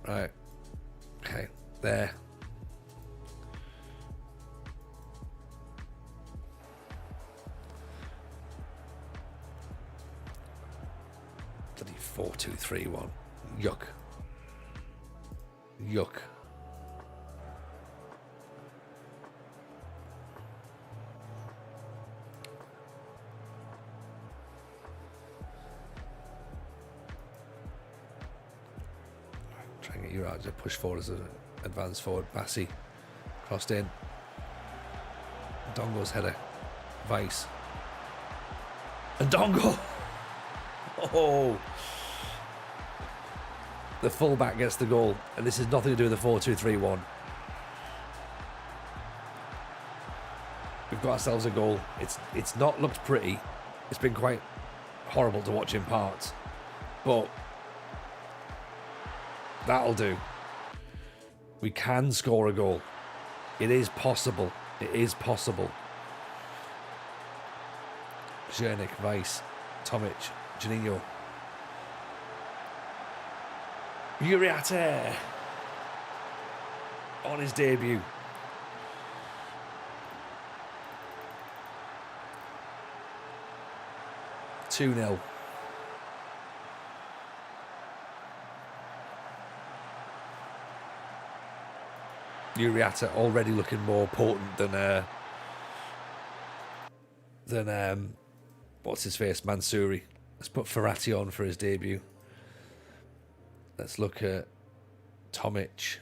Right. Okay. There. Bloody 4-2-3-1. Yuck. Yuck. Try and get you out to push forward as an advance forward. Bassi crossed in. Dongo's header. Vice. And Dongo! Oh! The fullback gets the goal, and this has nothing to do with the 4-2-3-1. We've got ourselves a goal. It's not looked pretty. It's been quite horrible to watch in parts, but that'll do. We can score a goal. It is possible. It is possible. Zernik, Weiss, Tomic, Juninho. Uriarte on his debut. Two 2-0. Uriarte already looking more potent than what's his face, Mansouri. Let's put Ferrati on for his debut. Let's look at Tomic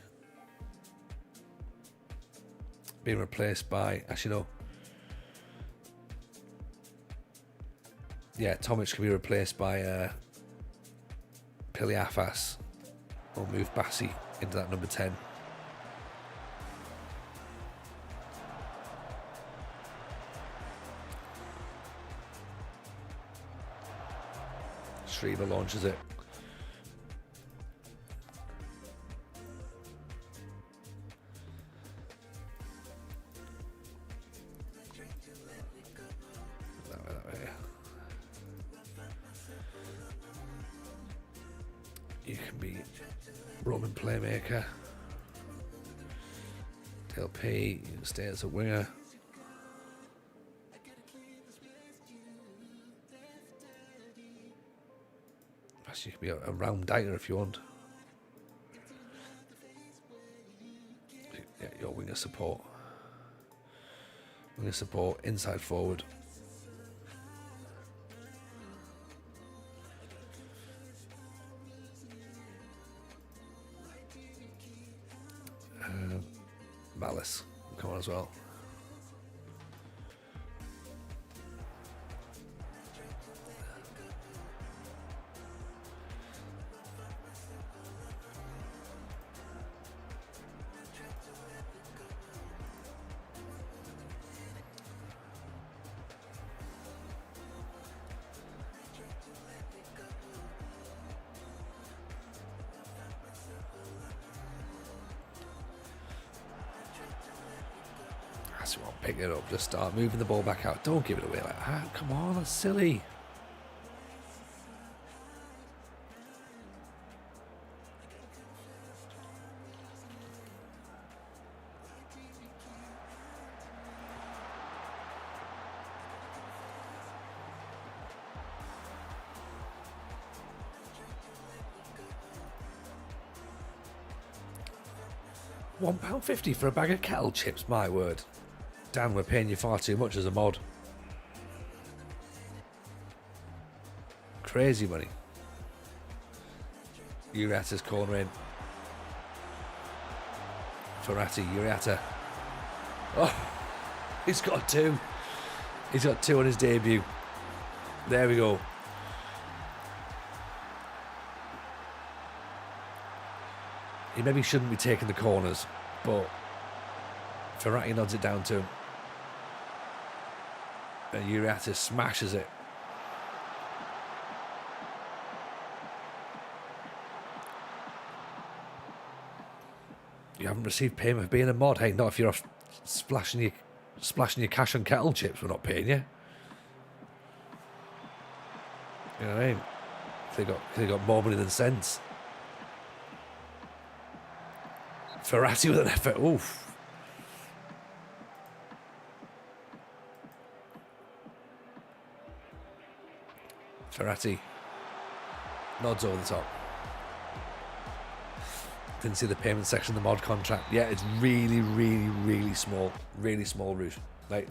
being replaced by, actually no. Yeah, Tomic can be replaced by Piliafas. We'll move Bassi into that number 10. Shriver launches it. That way. You can be Roman playmaker. LP, you can stay as a winger. You can be a round dighter if you want. Yeah, your winger support. Winger support, inside forward. Malice, come on as well. Pick it up, just start moving the ball back out. Don't give it away like that. Come on, that's silly. £1.50 for a bag of kettle chips, my word. Dan, we're paying you far too much as a mod. Crazy money. Uriata's corner in. Ferrati, Uriata. Oh, he's got two. He's got two on his debut. There we go. he maybe shouldn't be taking the corners, but Verratti nods it down to him. And Uriatis smashes it. You haven't received payment for being a mod. Hey, not if you're off splashing your cash on kettle chips. We're not paying you. You know what I mean? They got more money than sense. Verratti with an effort. Oof. Verratti nods over the top. Didn't see the payment section of the mod contract. Yeah, it's really, really, really small. Really small route. Like,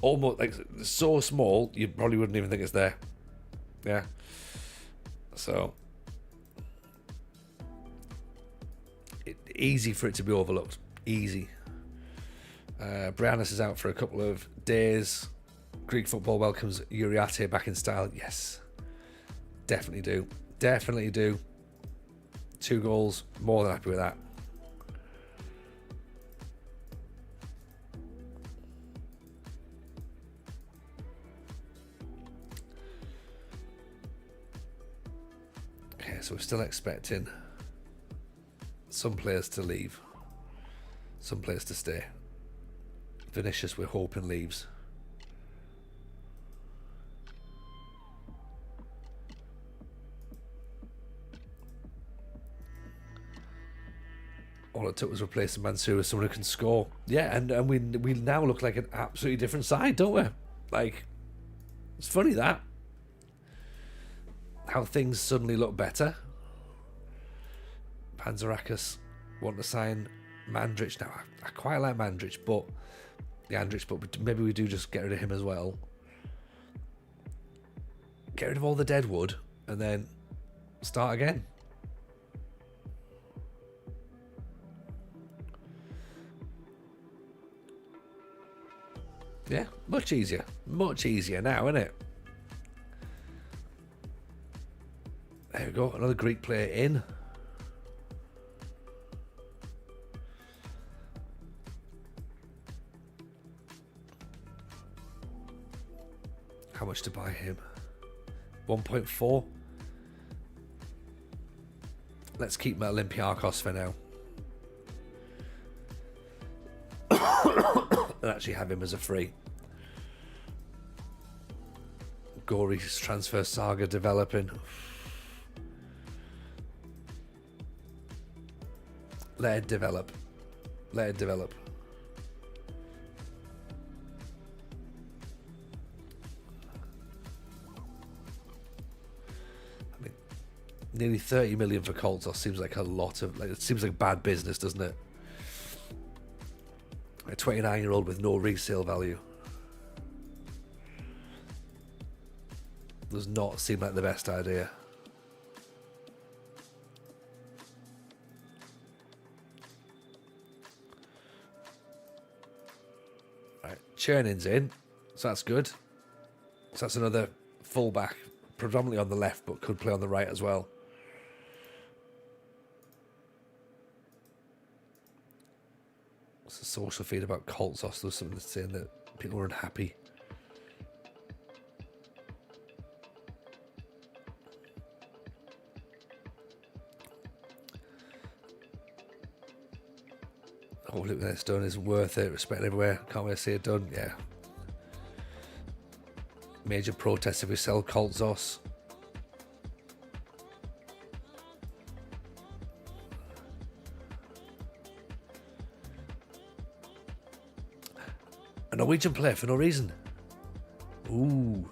almost, like, so small, you probably wouldn't even think it's there. Yeah. So, easy for it to be overlooked. Easy. Briannis is out for a couple of days. Greek football welcomes Uriarte back in style. Yes. Definitely do. Definitely do. 2 goals. More than happy with that. Okay, so we're still expecting some players to leave. Some players to stay. Vinicius, we're hoping, leaves. All it took was replacing Mansour with someone who can score. Yeah, and we now look like an absolutely different side, don't we? Like, it's funny that. How things suddenly look better. Panzerakis want to sign Mandrić. Now, I quite like Mandrić, but maybe we do just get rid of him as well. Get rid of all the dead wood and then start again. Yeah, much easier. Much easier now, isn't it? There we go. Another Greek player in. How much to buy him? 1.4. Let's keep him at Olympiacos for now. And actually have him as a free. Gory's transfer saga developing. Let it develop. Let it develop. I mean, nearly 30 million for Colts seems like a lot of, like, it seems like bad business, doesn't it? A 29-year-old with no resale value. Does not seem like the best idea. Right, Cherning's in, so that's good. So that's another fullback, predominantly on the left, but could play on the right as well. It's a social feed about Colts. There was something saying that people were unhappy. Hopefully when it's done is worth it. Respect everywhere. Can't wait to see it done. Yeah. Major protests if we sell Colts. A Norwegian player for no reason. Ooh.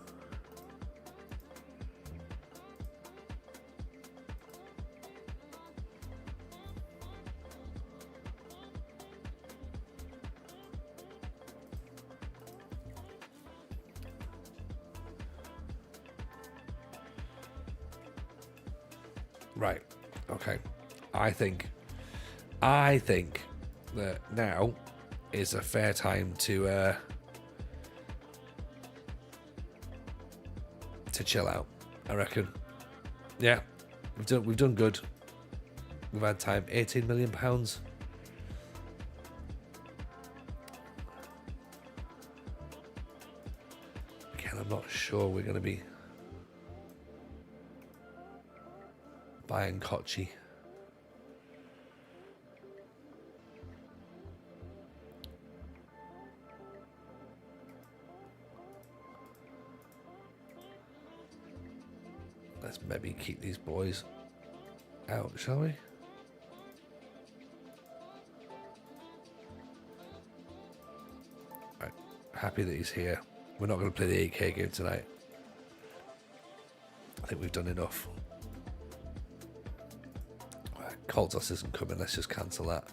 Right. Okay. I think that now is a fair time to chill out. I reckon. Yeah, we've done good. we've had time. £18 million. Again, I'm not sure we're going to be buying Kochi. Let's maybe keep these boys out, shall we? Right, happy that he's here. We're not going to play the 8K game tonight. I think we've done enough. Right, Coltos isn't coming, let's just cancel that.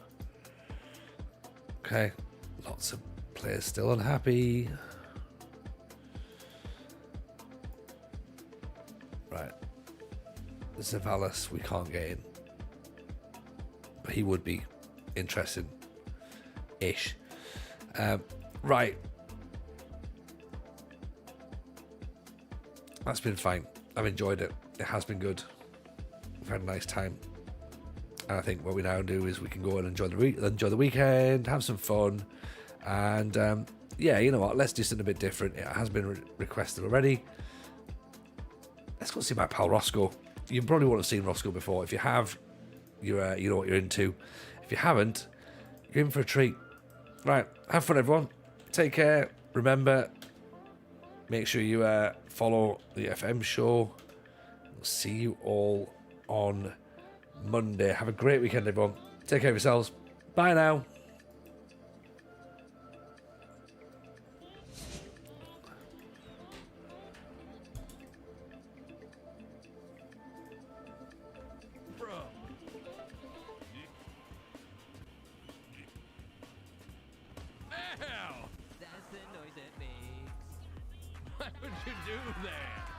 Okay, lots of players still unhappy. Right, Zavalis we can't get in, but he would be interesting-ish. Right, that's been fine. I've enjoyed it. It has been good. We've had a nice time, and I think what we now do is we can go and enjoy the weekend, have some fun, and yeah, you know what? Let's do something a bit different. It has been requested already. Let's go see my pal Roscoe. You probably won't have seen Roscoe before. If you have, you know what you're into. If you haven't, you're in for a treat. Right, have fun, everyone. Take care. Remember, make sure you follow the FM show. We'll see you all on Monday. Have a great weekend, everyone. Take care of yourselves. Bye now.
That's the noise it makes. What would you do there?